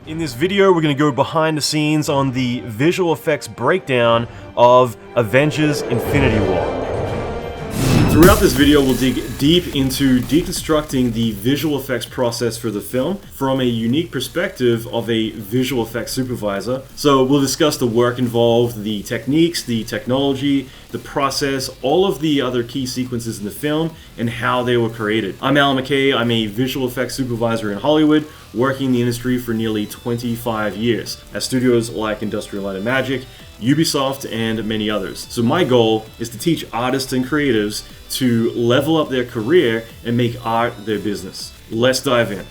In this video, we're going to go behind the scenes on the visual effects breakdown of Avengers Infinity War. Throughout this video, we'll dig deep into deconstructing the visual effects process for the film from a unique perspective of a visual effects supervisor. So we'll discuss the work involved, the techniques, the technology, the process, all of the other key sequences in the film, and how they were created. I'm Allan McKay. I'm a visual effects supervisor in Hollywood, working in the industry for nearly 25 years at studios like Industrial Light and Magic, Ubisoft, and many others. So my goal is to teach artists and creatives to level up their career and make art their business. Let's dive in.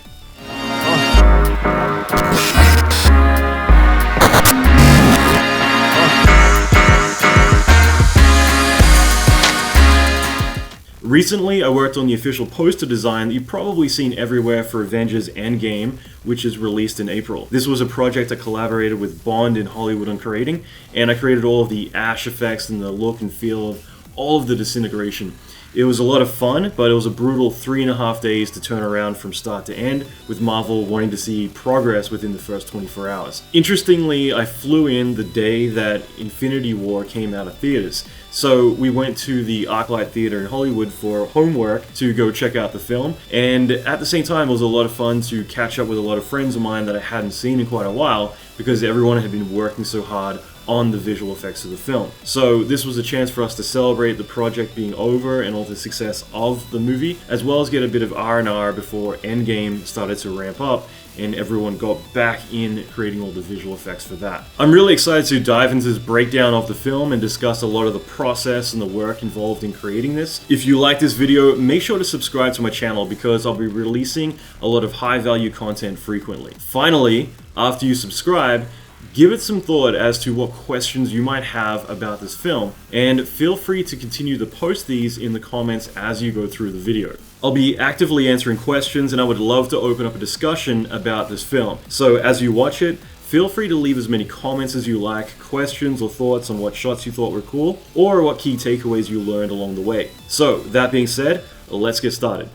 Recently, I worked on the official poster design that you've probably seen everywhere for Avengers Endgame, which is released in April. This was a project I collaborated with Bond in Hollywood on creating, and I created all of the ash effects and the look and feel of all of the disintegration. It was a lot of fun, but it was a brutal 3.5 days to turn around from start to end, with Marvel wanting to see progress within the first 24 hours. Interestingly, I flew in the day that Infinity War came out of theaters. So we went to the ArcLight Theater in Hollywood for homework to go check out the film, and at the same time it was a lot of fun to catch up with a lot of friends of mine that I hadn't seen in quite a while because everyone had been working so hard on the visual effects of the film. So this was a chance for us to celebrate the project being over and all the success of the movie, as well as get a bit of R&R before Endgame started to ramp up and everyone got back in creating all the visual effects for that. I'm really excited to dive into this breakdown of the film and discuss a lot of the process and the work involved in creating this. If you like this video, make sure to subscribe to my channel because I'll be releasing a lot of high value content frequently. Finally, after you subscribe, give it some thought as to what questions you might have about this film, and feel free to continue to post these in the comments as you go through the video. I'll be actively answering questions, and I would love to open up a discussion about this film. So as you watch it, feel free to leave as many comments as you like, questions or thoughts on what shots you thought were cool, or what key takeaways you learned along the way. So that being said, let's get started.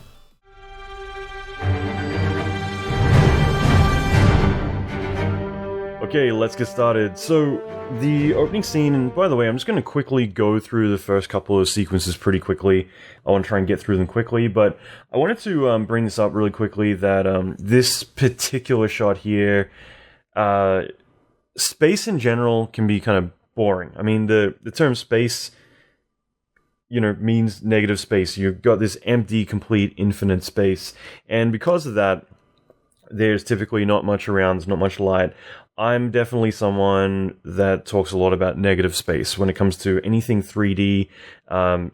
Okay, let's get started. So, the opening scene, and by the way, I'm just going to quickly go through the first couple of sequences pretty quickly. I want to try and get through them quickly, but I wanted to bring this up really quickly that this particular shot here, space in general can be kind of boring. I mean, the term space, means negative space. You've got this empty, complete, infinite space, and because of that, there's typically not much around, there's not much light. I'm definitely someone that talks a lot about negative space. When it comes to anything 3D,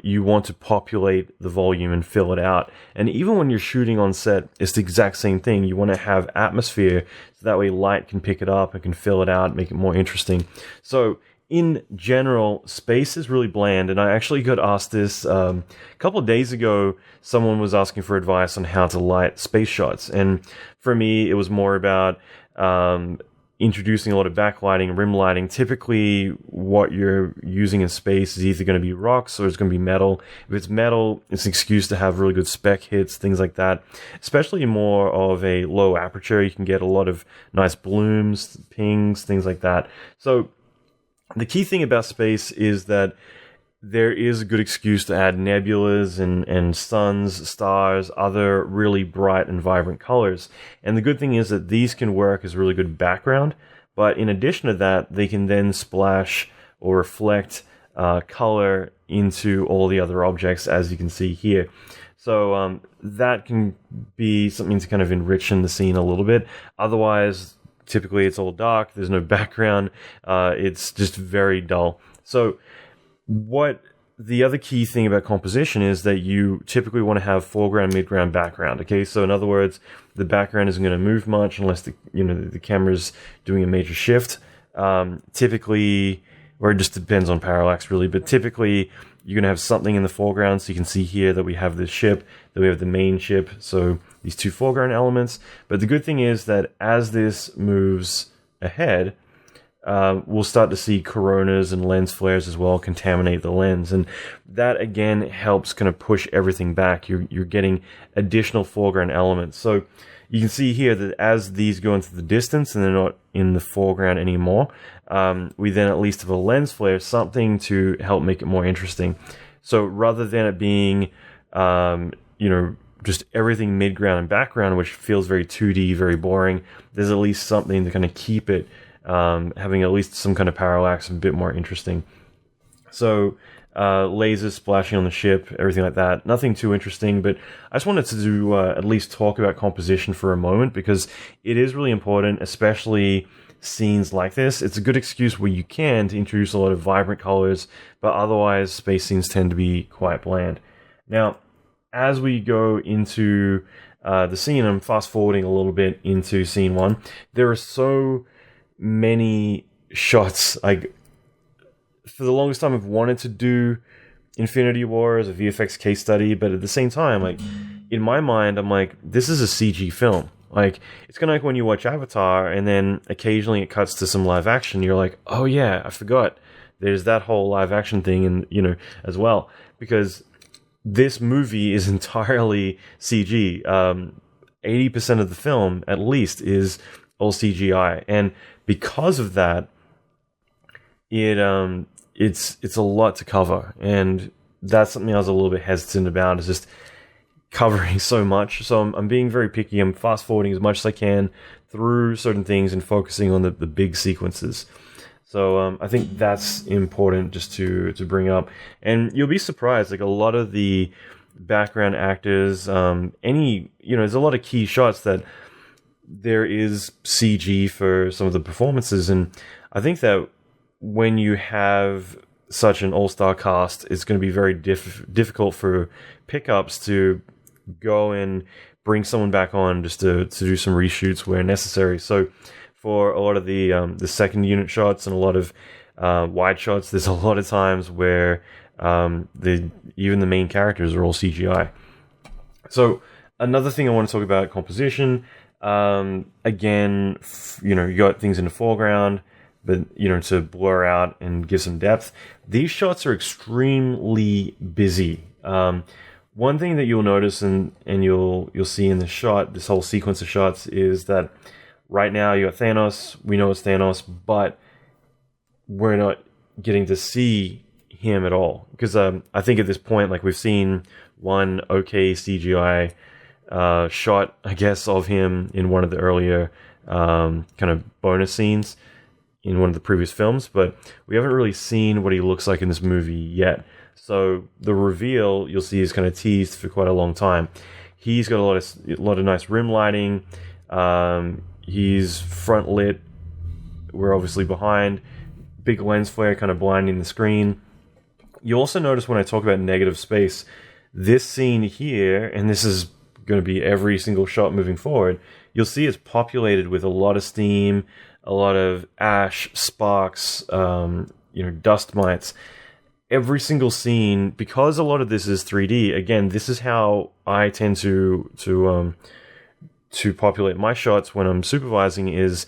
you want to populate the volume and fill it out. And even when you're shooting on set, it's the exact same thing. You want to have atmosphere, so that way light can pick it up and can fill it out, make it more interesting. So in general, space is really bland, and I actually got asked this a couple of days ago. Someone was asking for advice on how to light space shots, and for me, it was more about introducing a lot of backlighting, rim lighting. Typically, what you're using in space is either going to be rocks or it's going to be metal. If it's metal, it's an excuse to have really good spec hits, things like that. Especially more of a low aperture, you can get a lot of nice blooms, pings, things like that. So the key thing about space is that there is a good excuse to add nebulas and suns, stars, other really bright and vibrant colors. And the good thing is that these can work as really good background, but in addition to that, they can then splash or reflect color into all the other objects, as you can see here. So that can be something to kind of enrich in the scene a little bit. Otherwise, typically it's all dark, there's no background, it's just very dull. So what the other key thing about composition is that you typically want to have foreground, midground, background. Okay, so in other words, the background isn't going to move much unless the camera's doing a major shift. Typically, or it just depends on parallax really, but typically you're going to have something in the foreground. So you can see here that we have this ship, that we have the main ship, so these two foreground elements. But the good thing is that as this moves ahead, we'll start to see coronas and lens flares as well contaminate the lens, and that again helps kind of push everything back. You're getting additional foreground elements. So you can see here that as these go into the distance and they're not in the foreground anymore, we then at least have a lens flare, something to help make it more interesting. So rather than it being, just everything midground and background, which feels very 2D, very boring, there's at least something to kind of keep it having at least some kind of parallax and a bit more interesting. So lasers splashing on the ship, everything like that. Nothing too interesting, but I just wanted to at least talk about composition for a moment, because it is really important, especially scenes like this. It's a good excuse where you can to introduce a lot of vibrant colors, but otherwise space scenes tend to be quite bland. Now, as we go into the scene, I'm fast forwarding a little bit into scene 1. There are so many shots. For the longest time, I've wanted to do Infinity War as a VFX case study, but at the same time, in my mind, I'm like, this is a CG film. It's kind of like when you watch Avatar, and then occasionally it cuts to some live action. You're like, oh yeah, I forgot. There's that whole live action thing, and as well, because this movie is entirely CG. 80% of the film, at least, is all CGI, and because of that, it's a lot to cover, and that's something I was a little bit hesitant about, is just covering so much. So I'm being very picky. I'm fast forwarding as much as I can through certain things and focusing on the big sequences. So I think that's important just to bring up. And you'll be surprised, a lot of the background actors, there's a lot of key shots that there is CG for some of the performances. And I think that when you have such an all-star cast, it's going to be very difficult for pickups to go and bring someone back on just to do some reshoots where necessary. So for a lot of the second unit shots and a lot of wide shots, there's a lot of times where even the main characters are all CGI. So another thing I want to talk about, composition. Again, you got things in the foreground, but to blur out and give some depth. These shots are extremely busy. One thing that you'll notice and you'll see in this whole sequence of shots, is that right now you got Thanos. We know it's Thanos, but we're not getting to see him at all, because I think at this point, we've seen one okay CGI shot, I guess, of him in one of the earlier kind of bonus scenes in one of the previous films, but we haven't really seen what he looks like in this movie yet. So the reveal, you'll see, is kind of teased for quite a long time. He's got a lot of nice rim lighting. He's front lit. We're obviously behind. Big lens flare kind of blinding the screen. You also notice when I talk about negative space, this scene here, and this is going to be every single shot moving forward, you'll see it's populated with a lot of steam, a lot of ash, sparks, dust mites. Every single scene, because a lot of this is 3D, again, this is how I tend to populate my shots when I'm supervising, is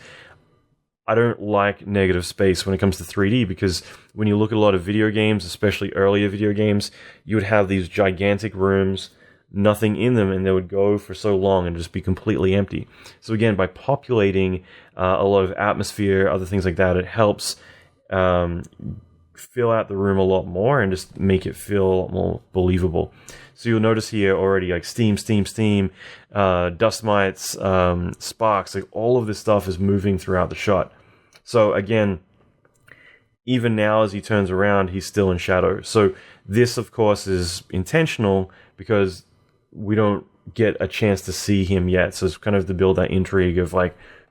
I don't like negative space when it comes to 3D, because when you look at a lot of video games, especially earlier video games, you would have these gigantic rooms, nothing in them, and they would go for so long and just be completely empty. So again, by populating a lot of atmosphere, other things like that, it helps fill out the room a lot more and just make it feel a lot more believable. So you'll notice here already, steam, dust mites, sparks, all of this stuff is moving throughout the shot. So again, even now as he turns around, he's still in shadow. So this, of course, is intentional because we don't get a chance to see him yet. So it's kind of to build that intrigue of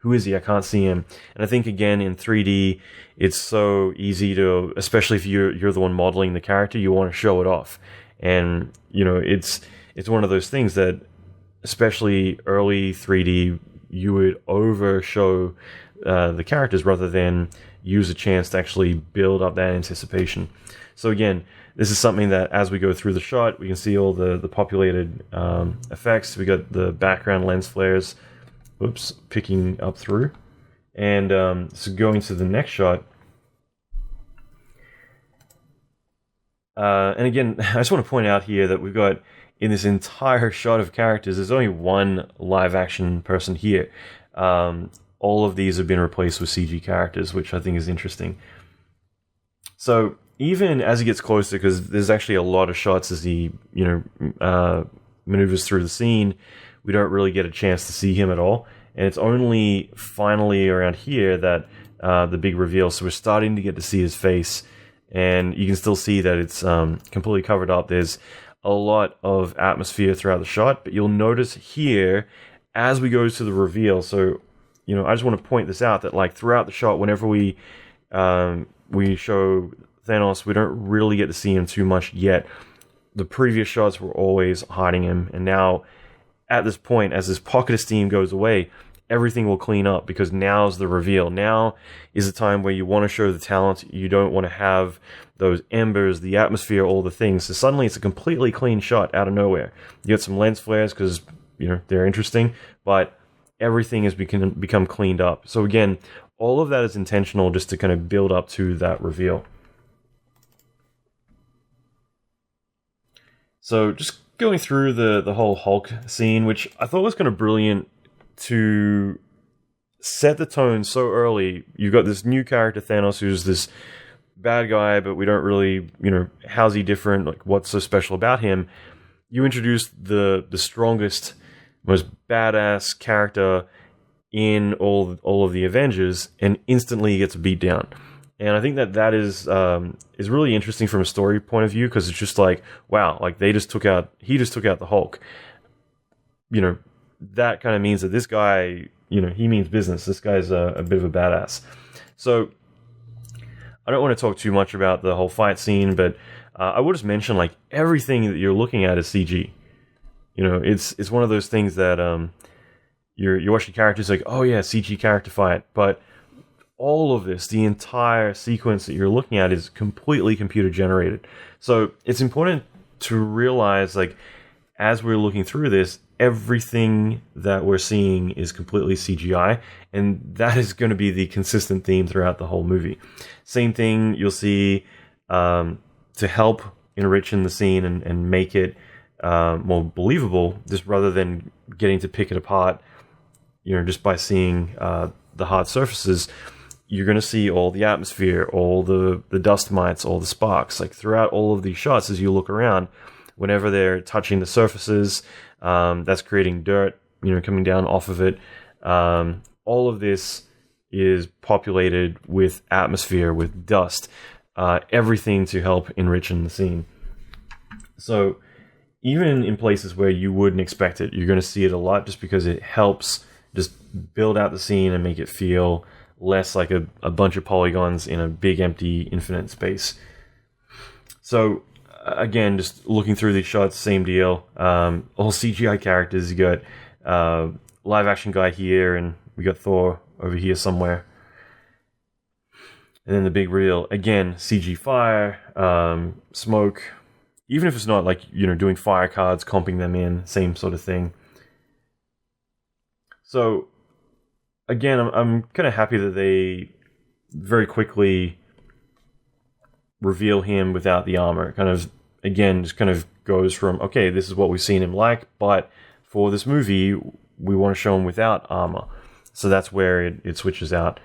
who is he? I can't see him. And I think, again, in 3D, it's so easy to, especially if you're the one modeling the character, you want to show it off. And, it's one of those things that, especially early 3D, you would overshow the characters rather than use a chance to actually build up that anticipation. So again, this is something that as we go through the shot, we can see all the populated effects. We got the background lens flares, picking up through. And so going to the next shot. And again, I just want to point out here that we've got in this entire shot of characters, there's only one live action person here. All of these have been replaced with CG characters, which I think is interesting. So even as he gets closer, because there's actually a lot of shots as he, maneuvers through the scene, we don't really get a chance to see him at all. And it's only finally around here that the big reveal. So we're starting to get to see his face, and you can still see that it's completely covered up. There's a lot of atmosphere throughout the shot, but you'll notice here as we go to the reveal. So, I just want to point this out that like throughout the shot, whenever we show Thanos, we don't really get to see him too much yet. The previous shots were always hiding him, and now at this point, as this pocket of steam goes away, everything will clean up because now's the reveal. Now is the time where you want to show the talent. You don't want to have those embers, the atmosphere, all the things. So suddenly it's a completely clean shot out of nowhere. You get some lens flares because, they're interesting, but everything has become cleaned up. So again, all of that is intentional just to kind of build up to that reveal. So just going through the whole Hulk scene, which I thought was kind of brilliant to set the tone so early. You've got this new character, Thanos, who's this bad guy, but we don't really, how's he different? Like, what's so special about him? You introduce the strongest, most badass character in all of the Avengers, and instantly he gets beat down. And I think that is really interesting from a story point of view, because it's just like, wow, like he just took out the Hulk. That kind of means that this guy, he means business. This guy's a bit of a badass. So I don't want to talk too much about the whole fight scene, but I will just mention like everything that you're looking at is CG. It's one of those things that you're watching characters like, oh yeah, CG character fight, but all of this, the entire sequence that you're looking at is completely computer generated. So it's important to realize, like, as we're looking through this, everything that we're seeing is completely CGI, and that is going to be the consistent theme throughout the whole movie. Same thing you'll see to help enrich in the scene and make it more believable, just rather than getting to pick it apart, just by seeing the hard surfaces. You're going to see all the atmosphere, all the dust mites, all the sparks, like throughout all of these shots as you look around. Whenever they're touching the surfaces, that's creating dirt, coming down off of it. All of this is populated with atmosphere, with dust, everything to help enrich in the scene. So even in places where you wouldn't expect it, you're going to see it a lot, just because it helps just build out the scene and make it feel less like a bunch of polygons in a big empty infinite space. So again, just looking through these shots, same deal. All CGI characters. You got live action guy here, and we got Thor over here somewhere. And then the big reveal, again, CG fire, smoke. Even if it's not like, doing fire cards, comping them in, same sort of thing. So again, I'm kind of happy that they very quickly reveal him without the armor. Kind of, again, just kind of goes from, okay, this is what we've seen him like, but for this movie, we want to show him without armor. So that's where it switches out.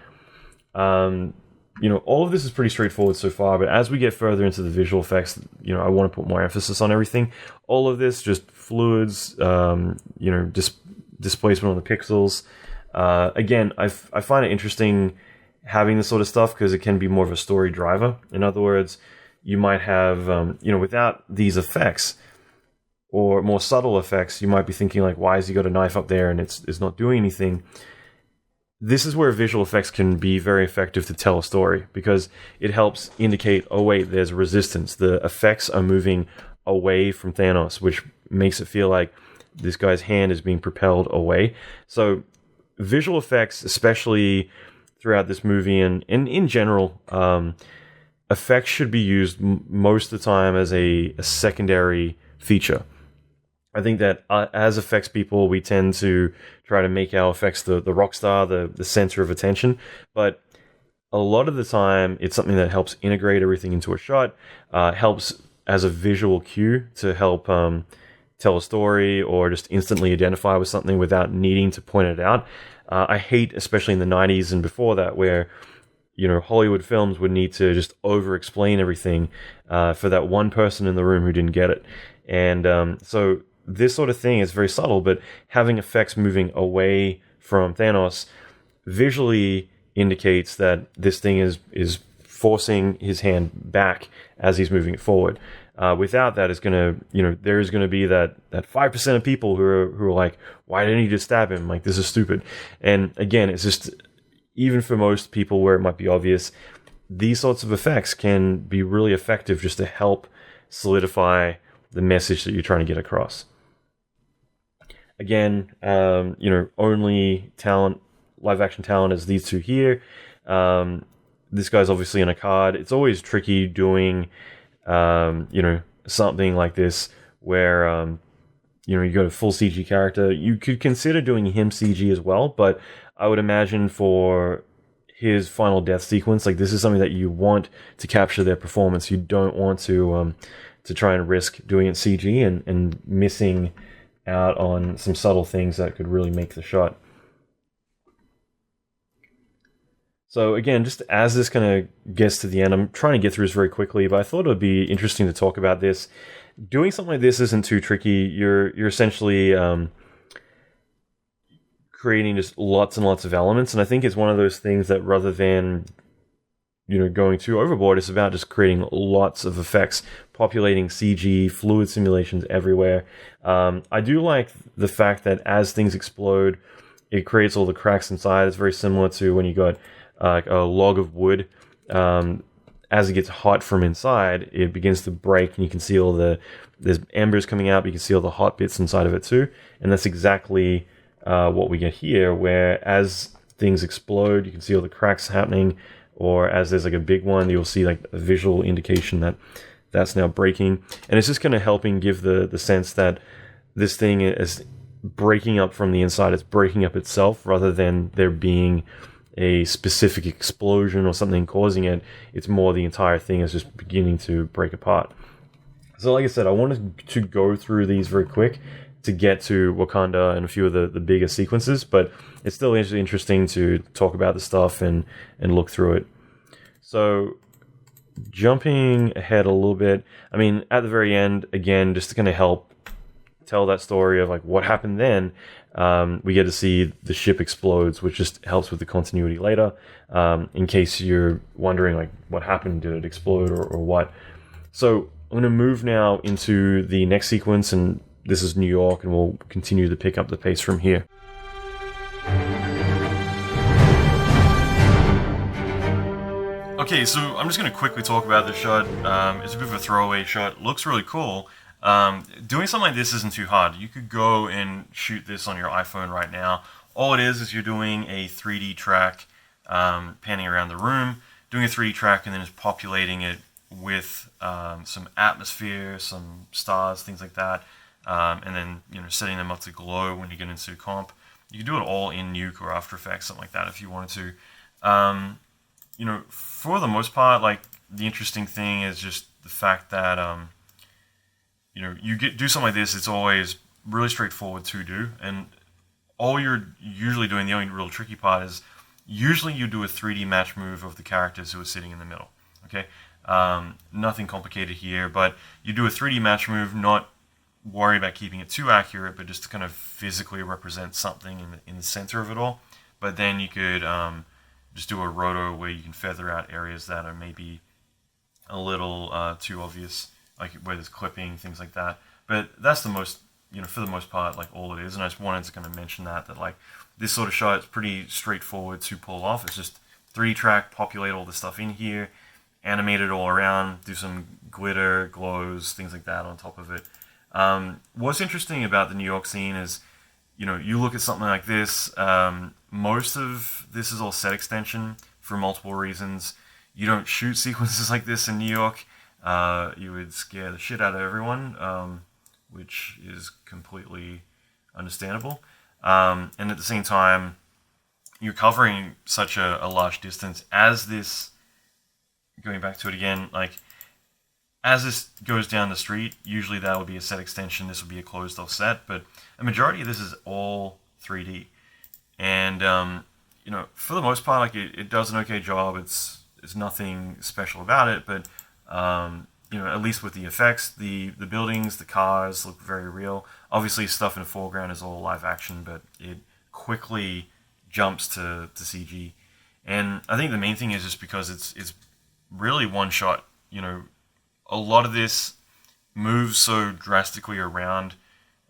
All of this is pretty straightforward so far, but as we get further into the visual effects, I want to put more emphasis on everything. All of this, just fluids, displacement on the pixels. Again, I find it interesting having this sort of stuff because it can be more of a story driver. In other words, you might have, without these effects or more subtle effects, you might be thinking like, why has he got a knife up there and it's not doing anything? This is where visual effects can be very effective to tell a story, because it helps indicate, oh wait, there's resistance. The effects are moving away from Thanos, which makes it feel like this guy's hand is being propelled away. So visual effects, especially throughout this movie and in general, effects should be used most of the time as a secondary feature. I think that as effects people, we tend to try to make our effects the rock star, the center of attention. But a lot of the time, it's something that helps integrate everything into a shot, helps as a visual cue to help tell a story or just instantly identify with something without needing to point it out. I hate, especially in the 90s and before that, where Hollywood films would need to just over-explain everything for that one person in the room who didn't get it. And so this sort of thing is very subtle, but having effects moving away from Thanos visually indicates that this thing is forcing his hand back as he's moving it forward. Without that, it's gonna, there's gonna be that 5% of people who are like, why didn't he just stab him? Like, this is stupid. And again, it's just, even for most people where it might be obvious, these sorts of effects can be really effective just to help solidify the message that you're trying to get across. Again, only talent, live action talent is these two here. This guy's obviously in a card. It's always tricky doing, something like this where, you got a full CG character. You could consider doing him CG as well, but I would imagine for his final death sequence, like, this is something that you want to capture their performance. You don't want to try and risk doing it CG and missing out on some subtle things that could really make the shot. So again, just as this kind of gets to the end, I'm trying to get through this very quickly, but I thought it would be interesting to talk about this. Doing something like this isn't too tricky. You're essentially creating just lots and lots of elements, and I think it's one of those things that, rather than going too overboard, it's about just creating lots of effects, populating CG, fluid simulations everywhere. I do like the fact that as things explode, it creates all the cracks inside. It's very similar to when you got like a log of wood. As it gets hot from inside, it begins to break, and you can see all there's embers coming out, but you can see all the hot bits inside of it too. And that's exactly what we get here, where as things explode, you can see all the cracks happening, or as there's like a big one, you'll see like a visual indication that that's now breaking. And it's just kind of helping give the sense that this thing is breaking up from the inside. It's breaking up itself, rather than there being a specific explosion or something causing it. It's more the entire thing is just beginning to break apart. So like I said, I wanted to go through these very quick to get to Wakanda and a few of the bigger sequences, but it's still interesting to talk about the stuff and look through it. So jumping ahead a little bit, I mean, at the very end, again, just to kind of help tell that story of like what happened then, we get to see the ship explodes, which just helps with the continuity later, in case you're wondering like what happened, did it explode or what. So I'm going to move now into the next sequence, and this is New York, and we'll continue to pick up the pace from here. Okay, so I'm just going to quickly talk about this shot. It's a bit of a throwaway shot. It looks really cool. Doing something like this isn't too hard. You could go and shoot this on your iPhone right now. All it is you're doing a 3D track, panning around the room, doing a 3D track, and then just populating it with some atmosphere, some stars, things like that. And then setting them up to glow when you get into comp. You can do it all in Nuke or After Effects, something like that, if you wanted to. For the most part, like, the interesting thing is just the fact that you do something like this. It's always really straightforward to do, and all you're usually doing, the only real tricky part is usually you do a 3D match move of the characters who are sitting in the middle. Okay, nothing complicated here, but you do a 3D match move, not worry about keeping it too accurate, but just to kind of physically represent something in the center of it all. But then you could just do a roto where you can feather out areas that are maybe a little too obvious, like where there's clipping, things like that. But that's the most, for the most part, like all it is. And I just wanted to kind of mention that like this sort of shot is pretty straightforward to pull off. It's just 3D track, populate all the stuff in here, animate it all around, do some glitter, glows, things like that on top of it. What's interesting about the New York scene is, you look at something like this, most of this is all set extension for multiple reasons. You don't shoot sequences like this in New York. You would scare the shit out of everyone, which is completely understandable. And at the same time, you're covering such a large distance as this, going back to it again, like, as this goes down the street, usually that would be a set extension. This would be a closed off set, but a majority of this is all 3D. And for the most part, like it does an okay job. It's nothing special about it, but at least with the effects, the buildings, the cars look very real. Obviously, stuff in the foreground is all live action, but it quickly jumps to CG. And I think the main thing is just because it's really one shot. A lot of this moves so drastically around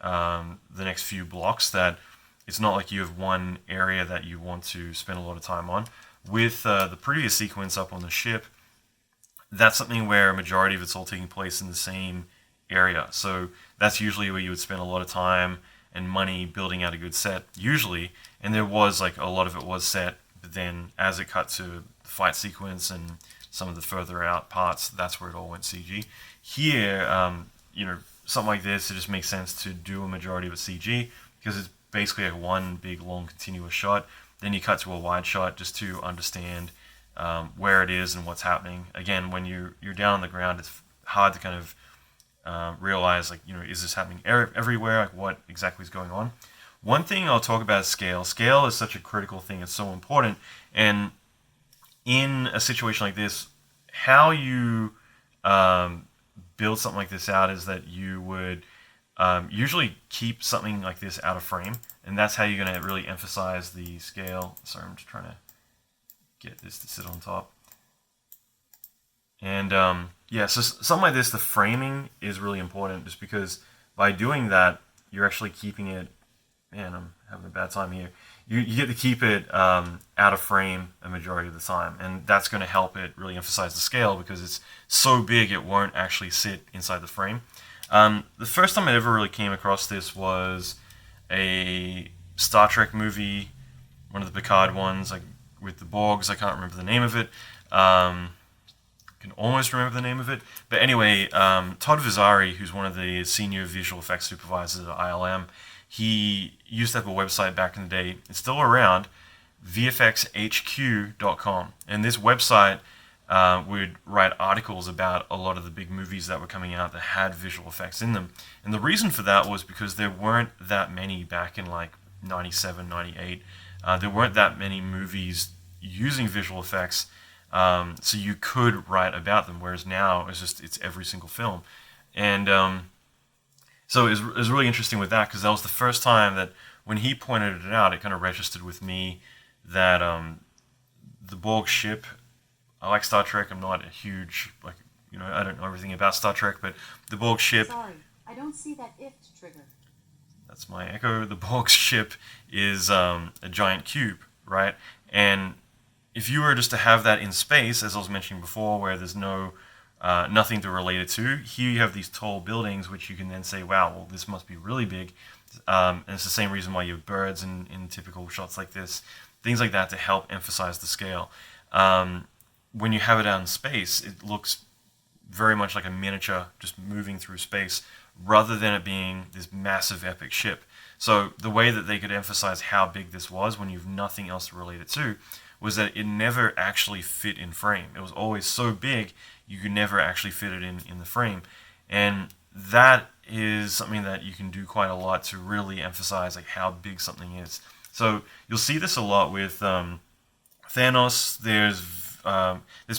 the next few blocks that it's not like you have one area that you want to spend a lot of time on. With the previous sequence up on the ship, that's something where a majority of it's all taking place in the same area. So that's usually where you would spend a lot of time and money building out a good set, usually. And there was like a lot of it was set, but then as it cut to the fight sequence and some of the further out parts, that's where it all went CG. Here, something like this, it just makes sense to do a majority of it CG because it's basically like one big long continuous shot. Then you cut to a wide shot just to understand where it is and what's happening. Again, when you're down on the ground, it's hard to kind of realize, like, is this happening everywhere? Like, what exactly is going on? One thing I'll talk about is scale. Scale is such a critical thing. It's so important. And in a situation like this, how you build something like this out is that you would usually keep something like this out of frame, and that's how you're going to really emphasize the scale. Sorry, I'm just trying to get this to sit on top. And so something like this, the framing is really important, just because by doing that, you're actually keeping it. Man, I'm having a bad time here. You get to keep it out of frame a majority of the time, and that's going to help it really emphasize the scale because it's so big it won't actually sit inside the frame. The first time I ever really came across this was a Star Trek movie, one of the Picard ones, like with the Borgs. I can't remember the name of it. I can almost remember the name of it. But anyway, Todd Vazari, who's one of the senior visual effects supervisors at ILM, he used to have a website back in the day. It's still around, vfxhq.com. And this website would write articles about a lot of the big movies that were coming out that had visual effects in them. And the reason for that was because there weren't that many back in like 97, 98. There weren't that many movies using visual effects, so you could write about them, whereas now it's every single film. And so it was really interesting with that, because that was the first time that when he pointed it out, it kind of registered with me that the Borg ship, I like Star Trek, I'm not a huge, I don't know everything about Star Trek, but the Borg ship... Sorry, I don't see that if trigger. That's my echo. The Borg ship is a giant cube, right? And if you were just to have that in space, as I was mentioning before, where there's nothing to relate it to, here you have these tall buildings, which you can then say, wow, well, this must be really big. And it's the same reason why you have birds in typical shots like this, things like that to help emphasize the scale. When you have it out in space, it looks very much like a miniature just moving through space, rather than it being this massive epic ship. So the way that they could emphasize how big this was when you've nothing else to relate it to was that it never actually fit in frame. It was always so big you could never actually fit it in the frame. And that is something that you can do quite a lot to really emphasize like how big something is. So you'll see this a lot with Thanos. There's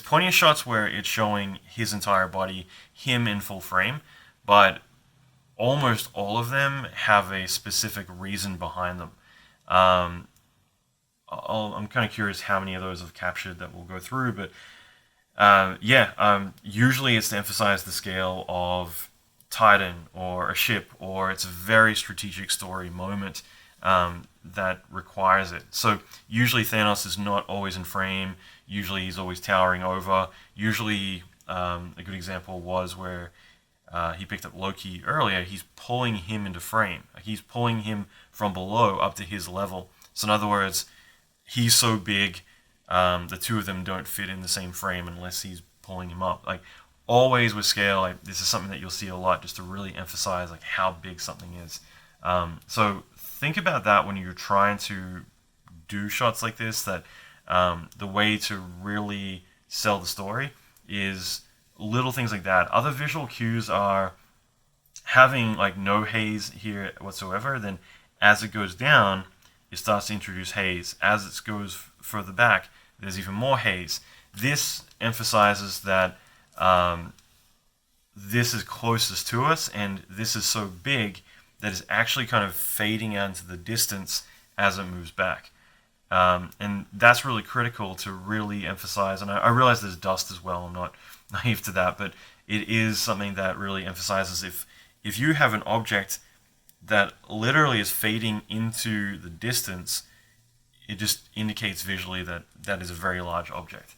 plenty of shots where it's showing his entire body, him in full frame, but almost all of them have a specific reason behind them. I'm kind of curious how many of those I've captured that we'll go through, but usually it's to emphasize the scale of Titan or a ship, or it's a very strategic story moment that requires it. So usually Thanos is not always in frame. Usually he's always towering over. Usually a good example was where he picked up Loki earlier. He's pulling him into frame. He's pulling him from below up to his level. So in other words, he's so big, the two of them don't fit in the same frame unless he's pulling him up. Like always with scale, this is something that you'll see a lot, just to really emphasize like how big something is. So think about that when you're trying to do shots like this. That the way to really sell the story is little things like that. Other visual cues are having like no haze here whatsoever. Then as it goes down, it starts to introduce haze. As it goes further back, there's even more haze. This emphasizes that this is closest to us, and this is so big that it's actually kind of fading out into the distance as it moves back. And that's really critical to really emphasize. And I realize there's dust as well. I'm not naive to that, but it is something that really emphasizes if you have an object that literally is fading into the distance, it just indicates visually that that is a very large object.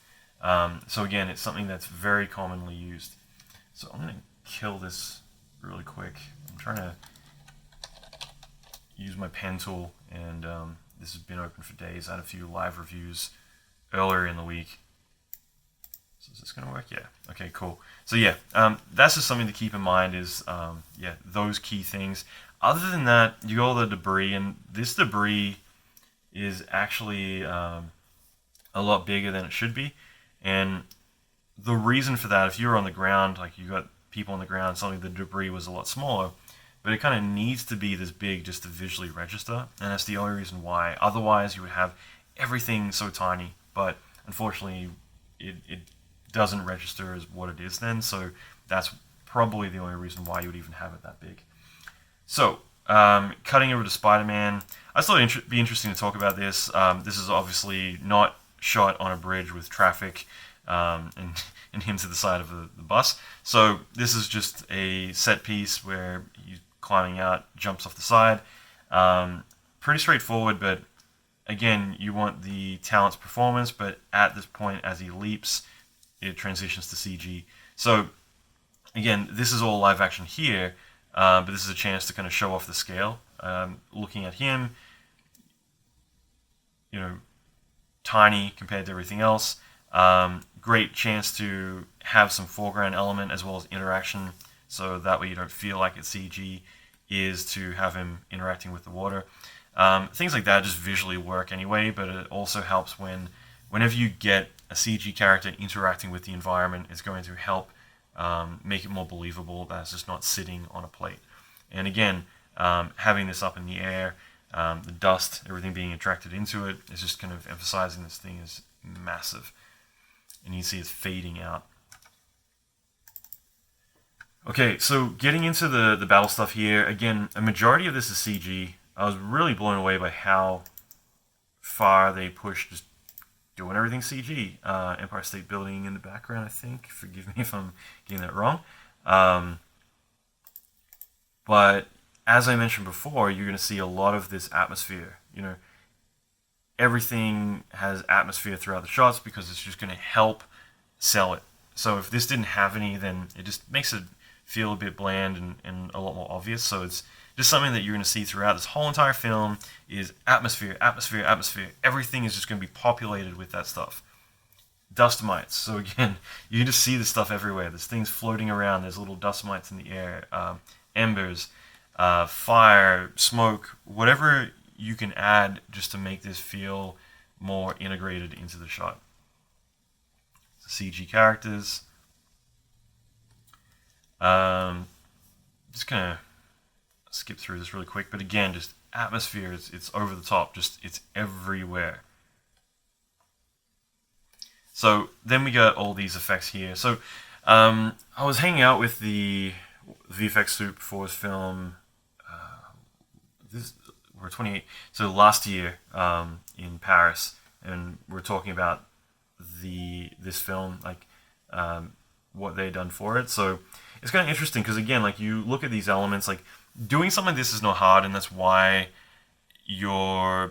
So again, it's something that's very commonly used. So I'm going to kill this really quick. I'm trying to use my pen tool, and this has been open for days. I had a few live reviews earlier in the week. So is this going to work? Yeah. Okay, cool. So yeah, that's just something to keep in mind is, yeah, those key things. Other than that, you got all the debris, and this debris is actually a lot bigger than it should be. And the reason for that, if you were on the ground, like you got people on the ground, suddenly the debris was a lot smaller, but it kind of needs to be this big just to visually register, and that's the only reason why. Otherwise, you would have everything so tiny, but unfortunately, it doesn't register as what it is then, so that's probably the only reason why you would even have it that big. So, cutting over to Spider-Man, I thought it'd be interesting to talk about this. This is obviously not shot on a bridge with traffic and him to the side of the bus. So this is just a set piece where he's climbing out, jumps off the side. Pretty straightforward, but again, you want the talent's performance, but at this point, as he leaps, it transitions to CG. So again, this is all live action here, but this is a chance to kind of show off the scale. Looking at him, you know, tiny compared to everything else. Great chance to have some foreground element as well as interaction, so that way you don't feel like it's CG, is to have him interacting with the water. Things like that just visually work anyway, but it also helps whenever you get a CG character interacting with the environment, it's going to help make it more believable that it's just not sitting on a plate. And again, having this up in the air, the dust, everything being attracted into it, is just kind of emphasizing this thing is massive. And you see it's fading out. Okay, so getting into the battle stuff here, again, a majority of this is CG. I was really blown away by how far they pushed just doing everything CG. Empire State Building in the background, I think. Forgive me if I'm getting that wrong. But as I mentioned before, you're going to see a lot of this atmosphere. You know, everything has atmosphere throughout the shots because it's just going to help sell it. So if this didn't have any, then it just makes it feel a bit bland and a lot more obvious. So it's just something that you're going to see throughout this whole entire film is atmosphere, atmosphere, atmosphere. Everything is just going to be populated with that stuff. Dust mites. So again, you can just see this stuff everywhere. There's things floating around. There's little dust mites in the air. Embers, fire, smoke, whatever you can add just to make this feel more integrated into the shot. CG characters. Just gonna skip through this really quick, but again, just atmosphere. It's over the top. Just it's everywhere. So then we got all these effects here. So I was hanging out with the VFX Soup for this film. We're 28. So last year in Paris, and we're talking about this film, like what they had done for it. So it's kind of interesting because again, like you look at these elements, like doing something like this is not hard, and that's why you're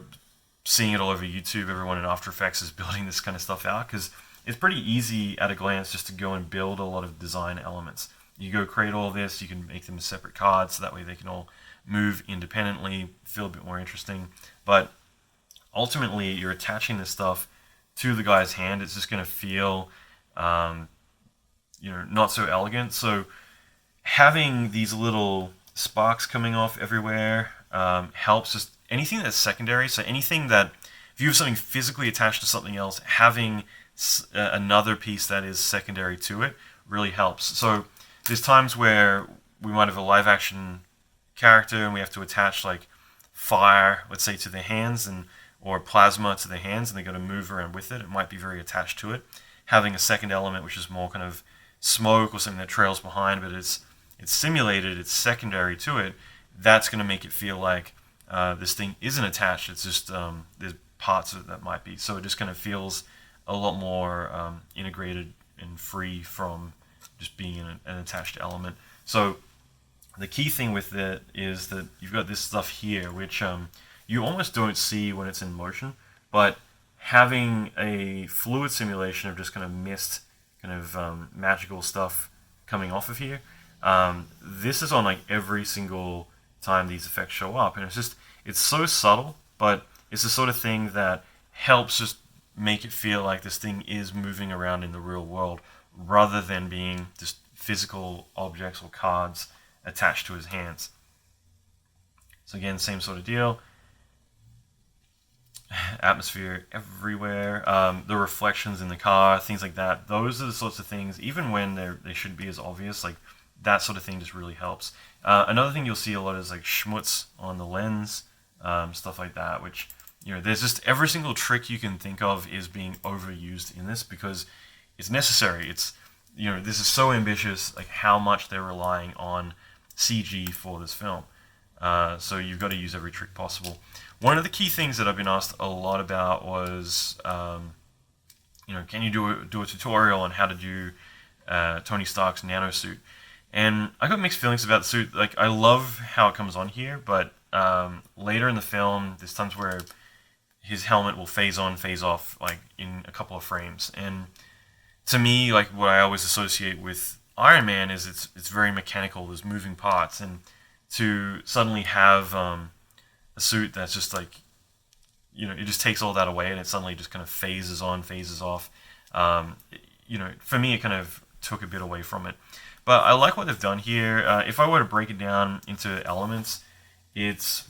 seeing it all over YouTube. Everyone in After Effects is building this kind of stuff out because it's pretty easy at a glance just to go and build a lot of design elements. You go create all this, you can make them as separate cards, so that way they can all move independently, feel a bit more interesting. But ultimately, you're attaching this stuff to the guy's hand. It's just going to feel, not so elegant. So having these little sparks coming off everywhere helps. Just anything that's secondary. So anything that, if you have something physically attached to something else, having another piece that is secondary to it really helps. So there's times where we might have a live action character and we have to attach like fire, let's say, to their hands, and or plasma to their hands, and they've got to move around with it. It might be very attached to it. Having a second element, which is more kind of smoke or something that trails behind, but it's simulated, it's secondary to it, that's going to make it feel like this thing isn't attached. It's just there's parts of it that might be. So it just kind of feels a lot more integrated and free from just being an attached element. So the key thing with it is that you've got this stuff here, which you almost don't see when it's in motion, but having a fluid simulation of just kind of mist, kind of magical stuff coming off of here, this is on like every single time these effects show up, and it's so subtle, but it's the sort of thing that helps just make it feel like this thing is moving around in the real world, rather than being just physical objects or cards attached to his hands. So again, same sort of deal. Atmosphere everywhere, the reflections in the car, things like that. Those are the sorts of things, even when they shouldn't be as obvious, like that sort of thing just really helps. Another thing you'll see a lot is like schmutz on the lens, stuff like that, which, there's just every single trick you can think of is being overused in this because it's necessary. It's, this is so ambitious, like how much they're relying on CG for this film. So you've got to use every trick possible. One of the key things that I've been asked a lot about was, can you do a tutorial on how to do Tony Stark's nanosuit? And I got mixed feelings about the suit. Like, I love how it comes on here, but later in the film, there's times where his helmet will phase on, phase off, like in a couple of frames. And to me, like what I always associate with Iron Man is it's very mechanical. There's moving parts, and to suddenly have a suit that's just like, it just takes all that away, and it suddenly just kind of phases on, phases off. For me, it kind of took a bit away from it. But I like what they've done here. If I were to break it down into elements, it's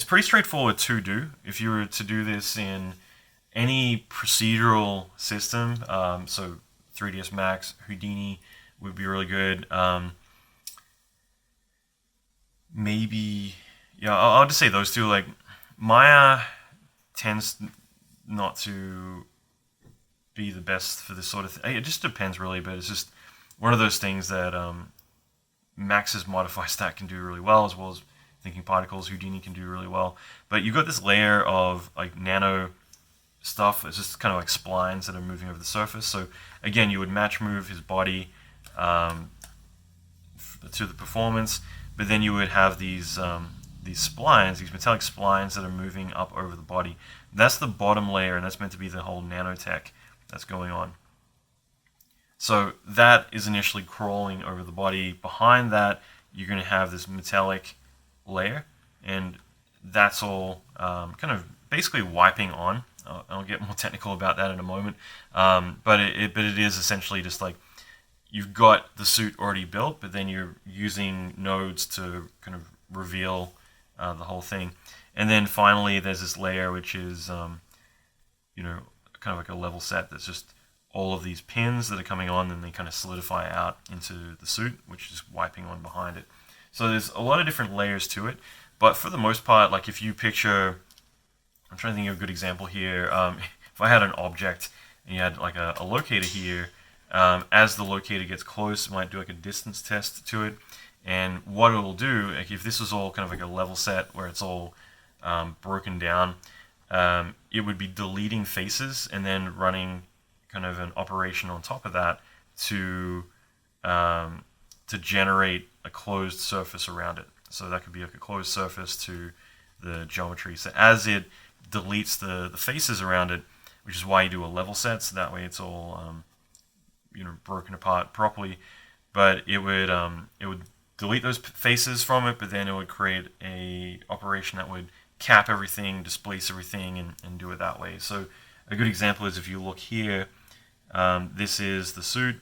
pretty straightforward to do. If you were to do this in any procedural system, so 3ds Max, Houdini would be really good. Maybe, I'll just say those two. Like, Maya tends not to be the best for this sort of thing. It just depends, really, but it's just one of those things that Max's Modify Stack can do really well, as well as Thinking Particles, Houdini can do really well. But you've got this layer of like nano stuff. It's just kind of like splines that are moving over the surface. So again, you would match move his body to the performance, but then you would have these splines, these metallic splines that are moving up over the body. That's the bottom layer, and that's meant to be the whole nanotech that's going on. So that is initially crawling over the body. Behind that, you're going to have this metallic layer, and that's all kind of basically wiping on. I'll get more technical about that in a moment. But it is essentially just like you've got the suit already built, but then you're using nodes to kind of reveal the whole thing. And then finally, there's this layer which is, kind of like a level set that's just all of these pins that are coming on, and they kind of solidify out into the suit, which is wiping on behind it. So there's a lot of different layers to it, but for the most part, like if you picture, I'm trying to think of a good example here. If I had an object and you had like a locator here, as the locator gets close, it might do like a distance test to it. And what it'll do, like if this was all kind of like a level set where it's all broken down, it would be deleting faces and then running kind of an operation on top of that to generate a closed surface around it. So that could be like a closed surface to the geometry. So as it deletes the faces around it, which is why you do a level set, so that way it's all broken apart properly. But it would delete those faces from it, but then it would create a operation that would cap everything, displace everything, and do it that way. So a good example is if you look here, this is the suit,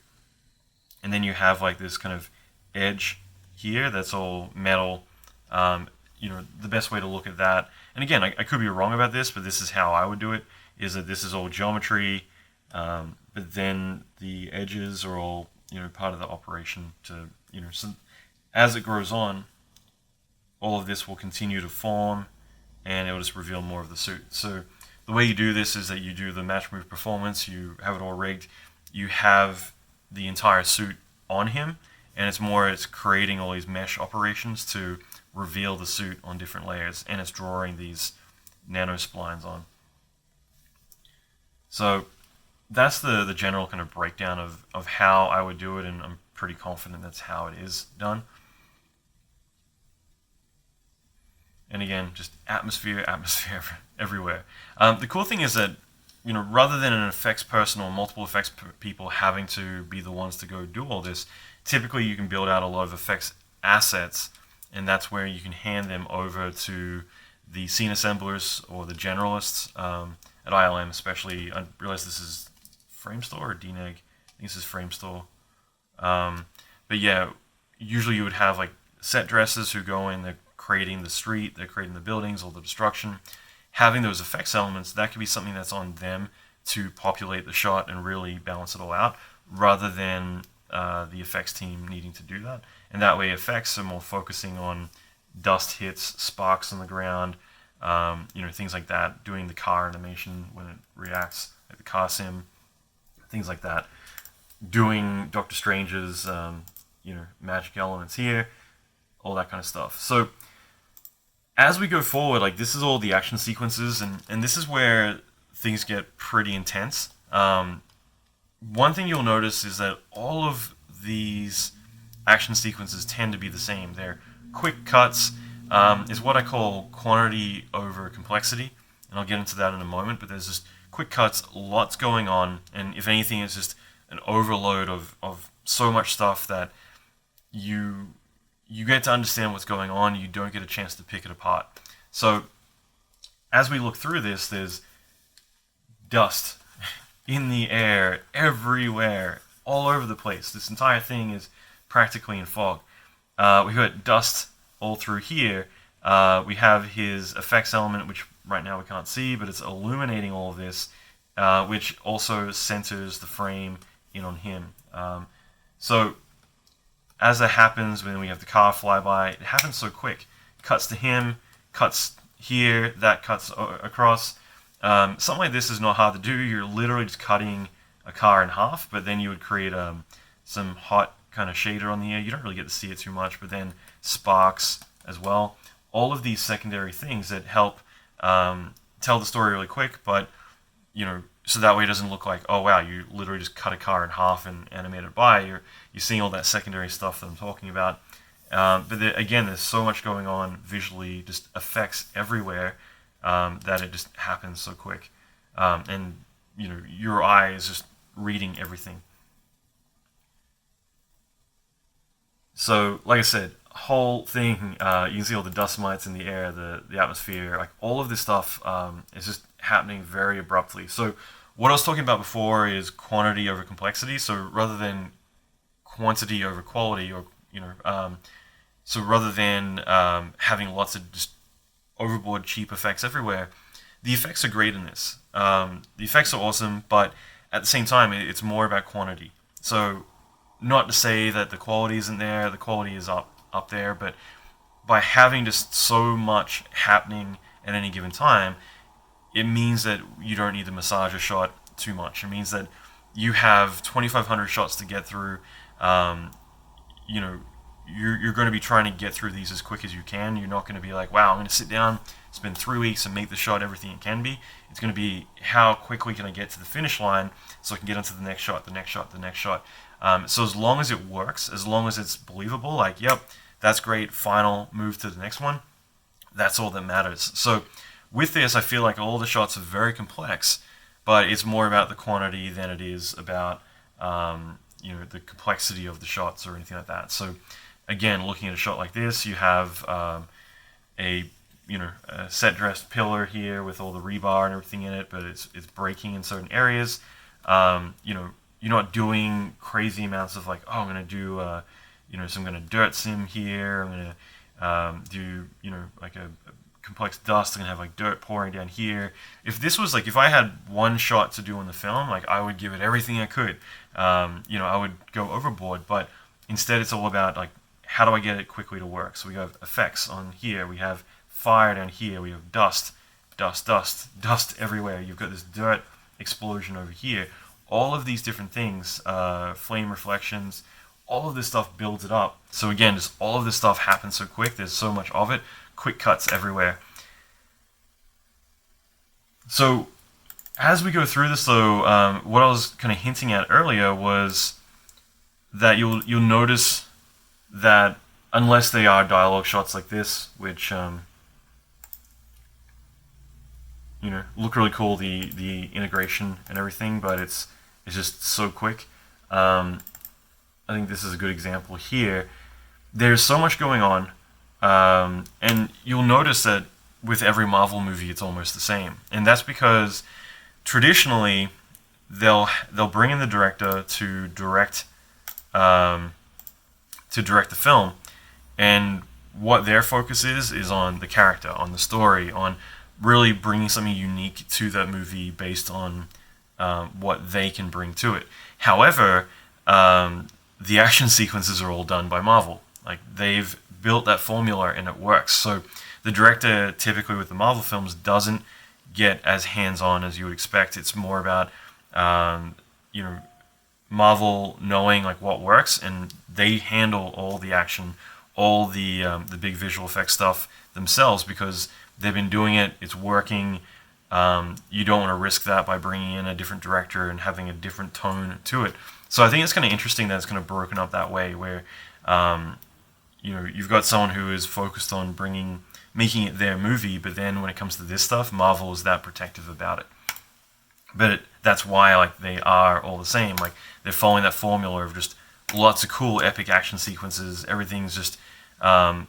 and then you have like this kind of edge here that's all metal. The best way to look at that, and again, I could be wrong about this, but this is how I would do it, is that this is all geometry, but then the edges are all part of the operation to, so as it grows on, all of this will continue to form, and it will just reveal more of the suit. So the way you do this is that you do the match move performance, you have it all rigged, you have the entire suit on him, and it's creating all these mesh operations to reveal the suit on different layers, and it's drawing these nano splines on. So that's the general kind of breakdown of how I would do it, and I'm pretty confident that's how it is done. And again, just atmosphere everywhere. The cool thing is that, rather than an effects person or multiple effects people having to be the ones to go do all this, typically you can build out a lot of effects assets, and that's where you can hand them over to the scene assemblers or the generalists at ILM, especially. I realize this is Framestore or DNEG. I think this is Framestore. But yeah, usually you would have like set dressers who go in, they're creating the street, they're creating the buildings, all the destruction. Having those effects elements, that could be something that's on them to populate the shot and really balance it all out, rather than the effects team needing to do that. And that way effects are more focusing on dust hits, sparks on the ground, things like that, doing the car animation when it reacts, like the car sim, things like that, doing Doctor Strange's magic elements here, all that kind of stuff. So as we go forward, like, this is all the action sequences, and this is where things get pretty intense. One thing you'll notice is that all of these action sequences tend to be the same. They're quick cuts, is what I call quantity over complexity, and I'll get into that in a moment, but there's just quick cuts, lots going on, and if anything, it's just an overload of so much stuff that you get to understand what's going on, you don't get a chance to pick it apart. So as we look through this, there's dust in the air, everywhere, all over the place. This entire thing is practically in fog. We've got dust all through here. We have his effects element, which right now we can't see, but it's illuminating all of this, which also centers the frame in on him. So as that happens, when we have the car fly by, it happens so quick. Cuts to him, cuts here, that cuts across. Something like this is not hard to do. You're literally just cutting a car in half, but then you would create some hot kind of shader on the air. You don't really get to see it too much, but then sparks as well. All of these secondary things that help tell the story really quick, but so that way it doesn't look like, oh wow, you literally just cut a car in half and animate it by. You're seeing all that secondary stuff that I'm talking about. But again, there's so much going on visually, just effects everywhere, that it just happens so quick. And your eye is just reading everything. So, like I said, whole thing, you can see all the dust mites in the air, the atmosphere, like all of this stuff is just happening very abruptly. So what I was talking about before is quantity over complexity. So rather than quantity over quality, or so rather than having lots of just overboard cheap effects everywhere, the effects are great in this. The effects are awesome, but at the same time, it's more about quantity. So not to say that the quality isn't there, the quality is up there, but by having just so much happening at any given time, it means that you don't need to massage a shot too much. It means that you have 2,500 shots to get through. You're going to be trying to get through these as quick as you can. You're not going to be like, wow, I'm going to sit down, spend 3 weeks and make the shot everything it can be. It's going to be, how quickly can I get to the finish line so I can get into the next shot, the next shot, the next shot. So as long as it works, as long as it's believable, like, yep, that's great, final, move to the next one, that's all that matters. So with this, I feel like all the shots are very complex, but it's more about the quantity than it is about the complexity of the shots or anything like that. So again, looking at a shot like this, you have a set dressed pillar here with all the rebar and everything in it, but it's breaking in certain areas. You're not doing crazy amounts of like, oh, I'm going to do some kind of dirt sim here. I'm going to do like a complex dust. They're gonna have like dirt pouring down here. If this was like, if I had one shot to do on the film, like I would give it everything I could. I would go overboard, but instead it's all about like, how do I get it quickly to work? So we have effects on here. We have fire down here. We have dust everywhere. You've got this dirt explosion over here. All of these different things, flame reflections, all of this stuff builds it up. So again, just all of this stuff happens so quick. There's so much of it. Quick cuts everywhere. So as we go through this, though, what I was kind of hinting at earlier was that you'll notice that unless they are dialogue shots like this, which look really cool, the integration and everything, but it's just so quick. I think this is a good example here. There's so much going on, and you'll notice that with every Marvel movie, it's almost the same, and that's because traditionally they'll bring in the director to direct the film, and what their focus is on the character, on the story, on really bringing something unique to that movie based on what they can bring to it. However, the action sequences are all done by Marvel. Like, they've built that formula and it works. So the director, typically with the Marvel films, doesn't get as hands-on as you would expect. It's more about Marvel knowing like what works, and they handle all the action, all the big visual effects stuff themselves, because they've been doing it. It's working. You don't want to risk that by bringing in a different director and having a different tone to it. So I think it's kind of interesting that it's kind of broken up that way, where you've got someone who is focused on making it their movie, but then when it comes to this stuff, Marvel is that protective about it. But that's why like they are all the same. Like, they're following that formula of just lots of cool epic action sequences. Everything's just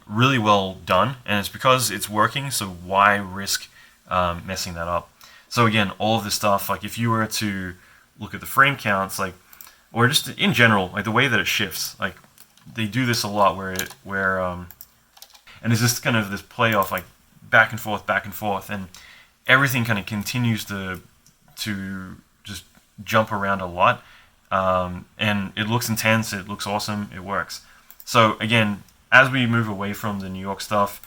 really well done, and it's because it's working. So why risk messing that up? So again, all of this stuff, like if you were to look at the frame counts, like, or just in general, like the way that it shifts, like they do this a lot, where and it's just kind of this play off, like back and forth, and everything kind of continues to just jump around a lot, and it looks intense, it looks awesome, it works. So again, as we move away from the New York stuff,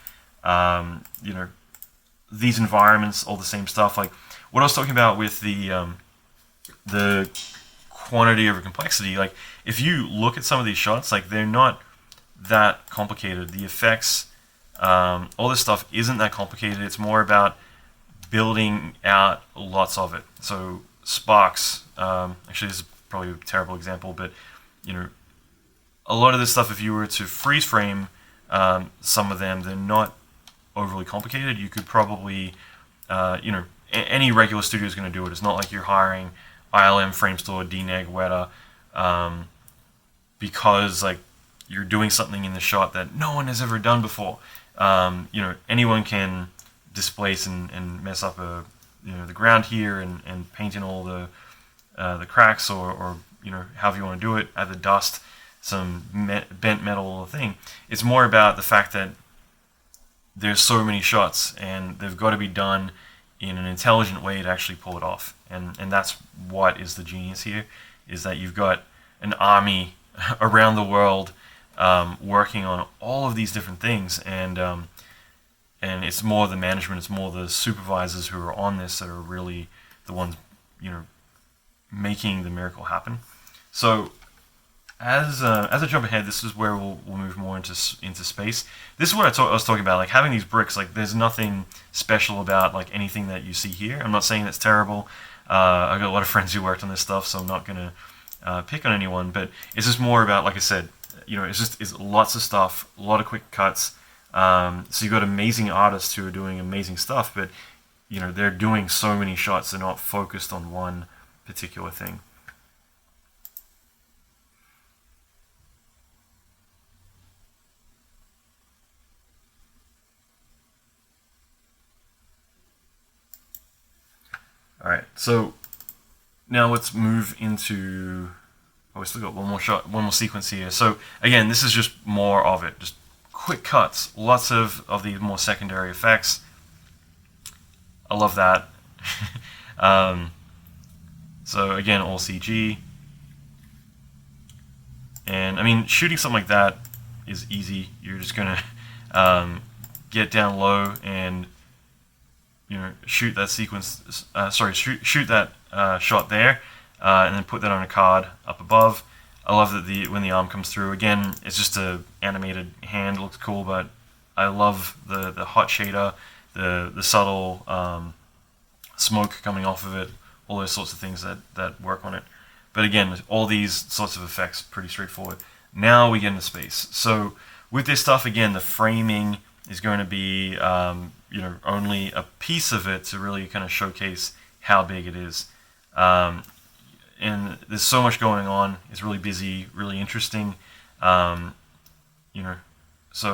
these environments, all the same stuff, like what I was talking about with the quantity over complexity, like if you look at some of these shots, like they're not that complicated. The effects, all this stuff isn't that complicated. It's more about building out lots of it. So sparks, actually this is probably a terrible example, but a lot of this stuff, if you were to freeze frame some of them, they're not overly complicated. You could probably, any regular studio is going to do it. It's not like you're hiring ILM, Framestore, DNEG, Weta, because like you're doing something in the shot that no one has ever done before. Anyone can displace and mess up the ground here and paint in all the cracks, or however you want to do it, add the dust, some bent metal thing. It's more about the fact that there's so many shots, and they've got to be done in an intelligent way to actually pull it off. And that's what is the genius here, is that you've got an army around the world working on all of these different things, and it's more the management, it's more the supervisors who are on this that are really the ones making the miracle happen. So as I jump ahead, this is where we'll move more into space. This is what I was talking about, like having these bricks. Like, there's nothing special about like anything that you see here. I'm not saying that's terrible. I've got a lot of friends who worked on this stuff, so I'm not gonna pick on anyone. But it's just more about, like I said, it's lots of stuff, a lot of quick cuts. So you've got amazing artists who are doing amazing stuff, but they're doing so many shots. They're not focused on one particular thing. Alright, so now let's move into... Oh, we still got one more sequence here. So again, this is just more of it, just quick cuts, lots of the more secondary effects, I love that. So again, all CG. And I mean, shooting something like that is easy. You're just gonna get down low and shoot that sequence. Shoot that shot there, and then put that on a card up above. I love that when the arm comes through. Again, it's just a animated hand. It looks cool, but I love the hot shader, the subtle smoke coming off of it. All those sorts of things that work on it. But again, all these sorts of effects pretty straightforward. Now we get into space. So with this stuff, again, the framing is going to be only a piece of it to really kind of showcase how big it is. And there's so much going on. It's really busy, really interesting. So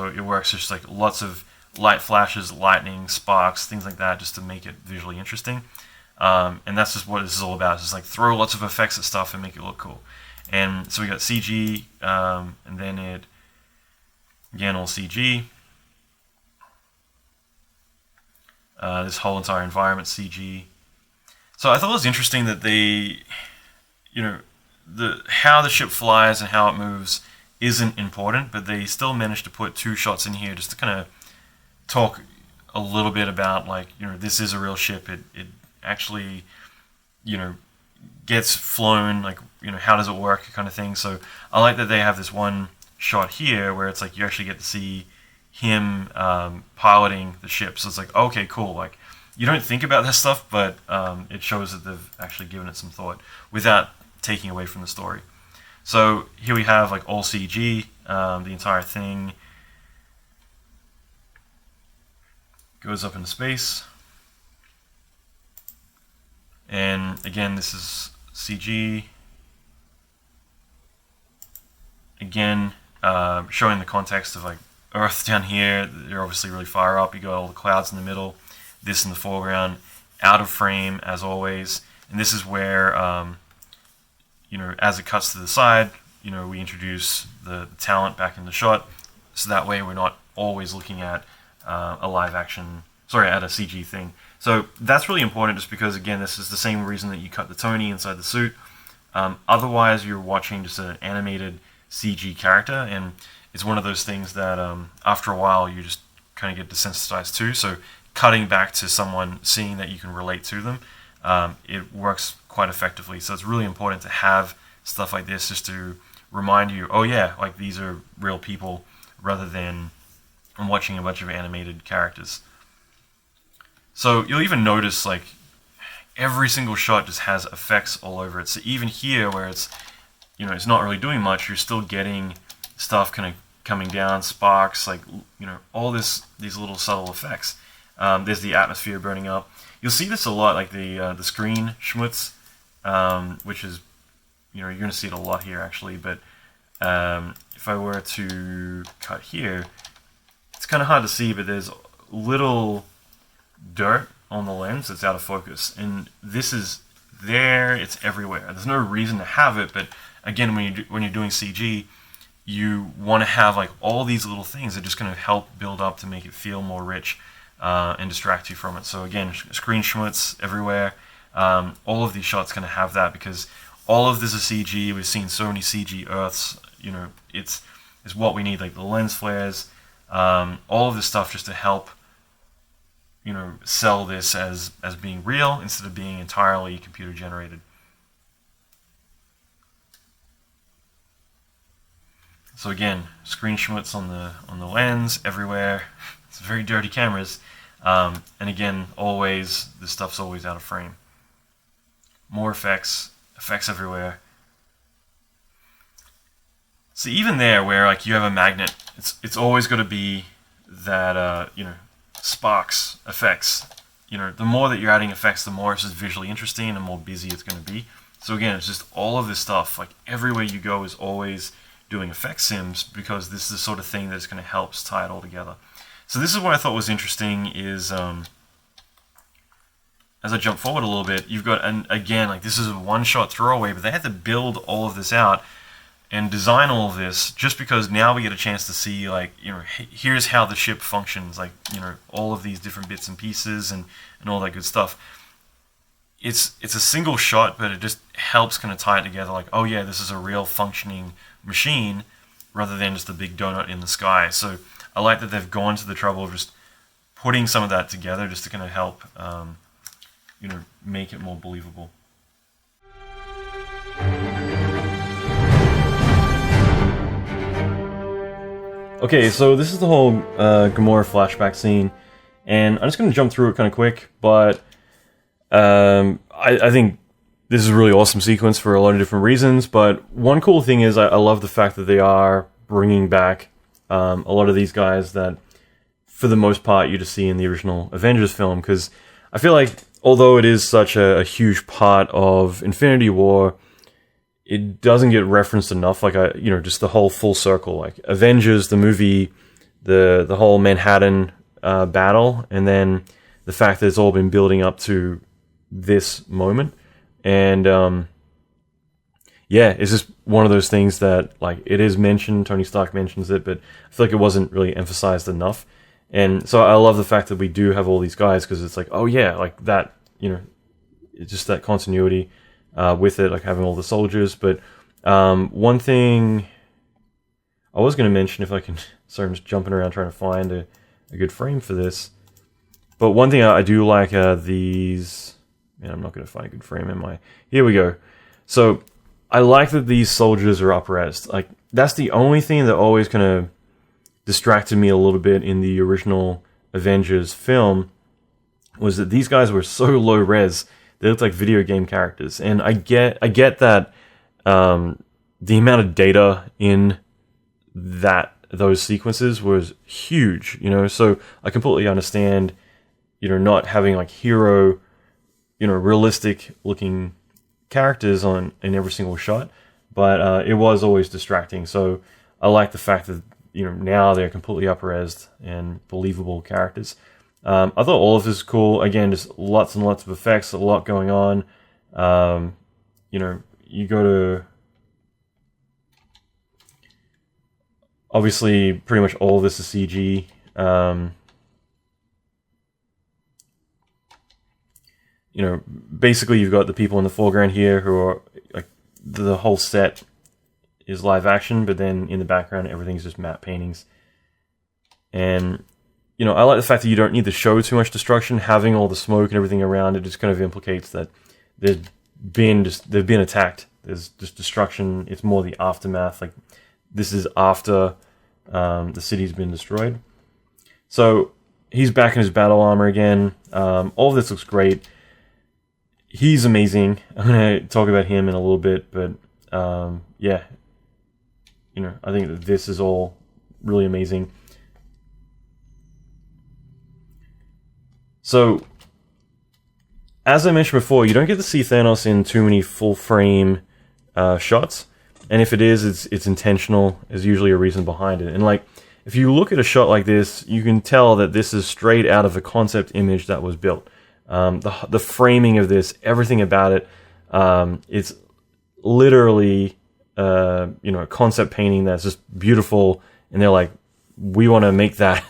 it works just like lots of light flashes, lightning, sparks, things like that, just to make it visually interesting. And that's just what this is all about. It's just like throw lots of effects at stuff and make it look cool. And so we got CG, and then again, all CG. This whole entire environment CG. So I thought it was interesting that they, how the ship flies and how it moves isn't important, but they still managed to put 2 shots in here just to kind of talk a little bit about, like, this is a real ship. It actually, gets flown, like, how does it work, kind of thing. So I like that they have this one shot here where it's like you actually get to see him piloting the ship. So it's like, okay, cool. Like, you don't think about that stuff, but it shows that they've actually given it some thought without taking away from the story. So here we have like all CG, the entire thing goes up into space. And again, this is CG. Again, showing the context of like Earth down here. They're obviously really far up. You got all the clouds in the middle, this in the foreground, out of frame as always. And this is where, as it cuts to the side, we introduce the talent back in the shot. So that way we're not always looking at at a CG thing. So that's really important, just because, again, this is the same reason that you cut the Tony inside the suit. Otherwise, you're watching just an animated CG character, and it's one of those things that after a while you just kind of get desensitized to. So cutting back to someone, seeing that you can relate to them, it works quite effectively. So it's really important to have stuff like this just to remind you, oh yeah, like these are real people, rather than watching a bunch of animated characters. So you'll even notice, like, every single shot just has effects all over it. So even here, where it's, it's not really doing much, you're still getting stuff kind of coming down, sparks, like, all these little subtle effects. There's the atmosphere burning up. You'll see this a lot, like the screen schmutz, which is, you're going to see it a lot here actually. But if I were to cut here, it's kind of hard to see, but there's little dirt on the lens that's out of focus, and this is there. It's everywhere. There's no reason to have it, but again, when you're doing CG, you want to have like all these little things that just kind of help build up to make it feel more rich and distract you from it. So again, screen schmutz everywhere. All of these shots kind of have that, because all of this is CG. We've seen so many CG Earths. It's what we need, like the lens flares, all of this stuff, just to help sell this as being real instead of being entirely computer generated. So again, screen schmutz on the lens everywhere. It's very dirty cameras, and again, always this stuff's always out of frame. More effects everywhere. So even there, where like you have a magnet, it's always going to be that sparks effects. The more that you're adding effects, the more it's just visually interesting and the more busy it's going to be. So again, it's just all of this stuff, like everywhere you go is always doing effect sims, because this is the sort of thing that's going to help tie it all together. So this is what I thought was interesting is, as I jump forward a little bit, you've got, and again, like this is a one-shot throwaway, but they had to build all of this out. and design all of this, just because now we get a chance to see, like, here's how the ship functions, like, all of these different bits and pieces and all that good stuff. It's a single shot, but it just helps kind of tie it together, like, oh yeah, this is a real functioning machine rather than just a big donut in the sky. So I like that they've gone to the trouble of just putting some of that together just to kind of help make it more believable. Okay, so this is the whole Gamora flashback scene, and I'm just going to jump through it kind of quick, but I think this is a really awesome sequence for a lot of different reasons, but one cool thing is I love the fact that they are bringing back a lot of these guys that, for the most part, you just see in the original Avengers film, because I feel like, although it is such a huge part of Infinity War, it doesn't get referenced enough, like, just the whole full circle, like Avengers, the movie, the whole Manhattan battle, and then the fact that it's all been building up to this moment. And it's just one of those things that, like, it is mentioned, Tony Stark mentions it, but I feel like it wasn't really emphasized enough. And so I love the fact that we do have all these guys, because it's like, oh yeah, like that, it's just that continuity with it, like having all the soldiers. But one thing I was going to mention, if I can, sorry, I'm just jumping around trying to find a good frame for this. But one thing I do like are these, man, I'm not going to find a good frame in my, here we go. So I like that these soldiers are up-res. Like, that's the only thing that always kind of distracted me a little bit in the original Avengers film, was that these guys were so low res. They looked like video game characters. And I get that the amount of data in those sequences was huge, so I completely understand, not having like hero, realistic looking characters in every single shot, but it was always distracting. So I like the fact that, now they're completely up-resed and believable characters. I thought all of this is cool. Again, just lots and lots of effects, a lot going on. You go to, obviously, pretty much all of this is CG. Basically you've got the people in the foreground here who are, like, the whole set is live action, but then in the background everything's just matte paintings. And I like the fact that you don't need to show too much destruction. Having all the smoke and everything around it just kind of implicates that they've been attacked. There's just destruction. It's more the aftermath. Like, this is after the city's been destroyed. So he's back in his battle armor again. All of this looks great. He's amazing. I'm going to talk about him in a little bit, but I think that this is all really amazing. So, as I mentioned before, you don't get to see Thanos in too many full frame shots, and if it is, it's intentional. There's usually a reason behind it. And like, if you look at a shot like this, you can tell that this is straight out of a concept image that was built. The framing of this, everything about it, it's literally a concept painting that's just beautiful, and they're like, we want to make that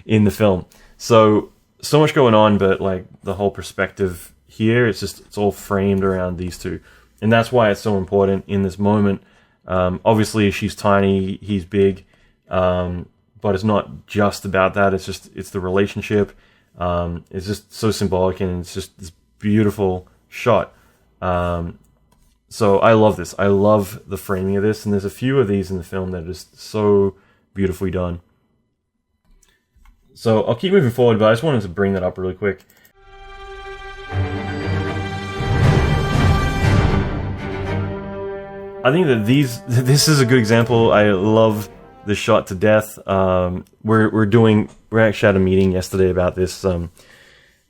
in the film. So much going on, but like the whole perspective here, it's all framed around these two, and that's why it's so important in this moment. Obviously she's tiny, he's big, but it's not just about that. It's the relationship. It's just so symbolic, and it's just this beautiful shot. So I love this. I love the framing of this, and there's a few of these in the film that are just so beautifully done. So I'll keep moving forward, but I just wanted to bring that up really quick. I think that this is a good example. I love this shot to death. We actually had a meeting yesterday about this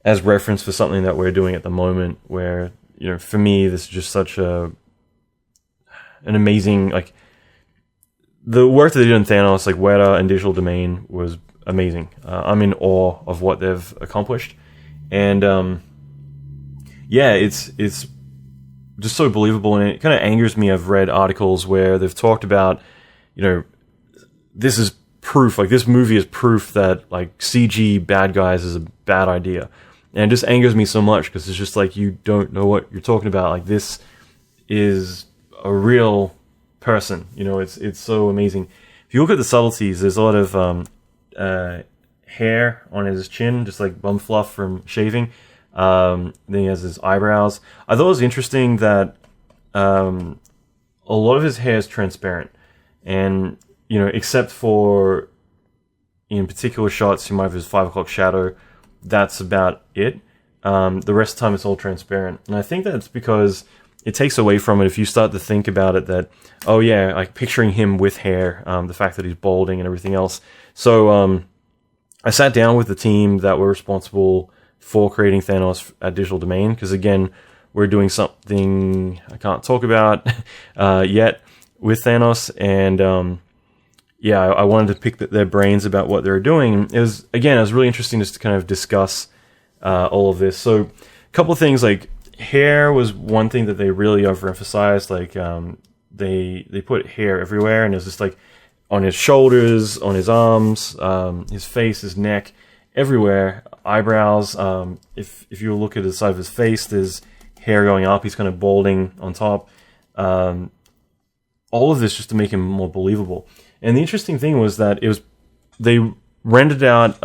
as reference for something that we're doing at the moment, where, for me, this is just such an amazing, like, the work that they did in Thanos, like Weta and Digital Domain, was amazing. I'm in awe of what they've accomplished, and it's just so believable, and it kind of angers me. I've read articles where they've talked about, this is proof, like this movie is proof that like CG bad guys is a bad idea. And it just angers me so much because it's just like, you don't know what you're talking about. Like, this is a real person, it's so amazing. If you look at the subtleties, there's a lot of hair on his chin, just like bum fluff from shaving. Then he has his eyebrows. I thought it was interesting that a lot of his hair is transparent, and except for in particular shots, you might have his 5 o'clock shadow. That's about it. The rest of the time, it's all transparent, and I think that's because it takes away from it if you start to think about it. That like picturing him with hair, the fact that he's balding and everything else. So I sat down with the team that were responsible for creating Thanos at Digital Domain, because again, we're doing something I can't talk about yet with Thanos, and I wanted to pick their brains about what they were doing. It was really interesting just to kind of discuss all of this. So a couple of things, like hair was one thing that they really overemphasized. Like they put hair everywhere, and it was just like on his shoulders, on his arms, his face, his neck, everywhere. Eyebrows. If you look at the side of his face, there's hair going up. He's kind of balding on top. All of this just to make him more believable. And the interesting thing was that they rendered out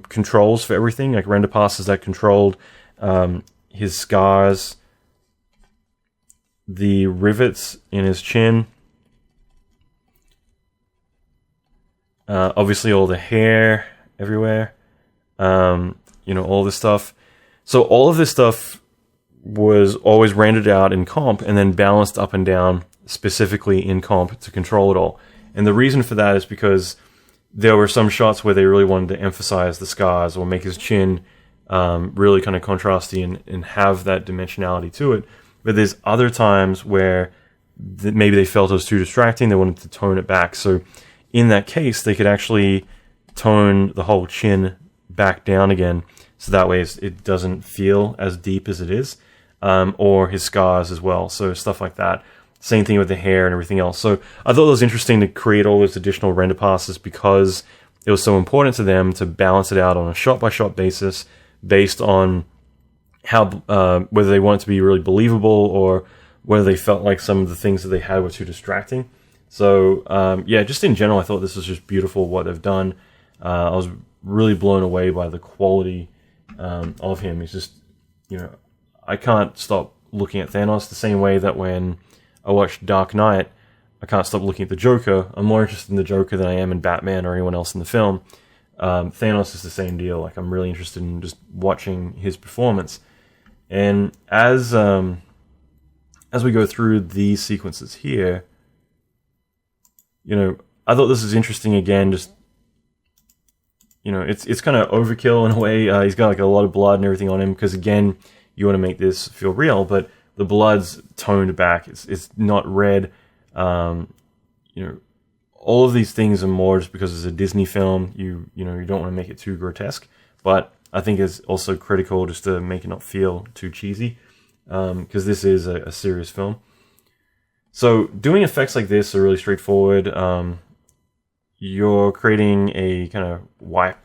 controls for everything, like render passes that controlled his scars, the rivets in his chin, obviously all the hair everywhere, all this stuff. So all of this stuff was always rendered out in comp and then balanced up and down specifically in comp to control it all. And the reason for that is because there were some shots where they really wanted to emphasize the scars or make his chin really kind of contrasty and have that dimensionality to it. But there's other times where maybe they felt it was too distracting. They wanted to tone it back. So in that case, they could actually tone the whole chin back down again, so that way it doesn't feel as deep as it is, or his scars as well. So stuff like that. Same thing with the hair and everything else. So I thought it was interesting to create all those additional render passes because it was so important to them to balance it out on a shot-by-shot basis based on how whether they want it to be really believable or whether they felt like some of the things that they had were too distracting. So just in general, I thought this was just beautiful what they've done. I was really blown away by the quality of him. He's just, I can't stop looking at Thanos the same way that when I watched Dark Knight, I can't stop looking at the Joker. I'm more interested in the Joker than I am in Batman or anyone else in the film. Thanos is the same deal. Like, I'm really interested in just watching his performance. And as we go through these sequences here, I thought this was interesting again. Just, it's kind of overkill in a way. He's got like a lot of blood and everything on him because again, you want to make this feel real, but the blood's toned back. It's not red. All of these things are more just because it's a Disney film. You don't want to make it too grotesque, but I think it's also critical just to make it not feel too cheesy, because this is a serious film. So doing effects like this are really straightforward. You're creating a kind of wipe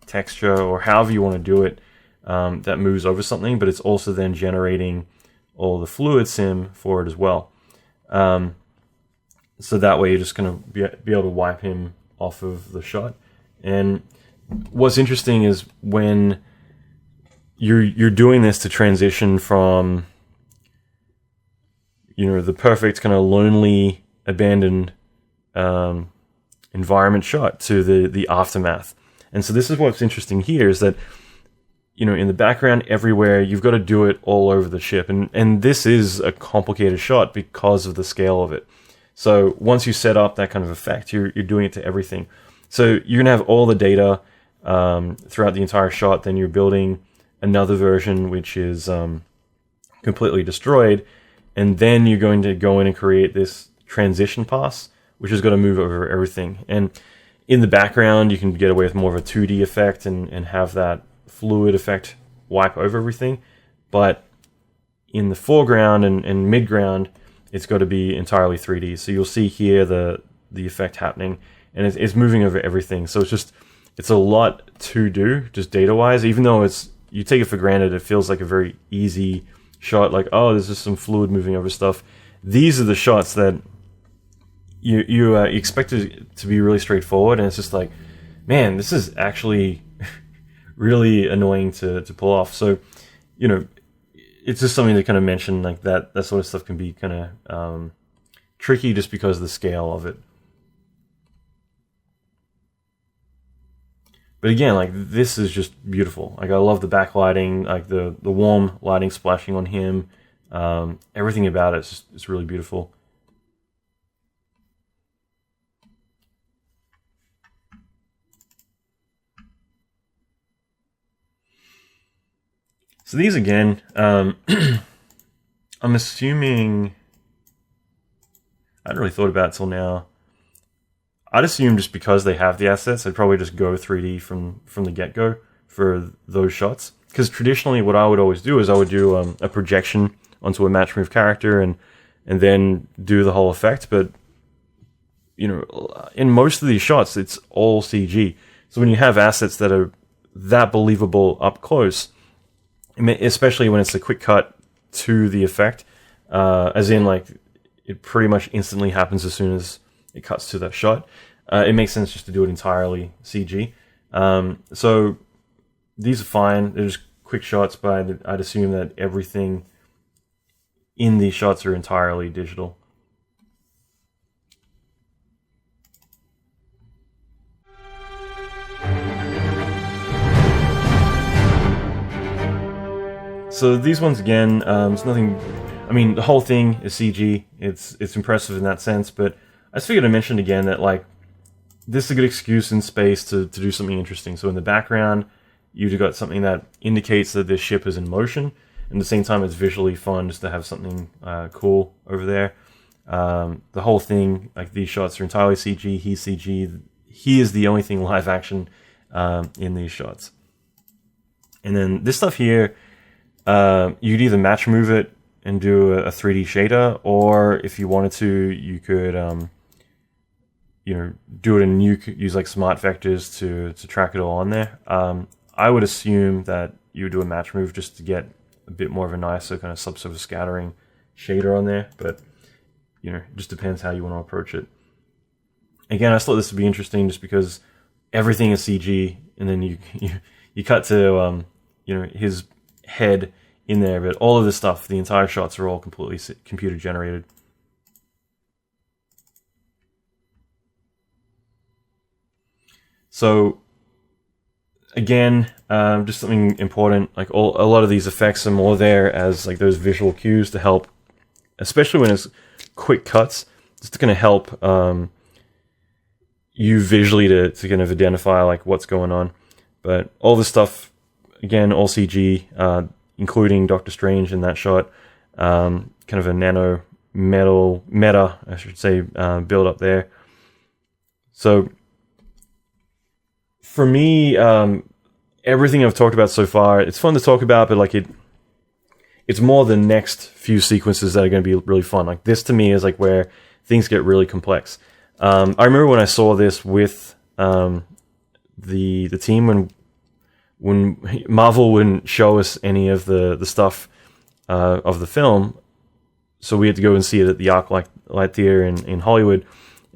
texture or however you want to do it that moves over something, but it's also then generating all the fluid sim for it as well. So that way you're just going to be able to wipe him off of the shot. And what's interesting is when you're doing this to transition from the perfect kind of lonely, abandoned environment shot to the aftermath. And so this is what's interesting here is that in the background everywhere, you've got to do it all over the ship. And this is a complicated shot because of the scale of it. So once you set up that kind of effect, you're doing it to everything. So you're going to have all the data throughout the entire shot. Then you're building another version which is completely destroyed. And then you're going to go in and create this transition pass, which is going to move over everything. And in the background, you can get away with more of a 2D effect and have that fluid effect wipe over everything. But in the foreground and mid-ground, it's got to be entirely 3D. So you'll see here the effect happening, and it's moving over everything. So it's a lot to do, just data-wise. Even though you take it for granted, it feels like a very easy shot. Like, oh, there's just some fluid moving over stuff. These are the shots that you expect it to be really straightforward, and it's just like, man, this is actually really annoying to pull off. So, it's just something to kind of mention, like that sort of stuff can be kind of tricky just because of the scale of it. But again, like, this is just beautiful. Like, I love the backlighting, like the warm lighting splashing on him. Everything about it's really beautiful. So these again, I'm assuming, I hadn't really thought about it till now. I'd assume just because they have the assets, I'd probably just go 3D from the get-go for those shots. Because traditionally what I would always do is I would do a projection onto a match move character and then do the whole effect. But, in most of these shots, it's all CG. So when you have assets that are that believable up close, especially when it's a quick cut to the effect, as in, like, it pretty much instantly happens as soon as it cuts to that shot, it makes sense just to do it entirely CG. So these are fine. They're just quick shots, but I'd assume that everything in these shots are entirely digital. So these ones again, it's nothing. I mean, the whole thing is CG. It's impressive in that sense, but I just figured I mentioned again that, like, this is a good excuse in space to do something interesting. So in the background, you've got something that indicates that this ship is in motion, and at the same time, it's visually fun just to have something cool over there. The whole thing, like, these shots are entirely CG. He's CG. He is the only thing live action in these shots. And then this stuff here, you'd either match move it and do a 3D shader, or if you wanted to, you could do it and you could use, like, smart vectors to track it all on there. I would assume that you would do a match move just to get a bit more of a nicer kind of subsurface scattering shader on there, but it just depends how you want to approach it. Again, I thought this would be interesting just because everything is CG, and then you cut to his head in there, but all of this stuff, the entire shots are all completely computer generated. So again, just something important, like, a lot of these effects are more there as, like, those visual cues to help, especially when it's quick cuts, just to kind of help you visually to kind of identify, like, what's going on. But all this stuff, again, all CG, including Doctor Strange in that shot, kind of a nano meta, I should say, build up there. So for me, everything I've talked about so far, it's fun to talk about, but, like, it's more the next few sequences that are going to be really fun. Like, this to me is, like, where things get really complex. I remember when I saw this with the team, when Marvel wouldn't show us any of the stuff of the film, so we had to go and see it at the ArcLight Theater in Hollywood.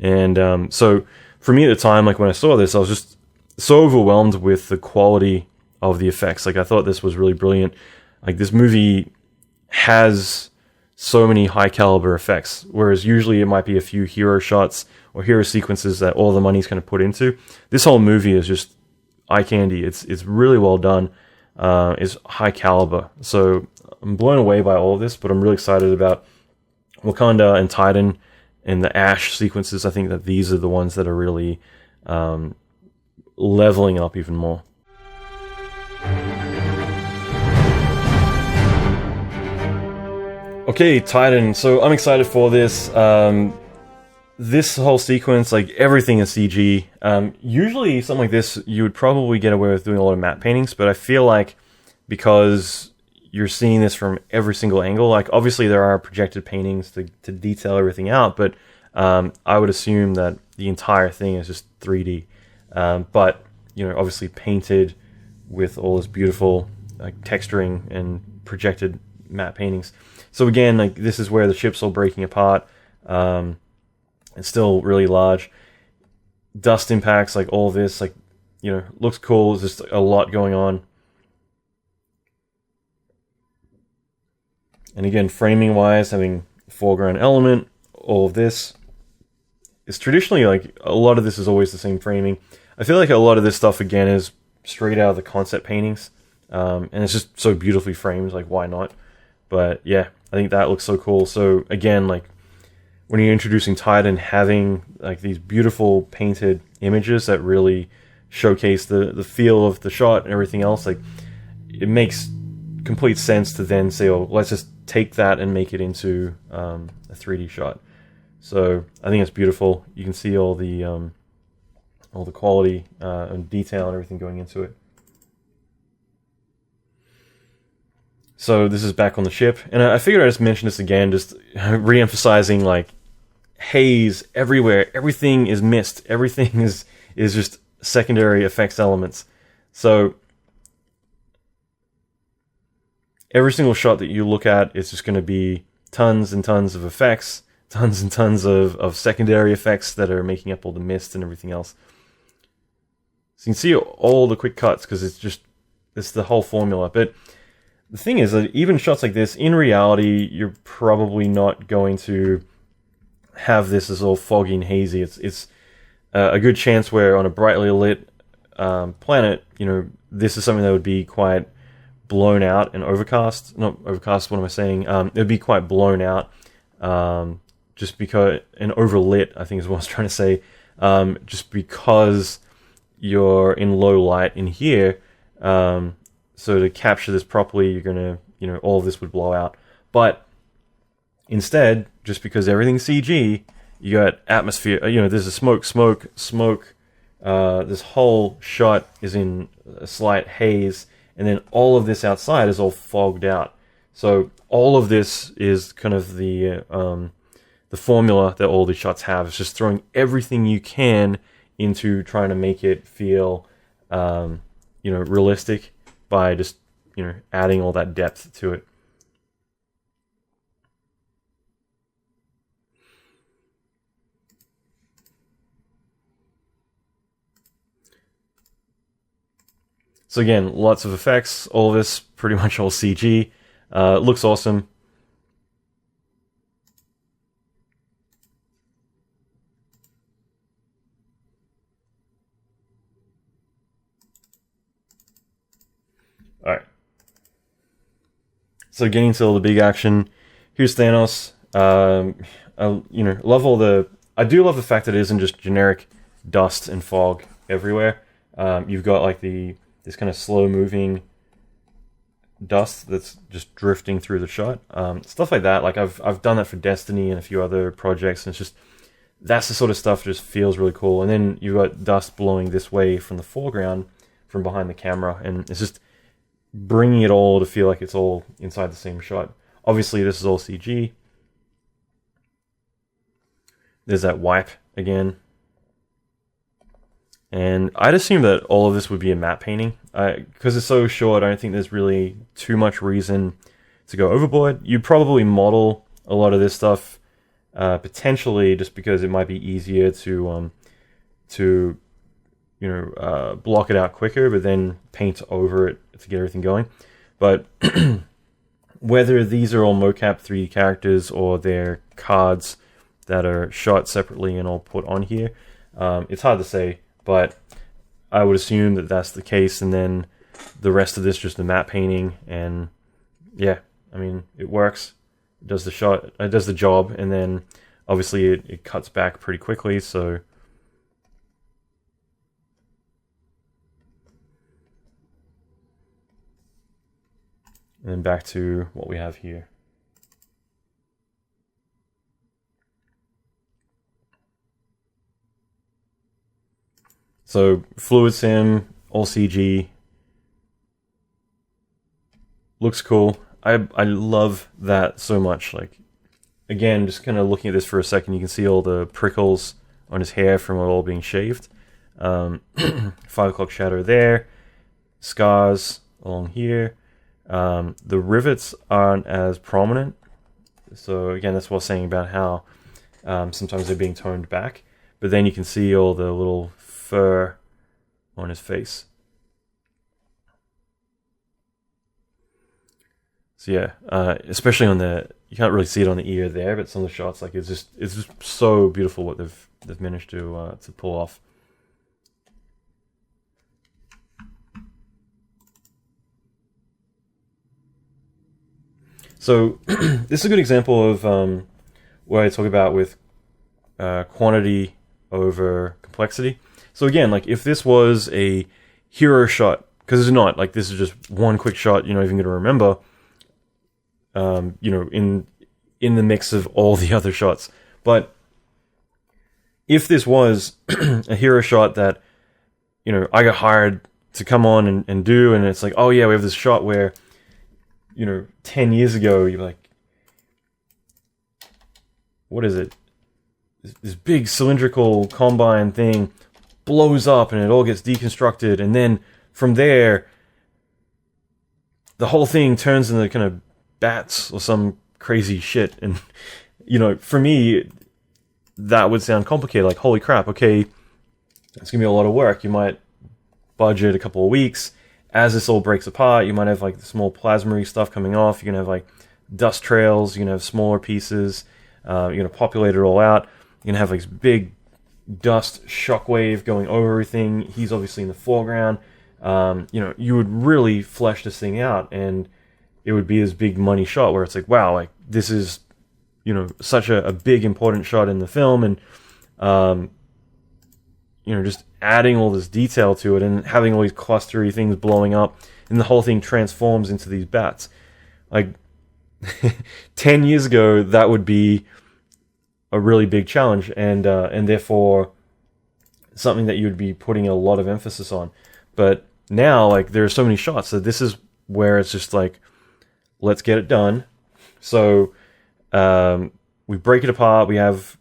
And so for me at the time, like, when I saw this, I was just so overwhelmed with the quality of the effects. Like, I thought this was really brilliant. Like, this movie has so many high caliber effects, whereas usually it might be a few hero shots or hero sequences that all the money's kind of put into. This whole movie is just eye candy. It's really well done. It's high caliber. So I'm blown away by all of this, but I'm really excited about Wakanda and Titan and the Ash sequences. I think that these are the ones that are really leveling up even more. Okay, Titan. So I'm excited for this. This whole sequence, like, everything is CG. Usually something like this, you would probably get away with doing a lot of matte paintings, but I feel like because you're seeing this from every single angle. Like, obviously there are projected paintings to detail everything out, but I would assume that the entire thing is just 3D. But, you know, obviously painted with all this beautiful like texturing and projected matte paintings. So again, like, this is where the ship's all breaking apart. It's still really large. Dust impacts, like all this, like, you know, looks cool. There's just a lot going on. And again, framing wise, having foreground element, all of this is traditionally, like, a lot of this is always the same framing. I feel like a lot of this stuff again is straight out of the concept paintings, and it's just so beautifully framed. Like, why not? But yeah, I think that looks so cool. So again, like, when you're introducing Titan, having like these beautiful painted images that really showcase the feel of the shot and everything else, like, it makes complete sense to then say, oh, let's just take that and make it into a 3D shot. So I think it's beautiful. You can see all the quality and detail and everything going into it. So this is back on the ship, and I figured I'd just mention this again, just re-emphasizing, like, haze everywhere. Everything is mist. Everything is just secondary effects elements. So every single shot that you look at is just going to be tons and tons of effects, tons and tons of secondary effects that are making up all the mist and everything else. So you can see all the quick cuts because it's the whole formula. But the thing is that even shots like this, in reality, you're probably not going to have this as all foggy and hazy. It's a good chance where on a brightly lit planet, you know, this is something that would be quite blown out and overcast. Not overcast, what am I saying? It would be quite blown out, just because, and overlit, I think is what I was trying to say, just because you're in low light in here. So to capture this properly, you're gonna, you know, all of this would blow out. But instead, just because everything's CG, you got atmosphere. You know, there's a smoke. This whole shot is in a slight haze, and then all of this outside is all fogged out. So all of this is kind of the formula that all these shots have. It's just throwing everything you can into trying to make it feel, you know, realistic by just, you know, adding all that depth to it. So again, lots of effects, all of this, pretty much all CG. Looks awesome. Alright. So getting to all the big action. Here's Thanos. You know, love all the... I do love the fact that it isn't just generic dust and fog everywhere. You've got like this kind of slow-moving dust that's just drifting through the shot. Stuff like that. Like I've done that for Destiny and a few other projects, and it's just, that's the sort of stuff that just feels really cool. And then you've got dust blowing this way from the foreground, from behind the camera, and it's just bringing it all to feel like it's all inside the same shot. Obviously, this is all CG. There's that wipe again. And I'd assume that all of this would be a matte painting. Because it's so short, I don't think there's really too much reason to go overboard. You'd probably model a lot of this stuff, potentially just because it might be easier to block it out quicker, but then paint over it to get everything going. But whether these are all mocap 3D characters or they're cards that are shot separately and all put on here, it's hard to say. But I would assume that that's the case, and then the rest of this just a matte painting, and yeah, I mean, it works. It does the shot, it does the job, and then obviously it cuts back pretty quickly, so and then back to what we have here. So fluid sim, all CG. looks cool. I love that so much. Like, again, just kind of looking at this for a second, you can see all the prickles on his hair from it all being shaved. 5 o'clock shadow there. Scars along here. The rivets aren't as prominent. So again, that's what I was saying about how sometimes they're being toned back. But then you can see all the little fur on his face. So yeah, especially on you can't really see it on the ear there, but some of the shots, like it's just so beautiful what they've managed to pull off. So this is a good example of what I talk about with quantity over complexity. So again, like if this was a hero shot, because it's not, like this is just one quick shot you're not even going to remember, in the mix of all the other shots. But if this was a hero shot that, I got hired to come on and do, and it's like, oh yeah, we have this shot where, 10 years ago, you're like, what is it? This big cylindrical combine thing blows up and it all gets deconstructed, and then from there, the whole thing turns into kind of bats or some crazy shit. And, for me, that would sound complicated. Like, holy crap, okay, it's going to be a lot of work. You might budget a couple of weeks. As this all breaks apart, you might have like small plasma stuff coming off. You're going to have like dust trails. You're going to have smaller pieces. You're going to populate it all out. You're going to have like this big dust shockwave going over everything. He's obviously in the foreground. You would really flesh this thing out, and it would be this big money shot where it's like, wow, like this is, such a big important shot in the film, and just adding all this detail to it and having all these clustery things blowing up, and the whole thing transforms into these bats. Like 10 years ago, that would be a really big challenge, and therefore something that you would be putting a lot of emphasis on. But now, like, there are so many shots that this is where it's just like, let's get it done. So we break it apart. We have,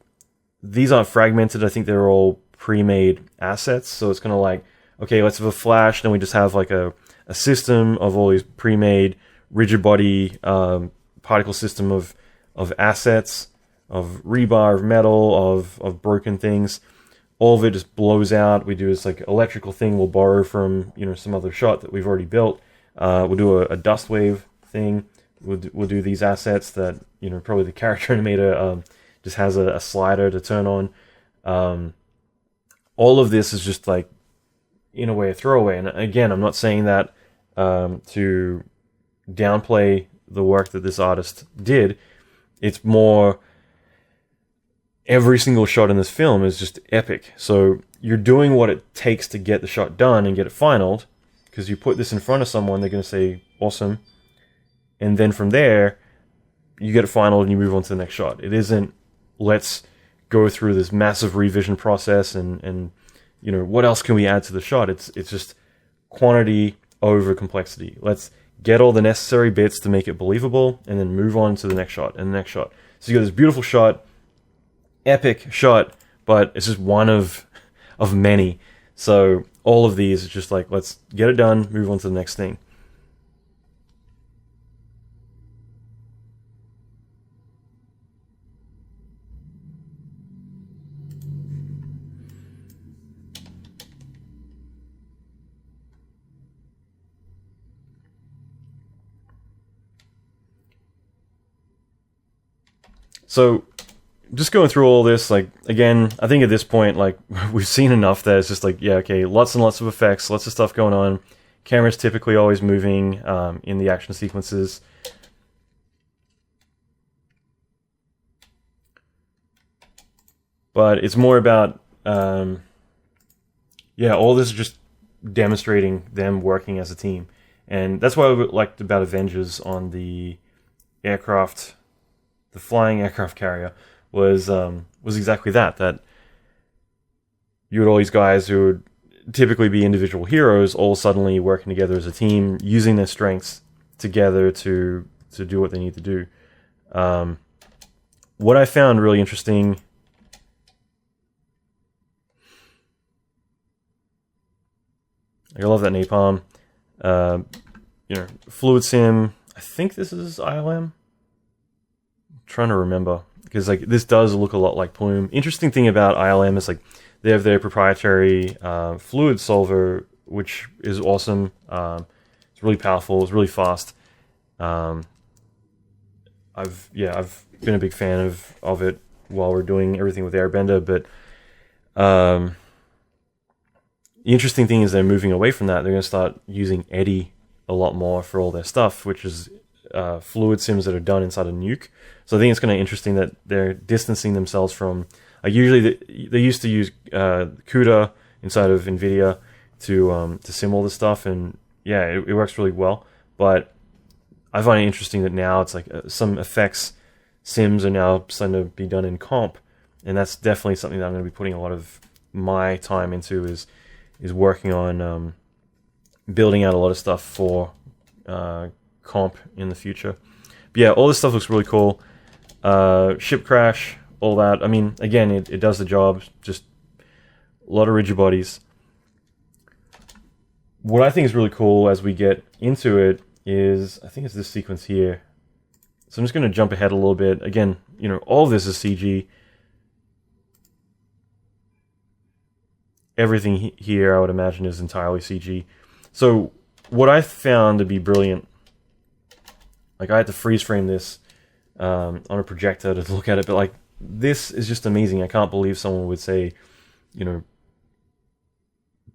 these aren't fragmented. I think they're all pre-made assets. So it's kind of like, okay, let's have a flash. Then we just have like a system of all these pre-made rigid body particle system of assets, of rebar, of metal, of broken things. All of it just blows out. We do this like electrical thing we'll borrow from, some other shot that we've already built. We'll do a dust wave thing. We'll do these assets that, probably the character animator just has a slider to turn on. All of this is just like, in a way, a throwaway. And again, I'm not saying that to downplay the work that this artist did. It's more, every single shot in this film is just epic. So you're doing what it takes to get the shot done and get it finalized, because you put this in front of someone, they're going to say, awesome. And then from there, you get it finalized and you move on to the next shot. It isn't, let's go through this massive revision process and what else can we add to the shot? It's just quantity over complexity. Let's get all the necessary bits to make it believable, and then move on to the next shot and the next shot. So you got this beautiful shot, epic shot, but it's just one of many. So all of these is just like, let's get it done, move on to the next thing. So, just going through all this, like, again, I think at this point, like, we've seen enough that it's just like, yeah, okay, lots and lots of effects, lots of stuff going on. Camera's typically always moving in the action sequences. But it's more about, all this is just demonstrating them working as a team. And that's what I liked about Avengers on the aircraft, the flying aircraft carrier, was exactly that you had all these guys who would typically be individual heroes all suddenly working together as a team, using their strengths together to do what they need to do. What I found really interesting, I love that napalm. Fluid sim. I think this is ILM. I'm trying to remember, because like this does look a lot like Plume. Interesting thing about ILM is like they have their proprietary fluid solver, which is awesome. It's really powerful. It's really fast. I've been a big fan of it while we're doing everything with Airbender, but the interesting thing is they're moving away from that. They're going to start using Eddy a lot more for all their stuff, which is fluid sims that are done inside a nuke. So I think it's kind of interesting that they're distancing themselves from. Usually they used to use CUDA inside of NVIDIA to sim all this stuff, and yeah, it works really well. But I find it interesting that now it's like some effects sims are now starting to be done in comp, and that's definitely something that I'm going to be putting a lot of my time into is working on building out a lot of stuff for comp in the future. But yeah, all this stuff looks really cool. Ship crash, all that. I mean, again, it does the job. Just a lot of rigid bodies. What I think is really cool as we get into it is, I think it's this sequence here. So I'm just going to jump ahead a little bit. Again, all of this is CG. Everything here, I would imagine, is entirely CG. So what I found to be brilliant, like I had to freeze frame this on a projector to look at it, but like this is just amazing. I can't believe someone would say,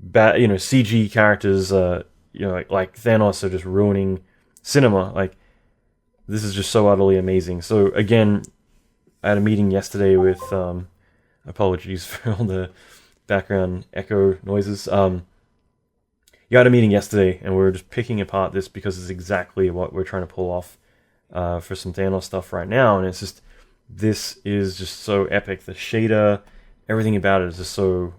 CG characters, like Thanos are just ruining cinema. Like this is just so utterly amazing. So again, I had a meeting yesterday with, apologies for all the background echo noises. You had a meeting yesterday, and we were just picking apart this because it's exactly what we're trying to pull off for some Thanos stuff right now, and it's just, this is just so epic. The shader, everything about it is just so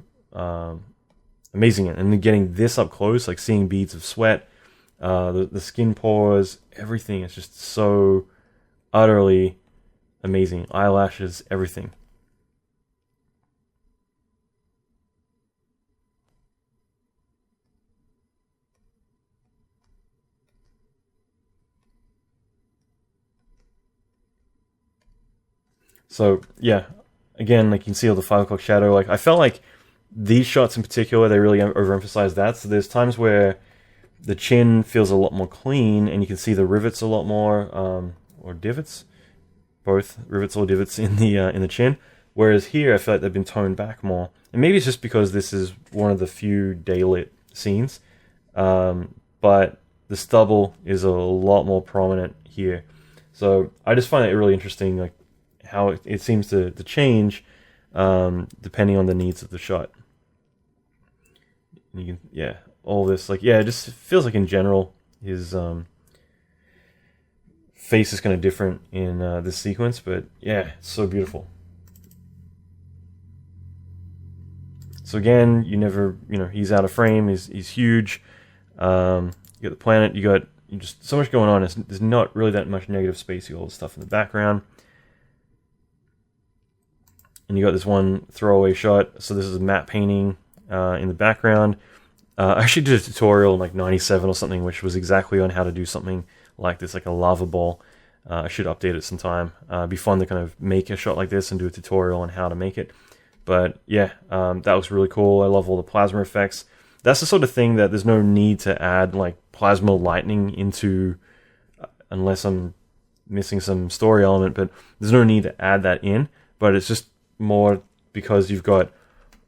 amazing, and then getting this up close, like seeing beads of sweat, the skin pores, everything is just so utterly amazing. Eyelashes, everything. So yeah, again, like you can see all the 5 o'clock shadow. Like I felt like these shots in particular, they really overemphasize that. So there's times where the chin feels a lot more clean, and you can see the rivets a lot more, or divots, both rivets or divots in the chin. Whereas here, I feel like they've been toned back more, and maybe it's just because this is one of the few daylit scenes. But the stubble is a lot more prominent here. So I just find it really interesting, like how it seems to change depending on the needs of the shot. And you can, all this, like, it just feels like in general his face is kind of different in this sequence, but yeah, it's so beautiful. So again, you never, he's out of frame, he's huge. You got the planet, you just so much going on. There's not really that much negative space. You got all the stuff in the background. And you got this one throwaway shot. So this is a matte painting in the background. I actually did a tutorial in like 97 or something, which was exactly on how to do something like this, like a lava ball. I should update it sometime. It'd be fun to kind of make a shot like this and do a tutorial on how to make it. But yeah, that looks really cool. I love all the plasma effects. That's the sort of thing that there's no need to add like plasma lightning into, unless I'm missing some story element, but there's no need to add that in. But it's just more because you've got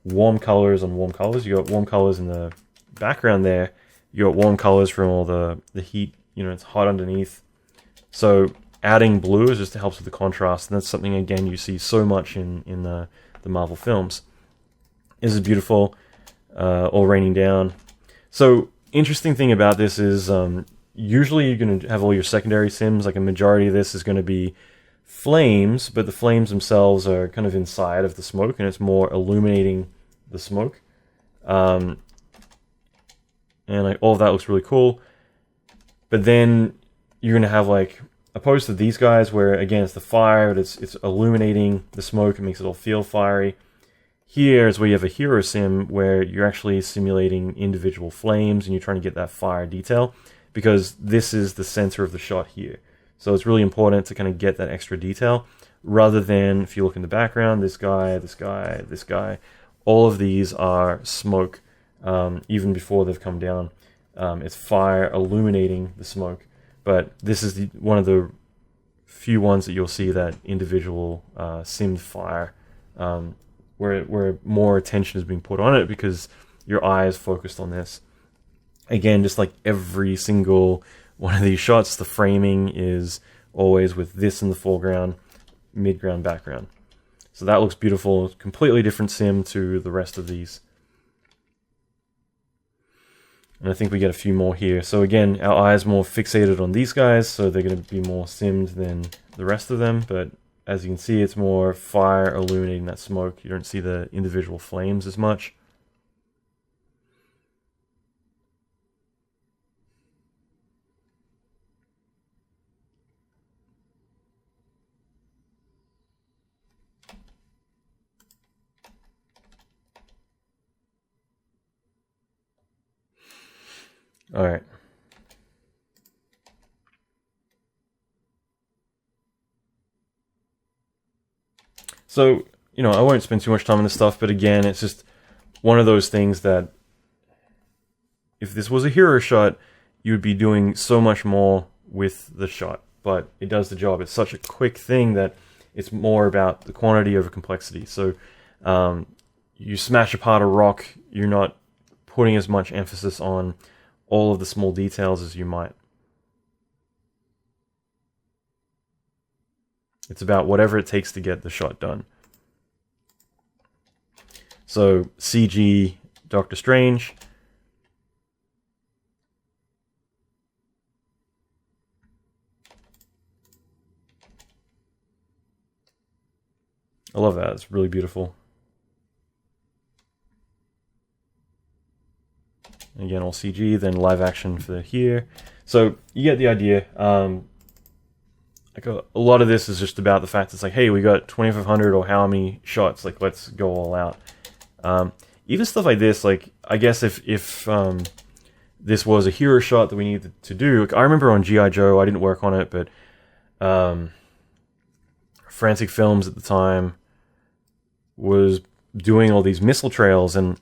warm colors on warm colors. You got warm colors in the background there. You got warm colors from all the heat. It's hot underneath. So adding blue is just helps with the contrast, and that's something again you see so much in the Marvel films. This is beautiful. All raining down. So interesting thing about this is usually you're going to have all your secondary sims. Like a majority of this is going to be flames, but the flames themselves are kind of inside of the smoke, and it's more illuminating the smoke. And like all of that looks really cool. But then you're going to have like, opposed to these guys where again it's the fire, it's illuminating the smoke, it makes it all feel fiery. Here is where you have a hero sim where you're actually simulating individual flames and you're trying to get that fire detail, because this is the center of the shot here. So it's really important to kind of get that extra detail, rather than if you look in the background, this guy, this guy, this guy, all of these are smoke even before they've come down. It's fire illuminating the smoke. But this is one of the few ones that you'll see that individual simmed fire, where more attention is being put on it because your eye is focused on this. Again, just like every single one of these shots, the framing is always with this in the foreground, midground, background. So that looks beautiful. Completely different sim to the rest of these. And I think we get a few more here. So again, our eye is more fixated on these guys, so they're going to be more simmed than the rest of them. But as you can see, it's more fire illuminating that smoke. You don't see the individual flames as much. All right. So, I won't spend too much time on this stuff, but again, it's just one of those things that if this was a hero shot, you'd be doing so much more with the shot, but it does the job. It's such a quick thing that it's more about the quantity over complexity. So, you smash apart a rock, you're not putting as much emphasis on all of the small details as you might. It's about whatever it takes to get the shot done. So CG Doctor Strange. I love that. It's really beautiful. Again, all CG, then live action for here. So you get the idea. Like a lot of this is just about the fact it's like, hey, we got 2,500 or how many shots, like let's go all out. Even stuff like this, like I guess if this was a hero shot that we needed to do, like I remember on G.I. Joe, I didn't work on it, but Frantic Films at the time was doing all these missile trails, and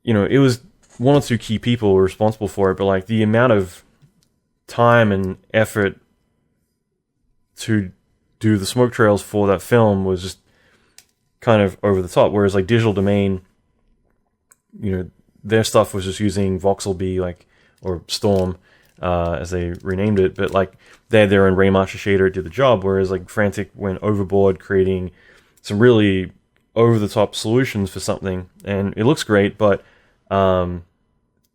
it was one or two key people were responsible for it, but like the amount of time and effort to do the smoke trails for that film was just kind of over the top. Whereas like Digital Domain, their stuff was just using Voxel B, or Storm, as they renamed it, but like they had their own Raymaster shader, it did the job. Whereas like Frantic went overboard creating some really over the top solutions for something, and it looks great, but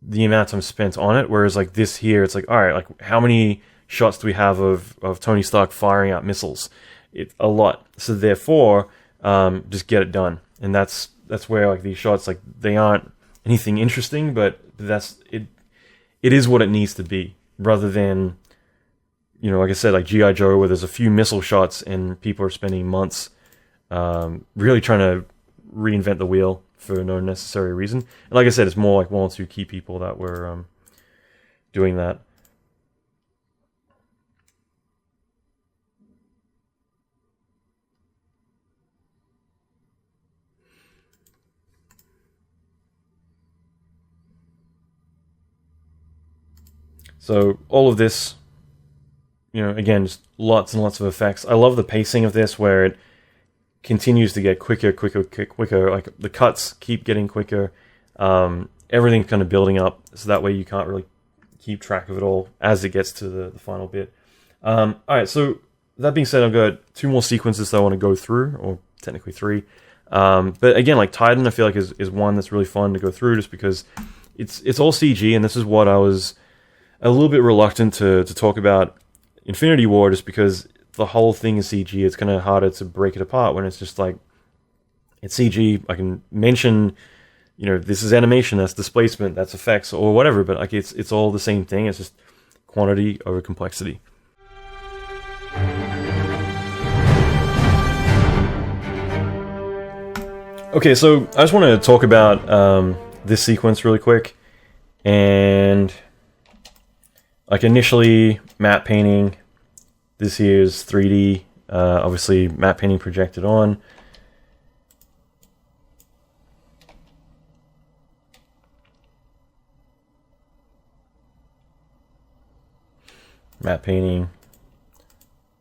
the amount of time spent on it, whereas like this here, it's like, all right, like how many shots do we have of Tony Stark firing out missiles? A lot. So therefore, just get it done. And that's where like these shots, like they aren't anything interesting, but that's it. It is what it needs to be, rather than, like I said, like G.I. Joe, where there's a few missile shots and people are spending months really trying to reinvent the wheel for no necessary reason. And like I said, it's more like one or two key people that were doing that. So all of this, again, just lots and lots of effects. I love the pacing of this, where it continues to get quicker. Like the cuts keep getting quicker. Everything's kind of building up, so that way you can't really keep track of it all as it gets to the final bit. All right, so that being said, I've got two more sequences that I want to go through, or technically three. But again, like Titan, I feel like is one that's really fun to go through, just because it's all CG, and this is what I was a little bit reluctant to talk about Infinity War, just because the whole thing is CG. It's kind of harder to break it apart when it's just like, it's CG. I can mention, this is animation, that's displacement, that's effects, or whatever, but like it's all the same thing. It's just quantity over complexity. Okay, so I just want to talk about this sequence really quick. And like initially, matte painting. This here's 3D. Obviously, matte painting projected on. Matte painting.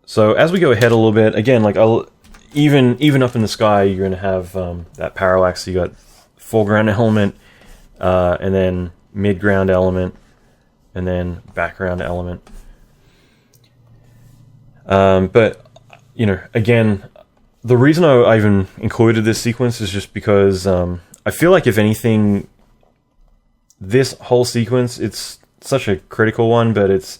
So as we go ahead a little bit, again, like I'll even up in the sky, you're going to have that parallax. So you got foreground element, and then midground element, and then background element. But you know, again, the reason I even included this sequence is just because I feel like if anything, this whole sequence, it's such a critical one, but it's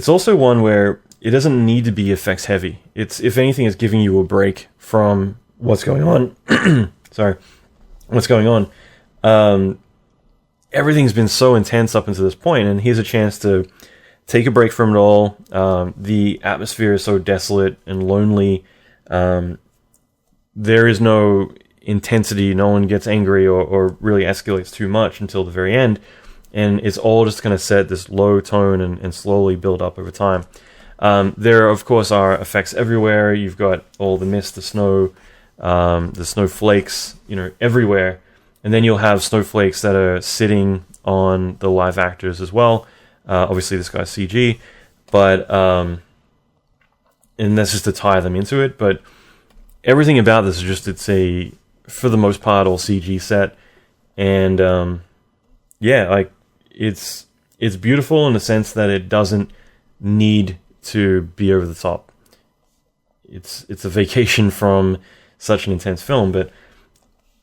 also one where it doesn't need to be effects heavy. It's, if anything, it's giving you a break from what's going on. Sorry, what's going on. Everything's been so intense up until this point, and here's a chance to take a break from it all. The atmosphere is so desolate and lonely. There is no intensity. No one gets angry or really escalates too much until the very end. And it's all just going to set this low tone and slowly build up over time. There, of course, are effects everywhere. You've got all the mist, the snowflakes, you know, everywhere. And then you'll have snowflakes that are sitting on the live actors as well. Obviously, this guy's CG, but and that's just to tie them into it. But everything about this is just, it's a, for the most part, all CG set, and yeah, like it's beautiful in the sense that it doesn't need to be over the top. It's a vacation from such an intense film, but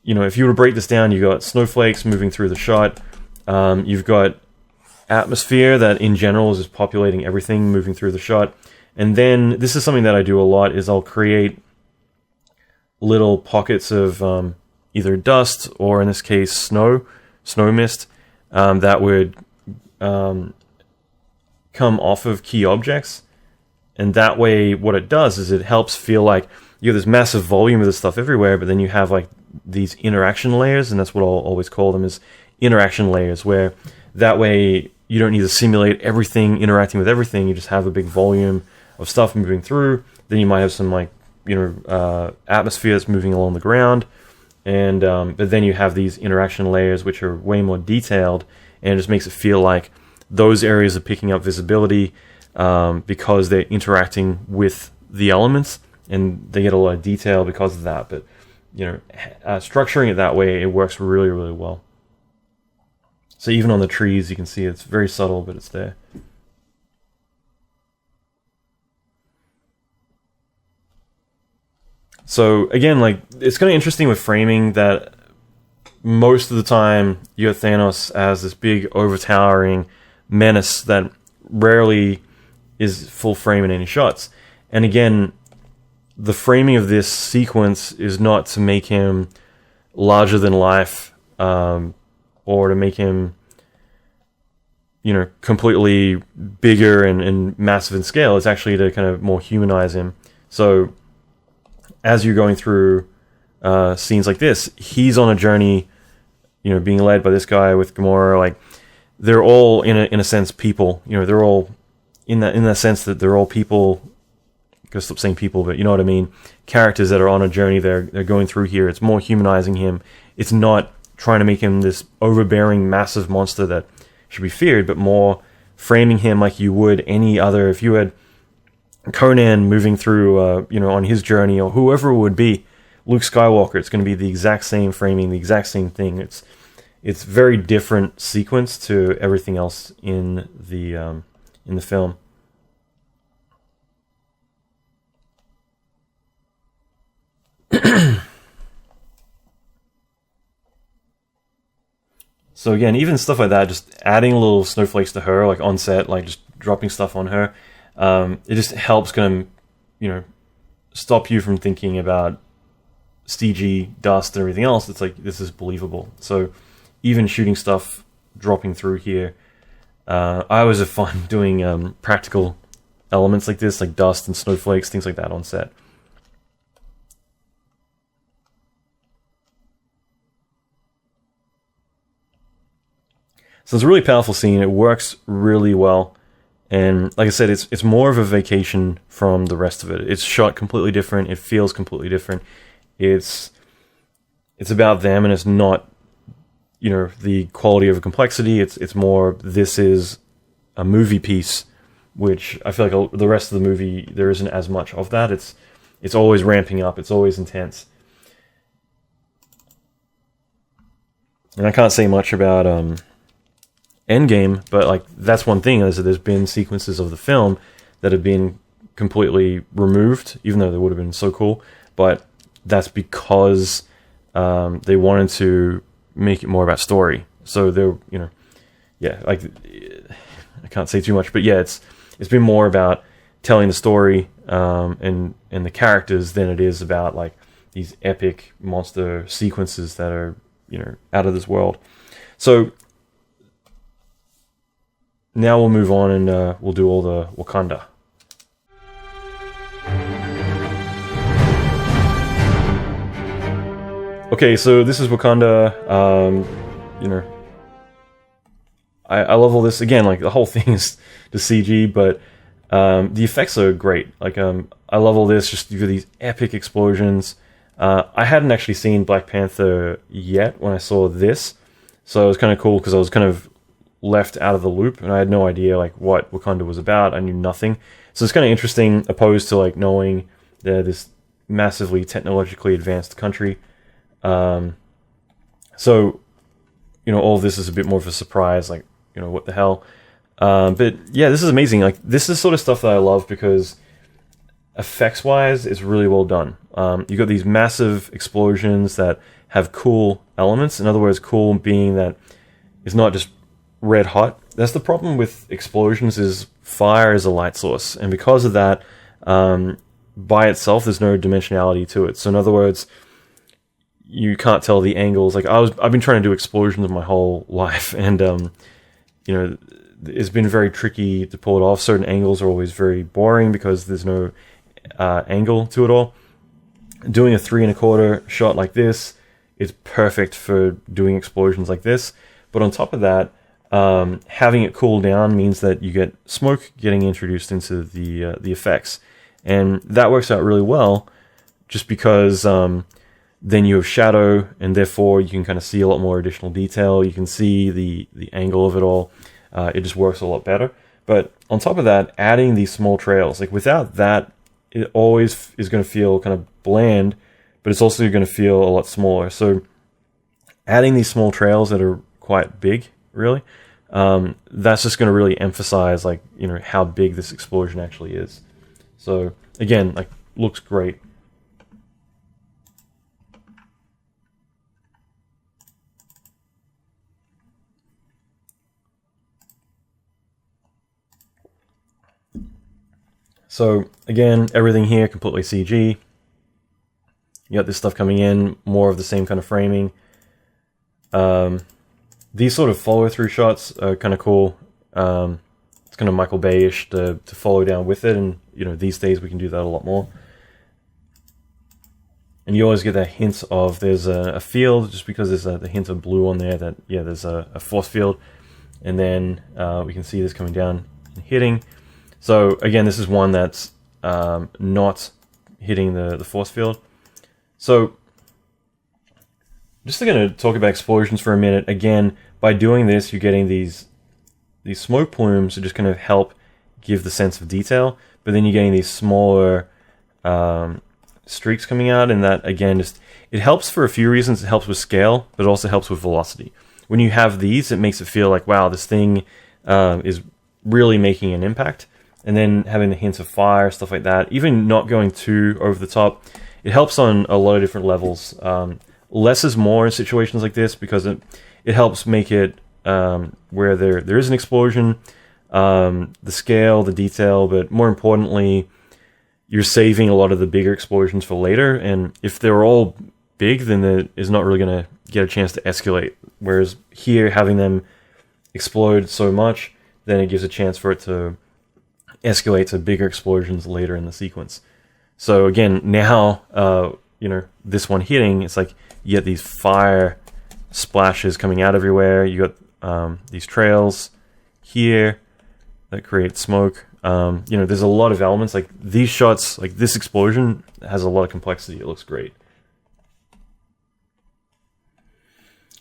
you know, if you were to break this down, you've got snowflakes moving through the shot. You've got atmosphere that in general is just populating everything moving through the shot. And then this is something that I do a lot, is I'll create little pockets of either dust or, in this case, snow mist that would come off of key objects. And that way, what it does is it helps feel like you have this massive volume of this stuff everywhere, but then you have like these interaction layers, and that's what I'll always call them, is interaction layers, where that way you don't need to simulate everything interacting with everything. You just have a big volume of stuff moving through. Then you might have some, like, you know, atmosphere that's moving along the ground, and but then you have these interaction layers which are way more detailed, and it just makes it feel like those areas are picking up visibility because they're interacting with the elements, and they get a lot of detail because of that. But you know, structuring it that way, it works really, really well. So even on the trees, you can see it's very subtle, but it's there. So again, like, it's kind of interesting with framing that most of the time you have Thanos as this big overtowering menace that rarely is full frame in any shots. And again, the framing of this sequence is not to make him larger than life, or to make him, you know, completely bigger and massive in scale. It's actually to kind of more humanize him. So as you're going through scenes like this, he's on a journey, you know, being led by this guy with Gamora. Like, they're all in a sense people. You know, they're all in that sense that they're all people. I'm gonna stop saying people, but you know what I mean. Characters that are on a journey they're going through here. It's more humanizing him. It's not trying to make him this overbearing, massive monster that should be feared, but more framing him like you would any other. If you had Conan moving through, you know, on his journey, or whoever it would be, Luke Skywalker, it's going to be the exact same framing, the exact same thing. It's very different sequence to everything else in the film. So again, even stuff like that, just adding little snowflakes to her, like on set, like just dropping stuff on her, it just helps kind of, you know, stop you from thinking about CG, dust, and everything else. It's like, this is believable. So even shooting stuff dropping through here, I always have fun doing practical elements like this, like dust and snowflakes, things like that on set. So it's a really powerful scene. It works really well. And like I said, it's more of a vacation from the rest of it. It's shot completely different. It feels completely different. It's about them, and it's not, you know, the quality over complexity. It's more, this is a movie piece, which I feel like the rest of the movie, there isn't as much of that. It's always ramping up. It's always intense. And I can't say much about Endgame, but like that's one thing, is that there's been sequences of the film that have been completely removed, even though they would have been so cool. But that's because they wanted to make it more about story. So they're, you know, yeah, like I can't say too much, but yeah, it's been more about telling the story and the characters than it is about like these epic monster sequences that are, you know, out of this world. So now we'll move on and we'll do all the Wakanda. Okay, so this is Wakanda. You know, I love all this. Again, like the whole thing is the CG, but the effects are great. Like I love all this. Just these epic explosions. I hadn't actually seen Black Panther yet when I saw this, so it was kind of cool because I was kind of left out of the loop, and I had no idea like what Wakanda was about. I knew nothing, so it's kind of interesting, opposed to like knowing they're this massively technologically advanced country. So you know, all of this is a bit more of a surprise, like, you know, what the hell. But yeah, this is amazing. Like, this is sort of stuff that I love because effects wise it's really well done. You got these massive explosions that have cool elements. In other words, cool being that it's not just red hot. That's the problem with explosions, is fire is a light source, and because of that, by itself there's no dimensionality to it. So in other words, you can't tell the angles. Like I've been trying to do explosions my whole life, and you know, it's been very tricky to pull it off. Certain angles are always very boring because there's no angle to it all. Doing a 3 1/4 shot like this is perfect for doing explosions like this. But on top of that, having it cool down means that you get smoke getting introduced into the effects, and that works out really well, just because then you have shadow, and therefore you can kind of see a lot more additional detail. You can see the angle of it all. It just works a lot better. But on top of that, adding these small trails, like without that, it always is going to feel kind of bland, but it's also going to feel a lot smaller. So adding these small trails that are quite big, really, that's just going to really emphasize, like, you know, how big this explosion actually is. So again, like, looks great. So again, everything here completely CG. You got this stuff coming in, more of the same kind of framing. These sort of follow-through shots are kind of cool. It's kind of Michael Bay-ish to follow down with it, and you know, these days we can do that a lot more. And you always get that hint of there's a field, just because there's the hint of blue on there, that yeah, there's a force field, and then we can see this coming down and hitting. So again, this is one that's not hitting the force field. So just going to talk about explosions for a minute. Again, by doing this, you're getting these smoke plumes that just kind of help give the sense of detail, but then you're getting these smaller streaks coming out, and that again, just it helps for a few reasons. It helps with scale, but it also helps with velocity. When you have these, it makes it feel like, wow, this thing is really making an impact. And then having the hints of fire, stuff like that, even not going too over the top, it helps on a lot of different levels. Less is more in situations like this, because it helps make it where there is an explosion, the scale, the detail, but more importantly, you're saving a lot of the bigger explosions for later. And if they're all big, then it is not really going to get a chance to escalate. Whereas here, having them explode so much then it gives a chance for it to escalate to bigger explosions later in the sequence. So again, now, this one hitting, it's like you get these fire splashes coming out everywhere. You got these trails here that create smoke. There's a lot of elements. Like these shots, like this explosion has a lot of complexity. It looks great.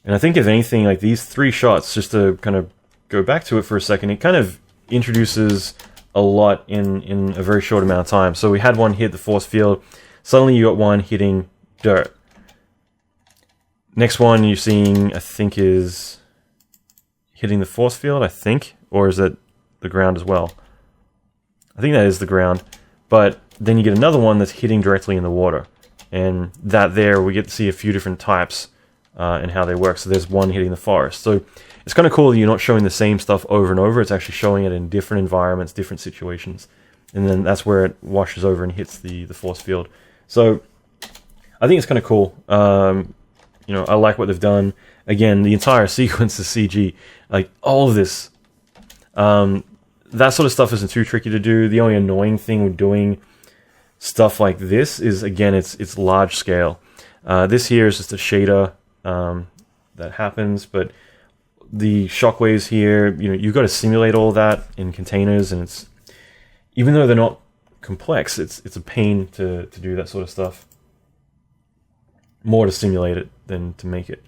And I think if anything, like these 3 shots, just to kind of go back to it for a second, it kind of introduces a lot in a very short amount of time. So we had one hit the force field. Suddenly you got one hitting dirt. Next one you're seeing, I think, is hitting the force field, I think. Or is that the ground as well? I think that is the ground. But then you get another one that's hitting directly in the water. And that there, we get to see a few different types and how they work. So there's one hitting the forest. So it's kind of cool that you're not showing the same stuff over and over. It's actually showing it in different environments, different situations. And then that's where it washes over and hits the force field. So I think it's kind of cool. I like what they've done. Again, the entire sequence is CG. Like, all of this. That sort of stuff isn't too tricky to do. The only annoying thing with doing stuff like this is, again, it's large scale. This here is just a shader that happens, but the shockwaves here, you've got to simulate all that in containers, and it's, even though they're not complex, it's a pain to do that sort of stuff. More to simulate it than to make it.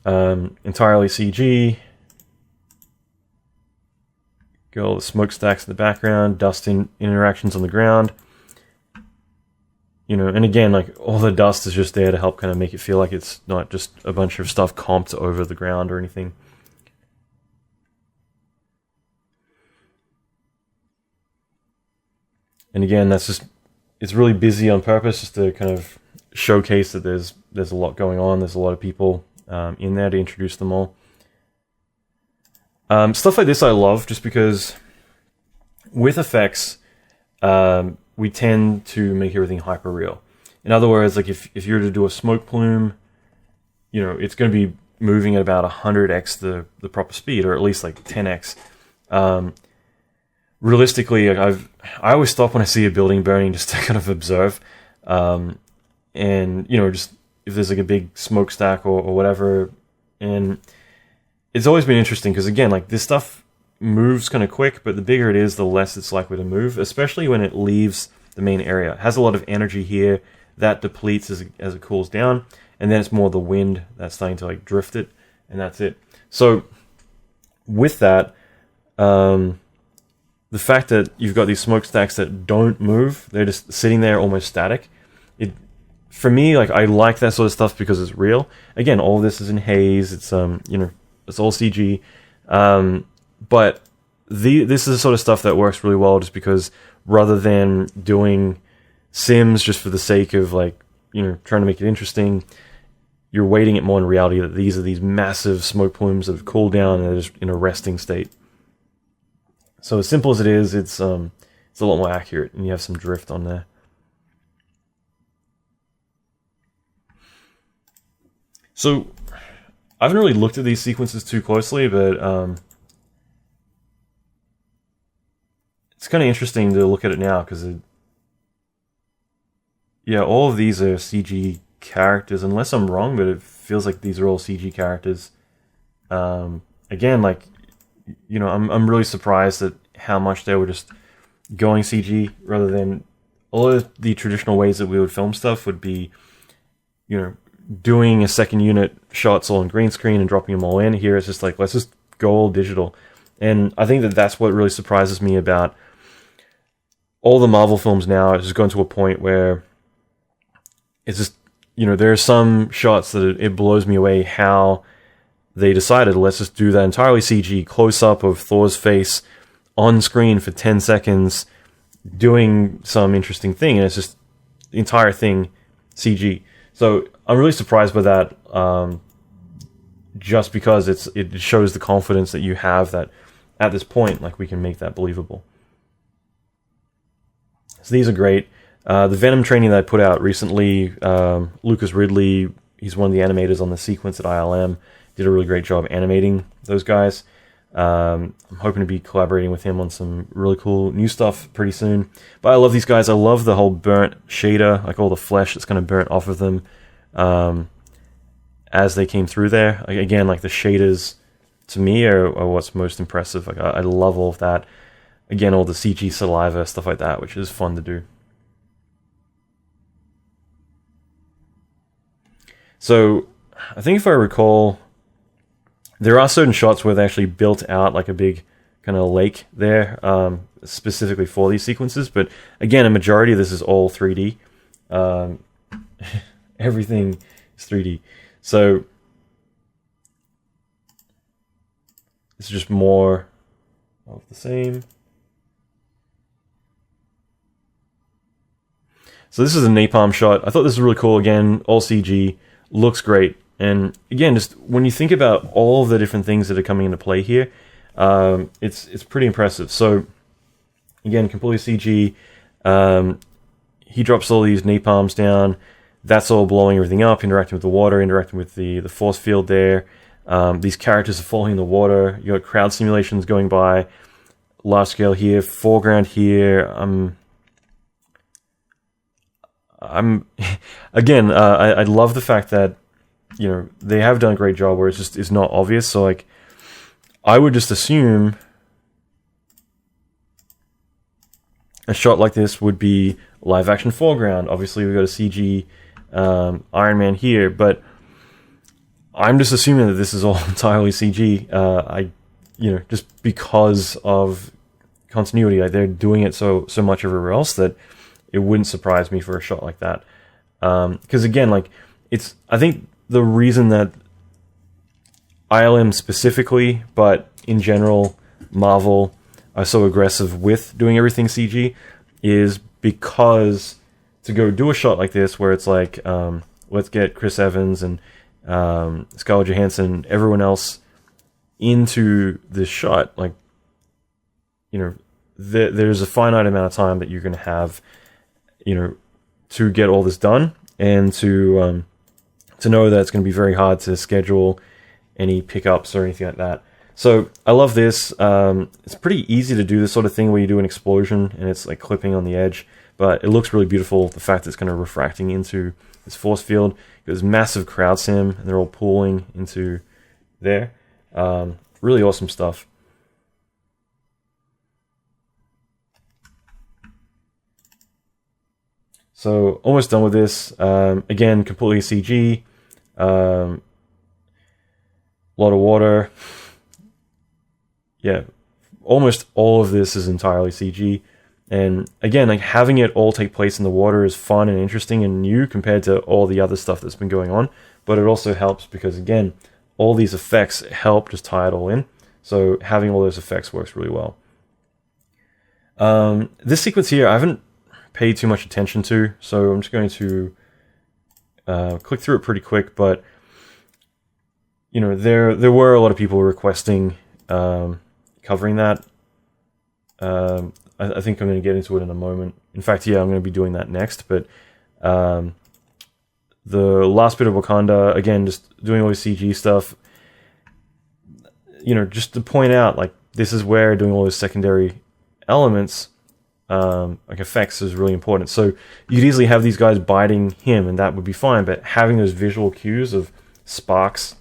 Entirely CG. Got all the smokestacks in the background, dust interactions on the ground. And again, like, all the dust is just there to help kind of make it feel like it's not just a bunch of stuff comped over the ground or anything. And again, it's really busy on purpose, just to kind of showcase that there's a lot going on. There's a lot of people in there to introduce them all. Stuff like this I love, just because with effects, we tend to make everything hyper real. In other words, like if you were to do a smoke plume, it's going to be moving at about 100x the proper speed, or at least like 10x. Realistically, I always stop when I see a building burning just to kind of observe, and just if there's like a big smokestack or whatever. And it's always been interesting because, again, like, this stuff moves kind of quick, but the bigger it is, the less it's likely to move, especially when it leaves the main area. It has a lot of energy here that depletes as it cools down, and then it's more the wind that's starting to like drift it, and that's it. So with that, the fact that you've got these smokestacks that don't move, they're just sitting there almost static. For me, like, I like that sort of stuff because it's real. Again, all of this is in haze. It's it's all CG. But this is the sort of stuff that works really well, just because rather than doing sims just for the sake of, like, trying to make it interesting, you're weighting it more in reality that these are these massive smoke plumes that have cooled down and are just in a resting state. So as simple as it is, it's a lot more accurate, and you have some drift on there. So I haven't really looked at these sequences too closely, but it's kind of interesting to look at it now, because all of these are CG characters, unless I'm wrong, but it feels like these are all CG characters. Again, like, I'm really surprised at how much they were just going CG, rather than all of the traditional ways that we would film stuff would be, doing a second unit shots all on green screen and dropping them all in. Here it's just like, let's just go all digital. And I think that that's what really surprises me about all the Marvel films now. It's just gone to a point where it's just, there are some shots that it blows me away how they decided, let's just do that entirely CG, close-up of Thor's face on screen for 10 seconds, doing some interesting thing, and it's just the entire thing CG. So I'm really surprised by that, just because it shows the confidence that you have that at this point, like, we can make that believable. So these are great. The Venom training that I put out recently, Lucas Ridley, he's one of the animators on the sequence at ILM, did a really great job animating those guys. I'm hoping to be collaborating with him on some really cool new stuff pretty soon. But I love these guys. I love the whole burnt shader, like all the flesh that's kind of burnt off of them as they came through there. Like, again, like the shaders to me are what's most impressive. Like I love all of that. Again, all the CG saliva, stuff like that, which is fun to do. So I think if I recall, there are certain shots where they actually built out like a big kind of lake there, specifically for these sequences. But again, a majority of this is all 3D. Everything is 3D. So it's just more of the same. So this is a napalm shot. I thought this was really cool. Again, all CG. Looks great. And again, just when you think about all of the different things that are coming into play here, it's pretty impressive. So again, completely CG. He drops all these napalms down. That's all blowing everything up, interacting with the water, interacting with the force field there. These characters are following the water. You got crowd simulations going by. Large scale here, foreground here. Again, I love the fact that, you know, they have done a great job where it's not obvious. So like, I would just assume a shot like this would be live action foreground. Obviously, we've got a CG Iron Man here, but I'm just assuming that this is all entirely CG. Just because of continuity, like they're doing it so much everywhere else that it wouldn't surprise me for a shot like that. Because again, like I think the reason that ILM specifically, but in general, Marvel are so aggressive with doing everything CG is because to go do a shot like this where it's like, let's get Chris Evans and Scarlett Johansson, everyone else into this shot, like, you know, there's a finite amount of time that you're going to have, you know, to get all this done, and to know that it's going to be very hard to schedule any pickups or anything like that. So I love this. It's pretty easy to do this sort of thing where you do an explosion and it's like clipping on the edge, but it looks really beautiful. The fact that it's kind of refracting into this force field. There's massive crowd sim and they're all pooling into there. Really awesome stuff. So almost done with this. Again, completely CG. A lot of water. Yeah, almost all of this is entirely CG. And again, like having it all take place in the water is fun and interesting and new compared to all the other stuff that's been going on. But it also helps because, again, all these effects help just tie it all in. So having all those effects works really well. This sequence here, I haven't paid too much attention to, so I'm just going to click through it pretty quick. But you know, there were a lot of people requesting covering that. I think I'm going to get into it in a moment. In fact, yeah, I'm going to be doing that next. But the last bit of Wakanda, again, just doing all this CG stuff. You know, just to point out, like, this is where doing all those secondary elements, like effects, is really important. So you could easily have these guys biting him, and that would be fine. But having those visual cues of sparks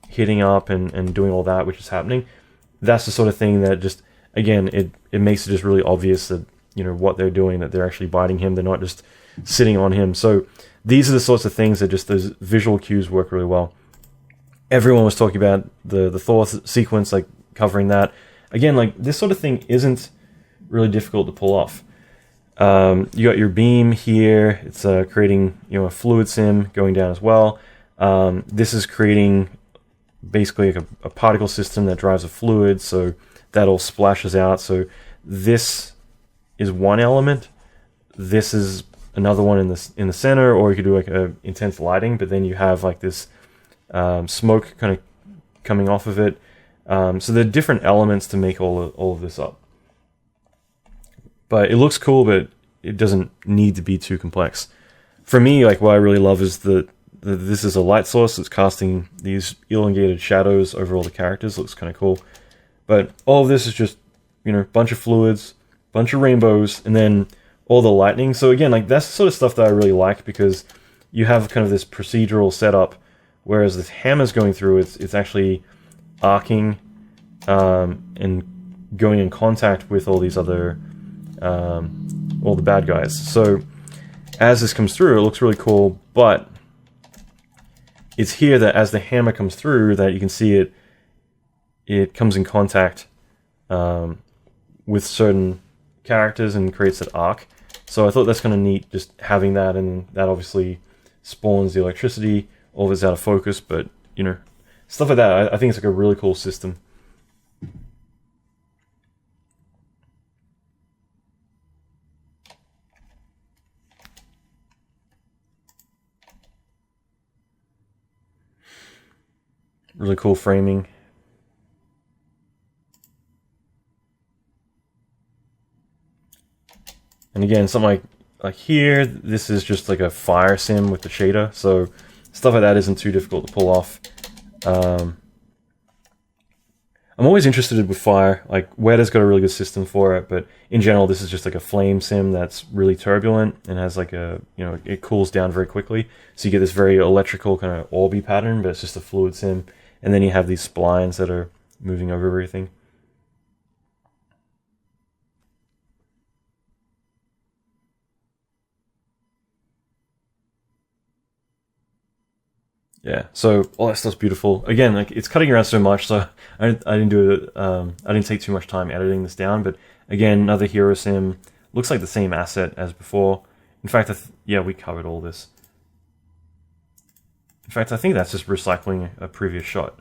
hitting up and doing all that, which is happening, that's the sort of thing that just, again, it makes it just really obvious that, you know, what they're doing, that they're actually biting him. They're not just sitting on him. So these are the sorts of things that just those visual cues work really well. Everyone was talking about the Thor sequence, like covering that. Again, like this sort of thing isn't really difficult to pull off. You got your beam here. It's creating, you know, a fluid sim going down as well. This is creating basically like a particle system that drives a fluid, so that all splashes out. So this is one element. This is another one in the center, or you could do like a intense lighting, but then you have like this smoke kind of coming off of it. So there are different elements to make all of this up. But it looks cool, but it doesn't need to be too complex. For me, like what I really love is this is a light source that's casting these elongated shadows over all the characters. Looks kind of cool. But all of this is just, bunch of fluids, bunch of rainbows, and then all the lightning. So again, like that's the sort of stuff that I really like, because you have kind of this procedural setup, whereas this hammer's going through, it's actually arcing and going in contact with all these other, all the bad guys. So as this comes through, it looks really cool, but it's here that as the hammer comes through that you can see it comes in contact with certain characters and creates that arc. So I thought that's kind of neat, just having that, and that obviously spawns the electricity. All of it's out of focus, but stuff like that. I think it's like a really cool system. Really cool framing. And again, something like here, this is just like a fire sim with the shader, so stuff like that isn't too difficult to pull off. I'm always interested with fire. Like Weta's got a really good system for it, but in general, this is just like a flame sim that's really turbulent and has like a, it cools down very quickly. So you get this very electrical kind of orby pattern, but it's just a fluid sim. And then you have these splines that are moving over everything. Yeah, so all that stuff's beautiful. Again, like it's cutting around so much, so I didn't do it. I didn't take too much time editing this down. But again, another hero sim, looks like the same asset as before. In fact, yeah, we covered all this. In fact, I think that's just recycling a previous shot.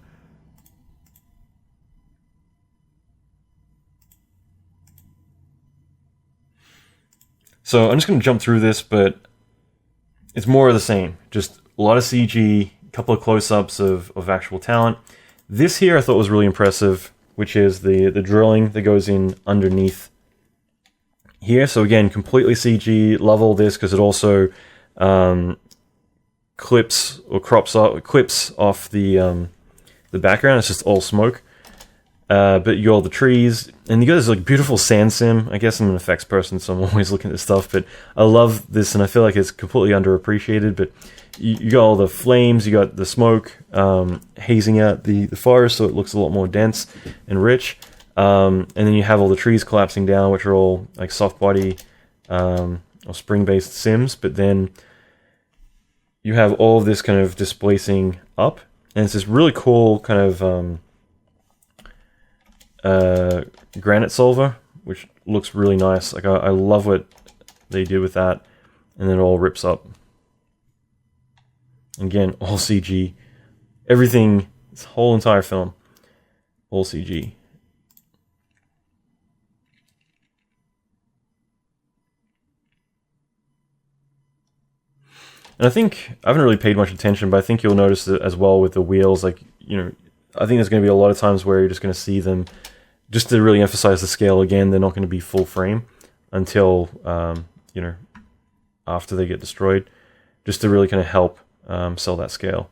So I'm just going to jump through this, but it's more of the same. Just a lot of CG, a couple of close-ups of actual talent. This here I thought was really impressive, which is the drilling that goes in underneath here. So again, completely CG. Love all this because it also clips off the background. It's just all smoke. But you got all the trees, and you got this like beautiful sand sim. I guess I'm an effects person, so I'm always looking at this stuff. But I love this, and I feel like it's completely underappreciated. But you got all the flames, you got the smoke hazing out the forest, so it looks a lot more dense and rich. And then you have all the trees collapsing down, which are all like soft body or spring-based sims. But then you have all of this kind of displacing up, and it's this really cool kind of granite solver, which looks really nice. Like I love what they did with that, and then it all rips up. Again, all CG. Everything, this whole entire film, all CG. And I think, I haven't really paid much attention, but I think you'll notice that as well with the wheels, like, I think there's going to be a lot of times where you're just going to see them, just to really emphasize the scale again, they're not going to be full frame until, after they get destroyed, just to really kind of help sell that scale.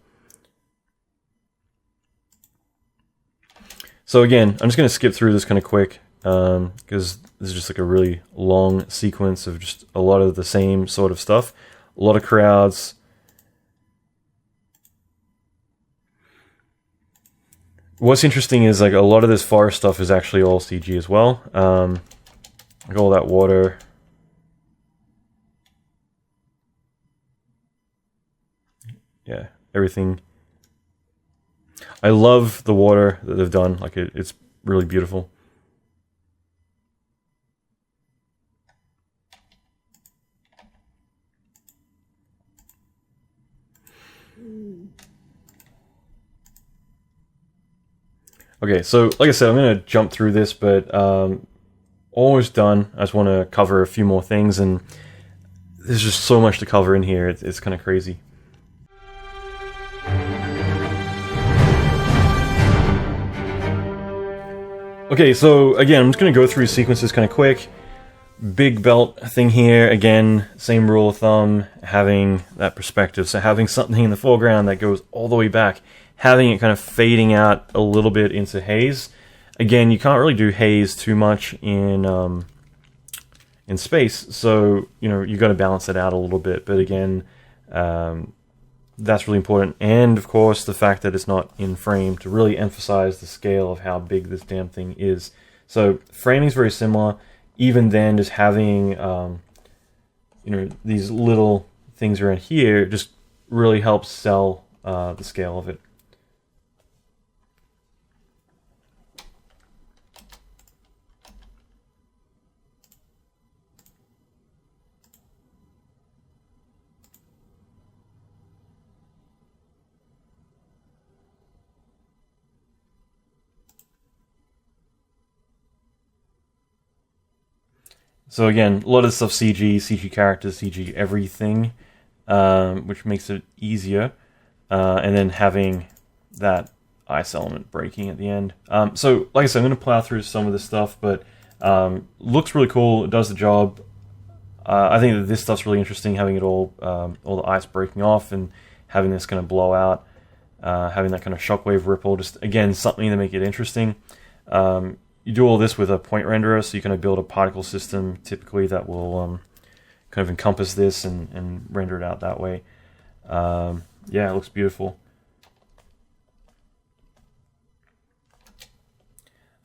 So again, I'm just going to skip through this kind of quick, because this is just like a really long sequence of just a lot of the same sort of stuff. A lot of crowds. What's interesting is like a lot of this forest stuff is actually all CG as well. Like all that water. Yeah, everything. I love the water that they've done. Like it's really beautiful. Okay, so like I said, I'm going to jump through this, but almost done. I just want to cover a few more things, and there's just so much to cover in here. It's kind of crazy. Okay, so again, I'm just going to go through sequences kind of quick. Big belt thing here, again, same rule of thumb, having that perspective. So having something in the foreground that goes all the way back, having it kind of fading out a little bit into haze. again, you can't really do haze too much in space, so you got to balance it out a little bit. But again, that's really important, and of course the fact that it's not in frame to really emphasize the scale of how big this damn thing is. So framing is very similar. Even then, just having these little things around here just really helps sell the scale of it. So again, a lot of stuff CG characters, CG everything, which makes it easier. And then having that ice element breaking at the end. So like I said, I'm going to plow through some of this stuff, but looks really cool. It does the job. I think that this stuff's really interesting, having it all the ice breaking off and having this kind of blow out, having that kind of shockwave ripple. Just again, something to make it interesting. You do all this with a point renderer, so you kind of build a particle system typically that will kind of encompass this and render it out that way. Yeah, it looks beautiful. I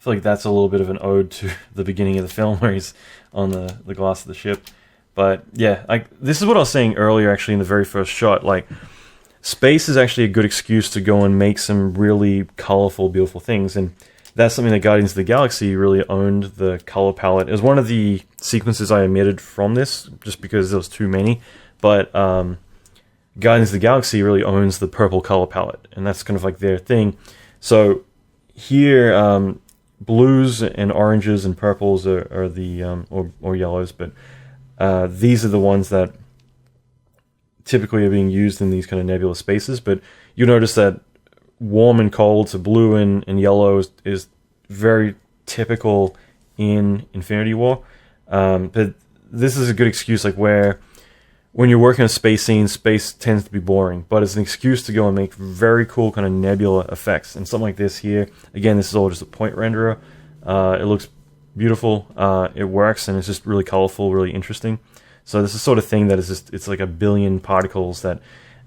feel like that's a little bit of an ode to the beginning of the film where he's on the glass of the ship. But yeah, this is what I was saying earlier actually in the very first shot. Like, space is actually a good excuse to go and make some really colorful, beautiful things. And that's something that Guardians of the Galaxy really owned, the color palette. It was one of the sequences I omitted from this, just because there was too many. But Guardians of the Galaxy really owns the purple color palette, and that's kind of like their thing. So here, blues and oranges and purples are the or yellows, but these are the ones that typically are being used in these kind of nebula spaces. But you'll notice that warm and cold, so blue and yellow is very typical in Infinity War. But this is a good excuse, like where when you're working a space scene, space tends to be boring, but it's an excuse to go and make very cool kind of nebula effects. And something like this here, again, this is all just a point renderer. It looks beautiful, it works, and it's just really colorful, really interesting. So this is the sort of thing that is just, it's like a billion particles that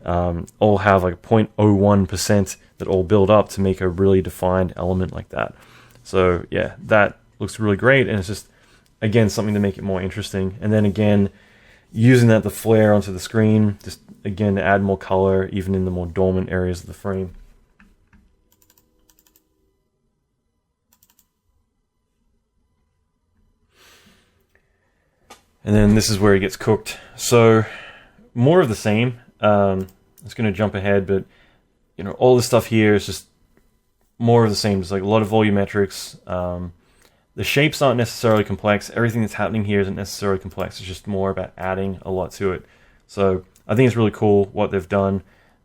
all have like 0.01% that all build up to make a really defined element like that. So yeah, that looks really great, and it's just, again, something to make it more interesting. And then again, using that to flare onto the screen, just again to add more color even in the more dormant areas of the frame. And then this is where it gets cooked. So more of the same. I'm just going to jump ahead, but all this stuff here is just more of the same. It's like a lot of volumetrics. The shapes aren't necessarily complex. Everything that's happening here isn't necessarily complex. It's just more about adding a lot to it. So I think it's really cool what they've done.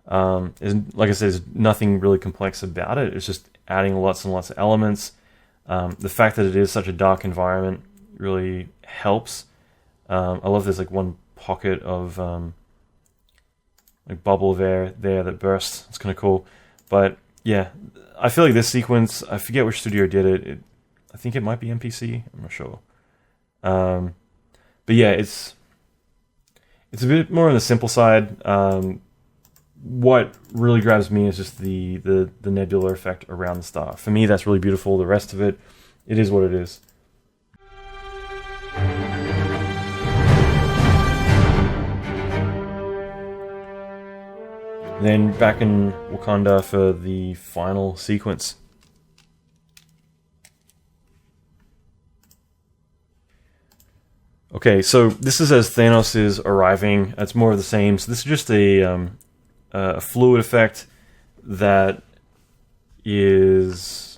Like I said, there's nothing really complex about it. It's just adding lots and lots of elements. The fact that it is such a dark environment really helps. I love there's like one pocket of like bubble of air there that bursts. It's kind of cool. But yeah, I feel like this sequence, I forget which studio did it. I think it might be MPC. I'm not sure. But yeah, it's a bit more on the simple side. What really grabs me is just the nebular effect around the star. For me, that's really beautiful. The rest of it, it is what it is. Then back in Wakanda for the final sequence. Okay, so this is as Thanos is arriving. It's more of the same. So this is just a fluid effect that is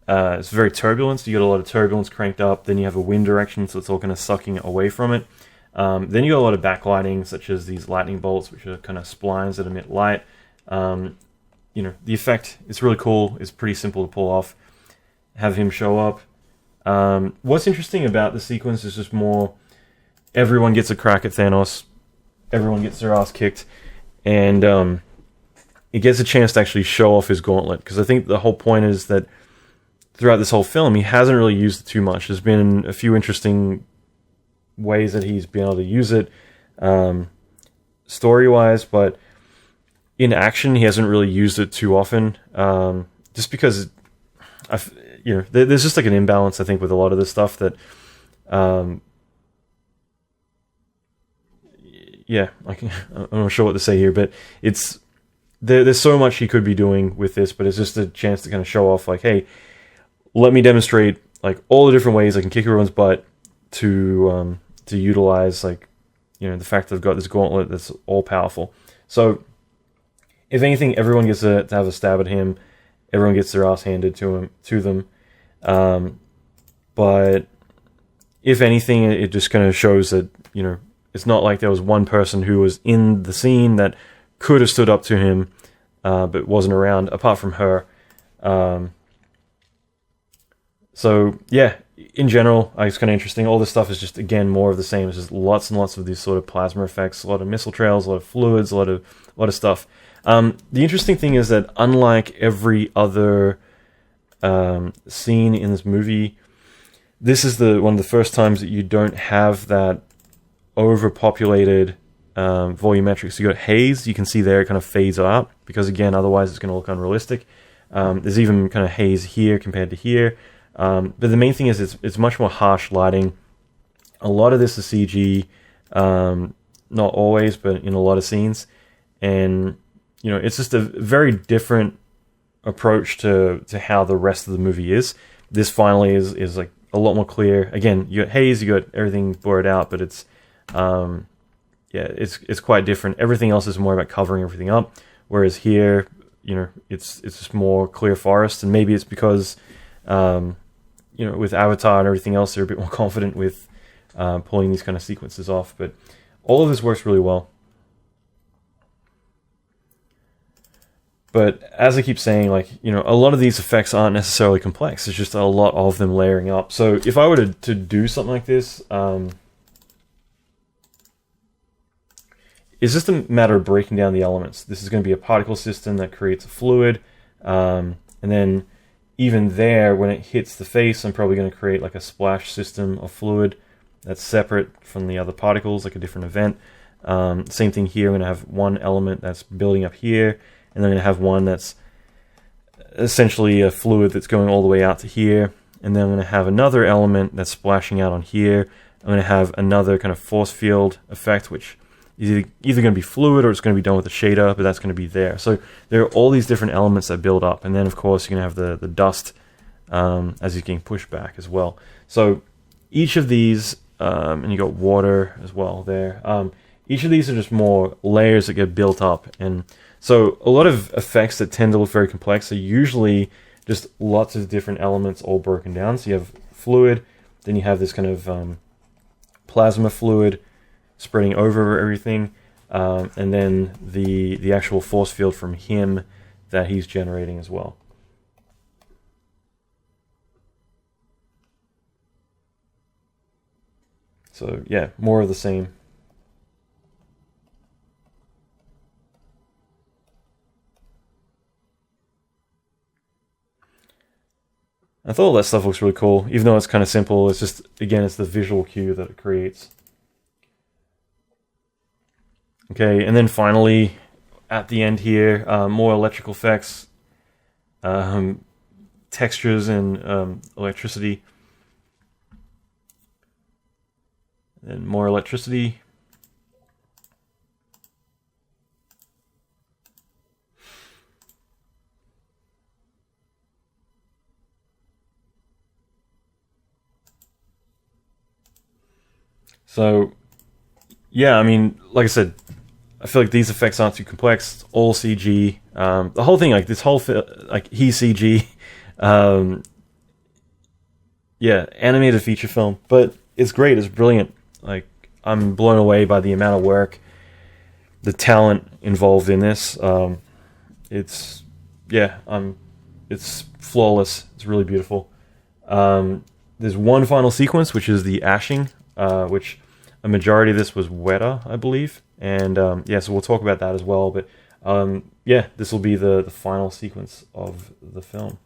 it's very turbulent. So you get a lot of turbulence cranked up. Then you have a wind direction, so it's all kind of sucking away from it. Then you got a lot of backlighting, such as these lightning bolts, which are kind of splines that emit light. The effect is really cool. It's pretty simple to pull off. Have him show up. What's interesting about the sequence is just more everyone gets a crack at Thanos. Everyone gets their ass kicked. And it gets a chance to actually show off his gauntlet, because I think the whole point is that throughout this whole film, he hasn't really used it too much. There's been a few interesting ways that he's been able to use it, story-wise, but in action, he hasn't really used it too often, just because, there's just like an imbalance, I think, with a lot of this stuff that, I'm not sure what to say here, but there's so much he could be doing with this, but it's just a chance to kind of show off, like, hey, let me demonstrate like all the different ways I can kick everyone's butt to utilize, like, the fact that I've got this gauntlet that's all powerful. So, if anything, everyone gets to have a stab at him. Everyone gets their ass handed to them. But if anything, it just kind of shows that, it's not like there was one person who was in the scene that could have stood up to him, but wasn't around, apart from her. So, yeah, in general, it's kind of interesting. All this stuff is just, again, more of the same. It's just lots and lots of these sort of plasma effects, a lot of missile trails, a lot of fluids, a lot of stuff. The interesting thing is that unlike every other scene in this movie, this is one of the first times that you don't have that overpopulated volumetric. So you got haze, you can see there it kind of fades out, because again, otherwise it's going to look unrealistic. There's even kind of haze here compared to here. But the main thing is it's much more harsh lighting. A lot of this is CG, not always, but in a lot of scenes. And, it's just a very different approach to how the rest of the movie is. This finally is like a lot more clear. Again, you got haze, you got everything blurred out, but it's quite different. Everything else is more about covering everything up, whereas here, it's just more clear forest. And maybe it's because, with Avatar and everything else, they're a bit more confident with pulling these kind of sequences off. But all of this works really well. But as I keep saying, like, a lot of these effects aren't necessarily complex. It's just a lot of them layering up. So if I were to do something like this, it's just a matter of breaking down the elements. This is going to be a particle system that creates a fluid. And then even there, when it hits the face, I'm probably going to create like a splash system of fluid that's separate from the other particles, like a different event. Same thing here. I'm going to have one element that's building up here, and then I'm going to have one that's essentially a fluid that's going all the way out to here. And then I'm going to have another element that's splashing out on here. I'm going to have another kind of force field effect, which is either going to be fluid or it's going to be done with a shader, but that's going to be there. So there are all these different elements that build up. And then, of course, you're going to have the dust as it's getting pushed back as well. So each of these, and you got water as well there. Each of these are just more layers that get built up. And so a lot of effects that tend to look very complex are usually just lots of different elements all broken down. So you have fluid, then you have this kind of plasma fluid spreading over everything, and then the actual force field from him that he's generating as well. So yeah, more of the same. I thought all that stuff looks really cool, even though it's kind of simple. It's just, again, it's the visual cue that it creates. Okay, and then finally, at the end here, more electrical effects, textures, and electricity. And more electricity. So, yeah, I mean, like I said, I feel like these effects aren't too complex. It's all CG. The whole thing, like this whole, he's CG. Yeah, animated feature film, but it's great. It's brilliant. Like, I'm blown away by the amount of work, the talent involved in this. It's flawless. It's really beautiful. There's one final sequence, which is the ashing, which a majority of this was Weta, I believe. And so we'll talk about that as well. But yeah, this will be the final sequence of the film.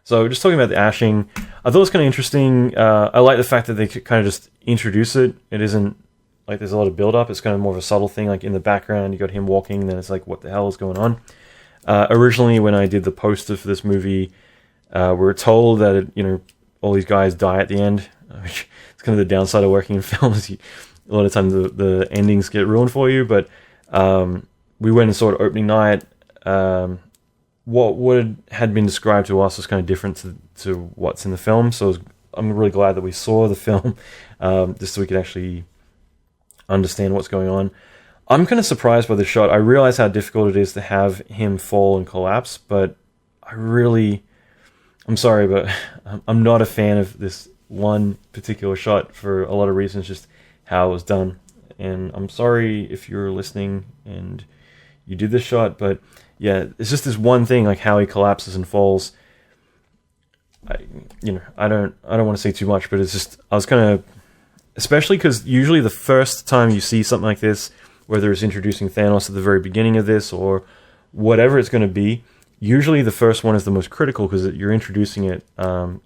So just talking about the ashing, I thought it was kind of interesting. I like the fact that they could kind of just introduce it. It isn't like there's a lot of build up. It's kind of more of a subtle thing. Like in the background, you got him walking, and then it's like, what the hell is going on? Originally, when I did the poster for this movie, we were told that all these guys die at the end. Which it's kind of the downside of working in films. A lot of times the endings get ruined for you. But we went and saw it opening night. What had been described to us was kind of different to what's in the film. So I'm really glad that we saw the film, just so we could actually understand what's going on. I'm kind of surprised by the shot. I realize how difficult it is to have him fall and collapse, but I'm sorry, but I'm not a fan of this one particular shot for a lot of reasons, just how it was done. And I'm sorry if you're listening and you did this shot, but yeah, it's just this one thing, like how he collapses and falls. I don't want to say too much, but it's just, I was kind of, especially because usually the first time you see something like this, whether it's introducing Thanos at the very beginning of this or whatever it's going to be, usually the first one is the most critical because you're introducing it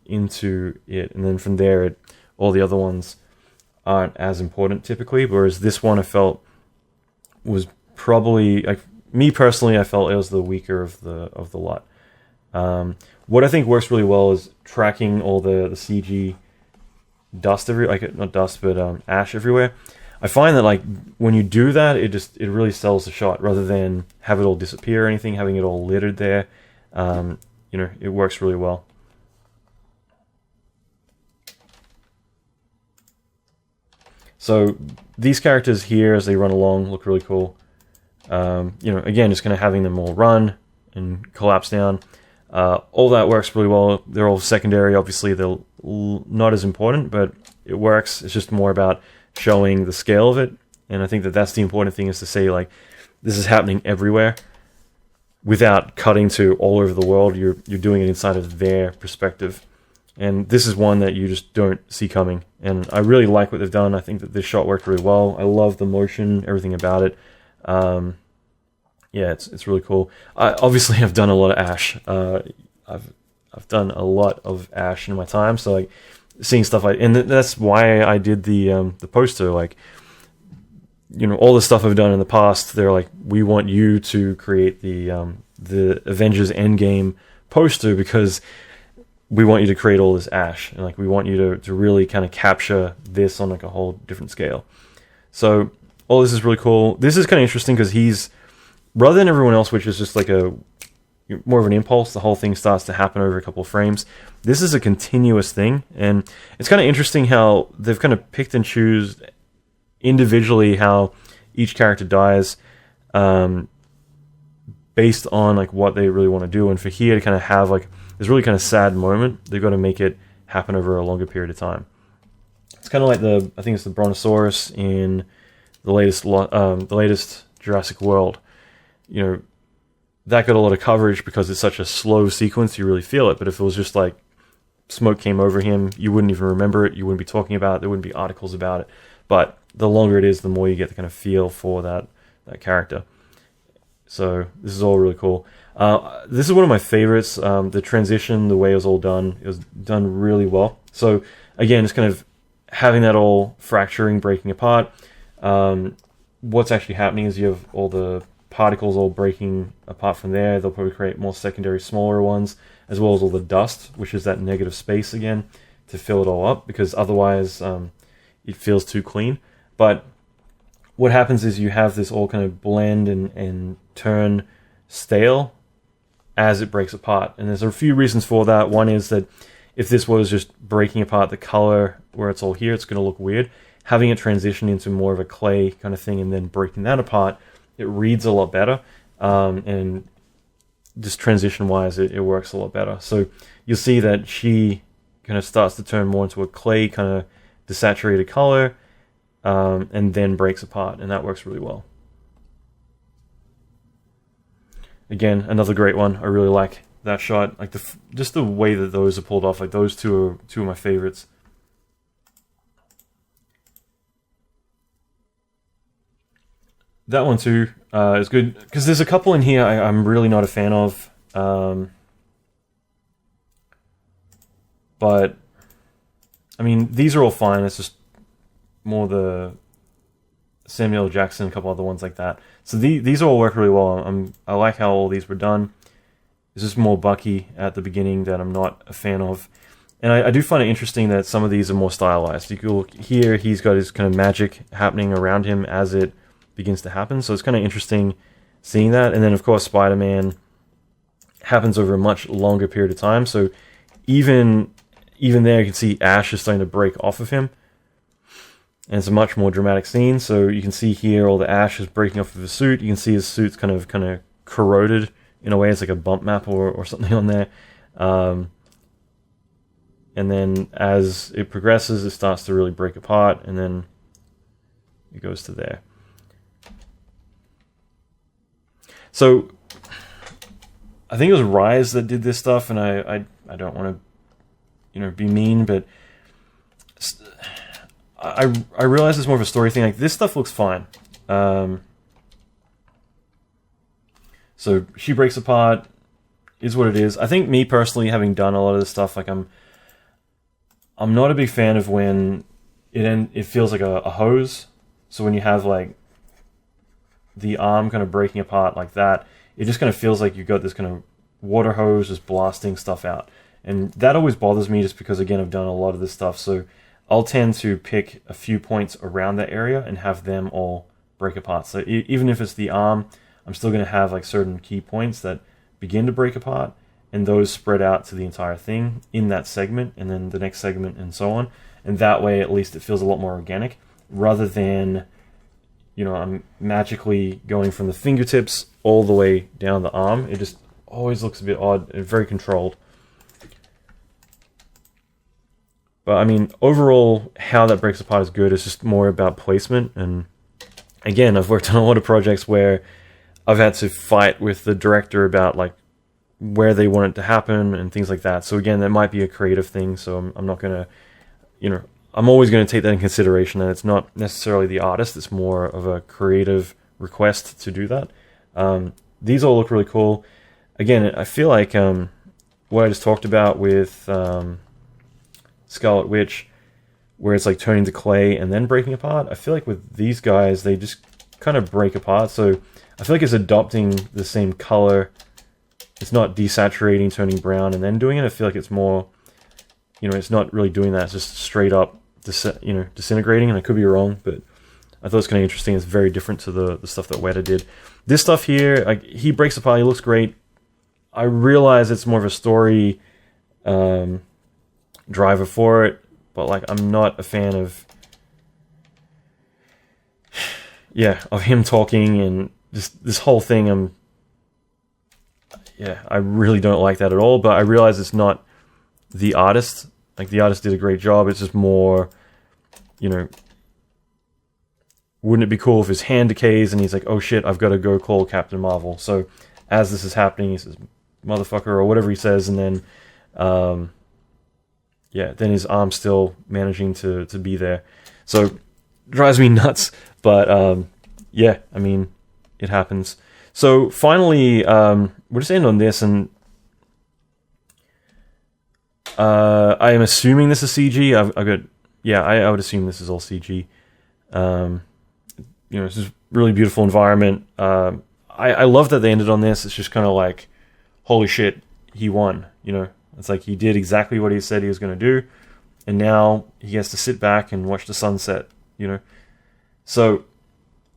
into it, and then from there, all the other ones aren't as important typically. Whereas this one, I felt was probably, like me personally, I felt it was the weaker of the lot. What I think works really well is tracking all the CG dust not dust, but ash everywhere. I find that like when you do that, it really sells the shot rather than have it all disappear or anything, having it all littered there. It works really well. So these characters here, as they run along, look really cool. Again, just kind of having them all run and collapse down. All that works really well. They're all secondary. Obviously, they're not as important, but it works. It's just more about showing the scale of it. And I think that's the important thing, is to say, like, this is happening everywhere without cutting to all over the world. You're doing it inside of their perspective. And this is one that you just don't see coming. And I really like what they've done. I think that this shot worked really well. I love the motion, everything about it. Yeah, it's really cool. Obviously, I've done a lot of ash. I've done a lot of ash in my time, so like seeing stuff like, and that's why I did the poster. Like, all the stuff I've done in the past, they're like, we want you to create the Avengers Endgame poster because we want you to create all this ash, and like we want you to really kind of capture this on like a whole different scale. So all this is really cool. This is kind of interesting because he's, rather than everyone else, which is just like more of an impulse, the whole thing starts to happen over a couple of frames. This is a continuous thing, and it's kind of interesting how they've kind of picked and choose individually how each character dies, based on like what they really want to do. And for here to kind of have like this really kind of sad moment, they've got to make it happen over a longer period of time. It's kind of like I think it's the Brontosaurus in the latest Jurassic World. That got a lot of coverage because it's such a slow sequence, you really feel it. But if it was just like smoke came over him, you wouldn't even remember it. You wouldn't be talking about it. There wouldn't be articles about it. But the longer it is, the more you get the kind of feel for that character. So this is all really cool. This is one of my favorites. The transition, the way it was all done, it was done really well. So again, just kind of having that all fracturing, breaking apart. What's actually happening is you have all the particles all breaking apart from there. They'll probably create more secondary, smaller ones, as well as all the dust, which is that negative space again, to fill it all up, because otherwise it feels too clean. But what happens is you have this all kind of blend and turn stale as it breaks apart. And there's a few reasons for that. One is that if this was just breaking apart the color where it's all here, it's going to look weird. Having it transition into more of a clay kind of thing and then breaking that apart, it reads a lot better, and just transition-wise, it works a lot better. So you'll see that she kind of starts to turn more into a clay kind of desaturated color, and then breaks apart, and that works really well. Again, another great one. I really like that shot. Like just the way that those are pulled off. Like those two are two of my favorites. that one too is good, because there's a couple in here I'm really not a fan of. But I mean, these are all fine. It's just more the Samuel L. Jackson, a couple other ones like that. So these all work really well. I like how all these were done. It's just more Bucky at the beginning that I'm not a fan of. And I do find it interesting that some of these are more stylized. You can look here, he's got his kind of magic happening around him as it begins to happen. So it's kind of interesting seeing that. And then, of course, Spider-Man happens over a much longer period of time. So even there, you can see Ash is starting to break off of him. And it's a much more dramatic scene. So you can see here all the ash is breaking off of his suit. You can see his suit's kind of corroded in a way. It's like a bump map or something on there. And then as it progresses, it starts to really break apart, and then it goes to there. So I think it was Rise that did this stuff, and I don't want to be mean, but I realize it's more of a story thing. Like, this stuff looks fine. So she breaks apart, is what it is. I think me personally, having done a lot of this stuff, like I'm not a big fan of when it feels like a hose. So when you have like the arm kind of breaking apart like that, it just kind of feels like you've got this kind of water hose just blasting stuff out. And that always bothers me, just because, again, I've done a lot of this stuff. So I'll tend to pick a few points around that area and have them all break apart. So even if it's the arm, I'm still going to have like certain key points that begin to break apart, and those spread out to the entire thing in that segment, and then the next segment, and so on. And that way, at least, it feels a lot more organic, rather than, I'm magically going from the fingertips all the way down the arm. It just always looks a bit odd and very controlled. But, I mean, overall, how that breaks apart is good. It's just more about placement. And, again, I've worked on a lot of projects where I've had to fight with the director about, like, where they want it to happen and things like that. So again, that might be a creative thing. So I'm not going to, I'm always going to take that in consideration, that it's not necessarily the artist. It's more of a creative request to do that. These all look really cool. Again, I feel like what I just talked about with Scarlet Witch, where it's like turning to clay and then breaking apart. I feel like with these guys, they just kind of break apart. So I feel like it's adopting the same color. It's not desaturating, turning brown, and then doing it. I feel like it's more, it's not really doing that. It's just straight up, disintegrating. And I could be wrong, but I thought it was kind of interesting. It's very different to the stuff that Weta did. This stuff here, like, he breaks apart. He looks great. I realize it's more of a story driver for it, but like, I'm not a fan of him talking and just this whole thing. I really don't like that at all, but I realize it's not the artist. Like, the artist did a great job. It's just more, wouldn't it be cool if his hand decays and he's like, oh shit, I've got to go call Captain Marvel. So as this is happening, he says, motherfucker, or whatever he says, and then, then his arm's still managing to be there. So, drives me nuts, but, I mean, it happens. So finally, we'll just end on this, and I am assuming this is CG. I would assume this is all CG. It's just really beautiful environment. I love that they ended on this. It's just kind of like, holy shit, he won. It's like he did exactly what he said he was going to do, and now he has to sit back and watch the sunset. So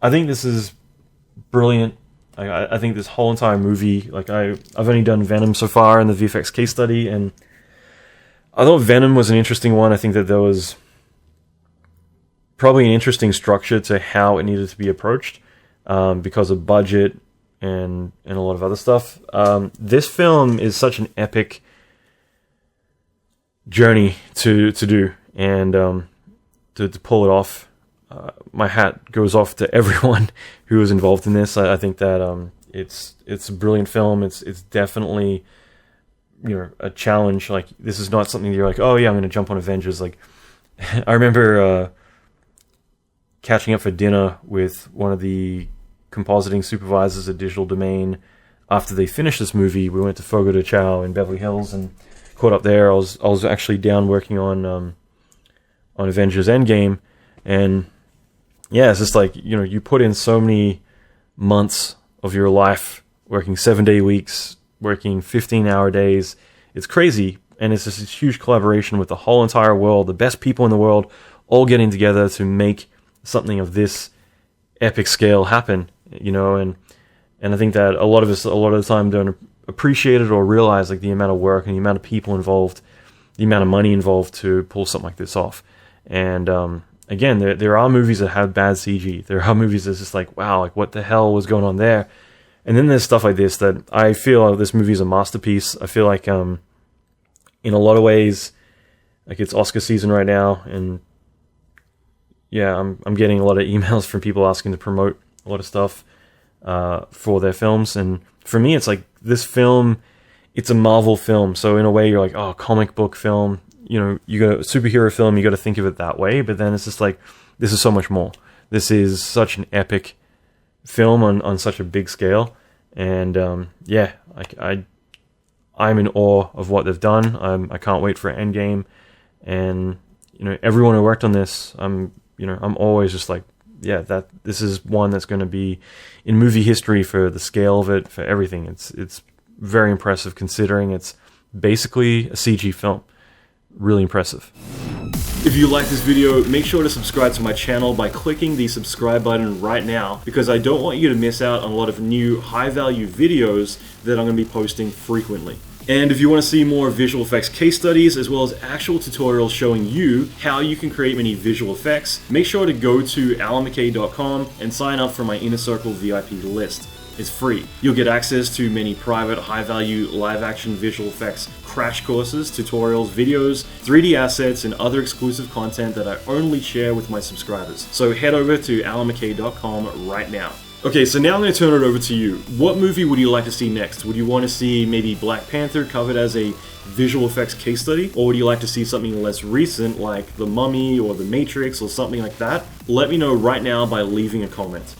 I think this is brilliant. I think this whole entire movie, like, I've only done Venom so far in the VFX case study, and I thought Venom was an interesting one. I think that there was probably an interesting structure to how it needed to be approached, because of budget and a lot of other stuff. This film is such an epic journey to do, and to pull it off. My hat goes off to everyone who was involved in this. I think that it's a brilliant film. It's definitely a challenge. Like, this is not something you're like, oh yeah, I'm going to jump on Avengers. Like, I remember catching up for dinner with one of the compositing supervisors at Digital Domain. After they finished this movie, we went to Fogo de Chao in Beverly Hills and caught up there. I was actually down working on Avengers Endgame, and yeah, it's just like, you know, you put in so many months of your life working 7-day weeks, working 15-hour days. It's crazy, and it's just this huge collaboration with the whole entire world, the best people in the world, all getting together to make something of this epic scale happen, you know, and I think that a lot of the time don't appreciate it or realize like the amount of work and the amount of people involved, the amount of money involved to pull something like this off. And again, there are movies that have bad CG. There are movies that's just like, wow, like what the hell was going on there? And then there's stuff like this that I feel this movie is a masterpiece. I feel like in a lot of ways, like it's Oscar season right now, and yeah, I'm getting a lot of emails from people asking to promote a lot of stuff for their films. And for me, it's like this film, it's a Marvel film. So in a way, you're like, oh, comic book film. You know, you got a superhero film, you got to think of it that way. But then it's just like, this is so much more. This is such an epic film on such a big scale. And yeah, I'm in awe of what they've done. I can't wait for Endgame. And, you know, everyone who worked on this, I'm always just like, yeah, that this is one that's going to be in movie history for the scale of it, for everything. It's very impressive considering it's basically a CG film. Really impressive. If you like this video, make sure to subscribe to my channel by clicking the subscribe button right now, because I don't want you to miss out on a lot of new high-value videos that I'm going to be posting frequently. And if you want to see more visual effects case studies, as well as actual tutorials showing you how you can create many visual effects, make sure to go to allanmckay.com and sign up for my Inner Circle VIP list. It's free. You'll get access to many private, high-value, live-action visual effects crash courses, tutorials, videos, 3D assets, and other exclusive content that I only share with my subscribers. So head over to allanmckay.com right now. Okay, so now I'm going to turn it over to you. What movie would you like to see next? Would you want to see maybe Black Panther covered as a visual effects case study? Or would you like to see something less recent like The Mummy or The Matrix or something like that? Let me know right now by leaving a comment.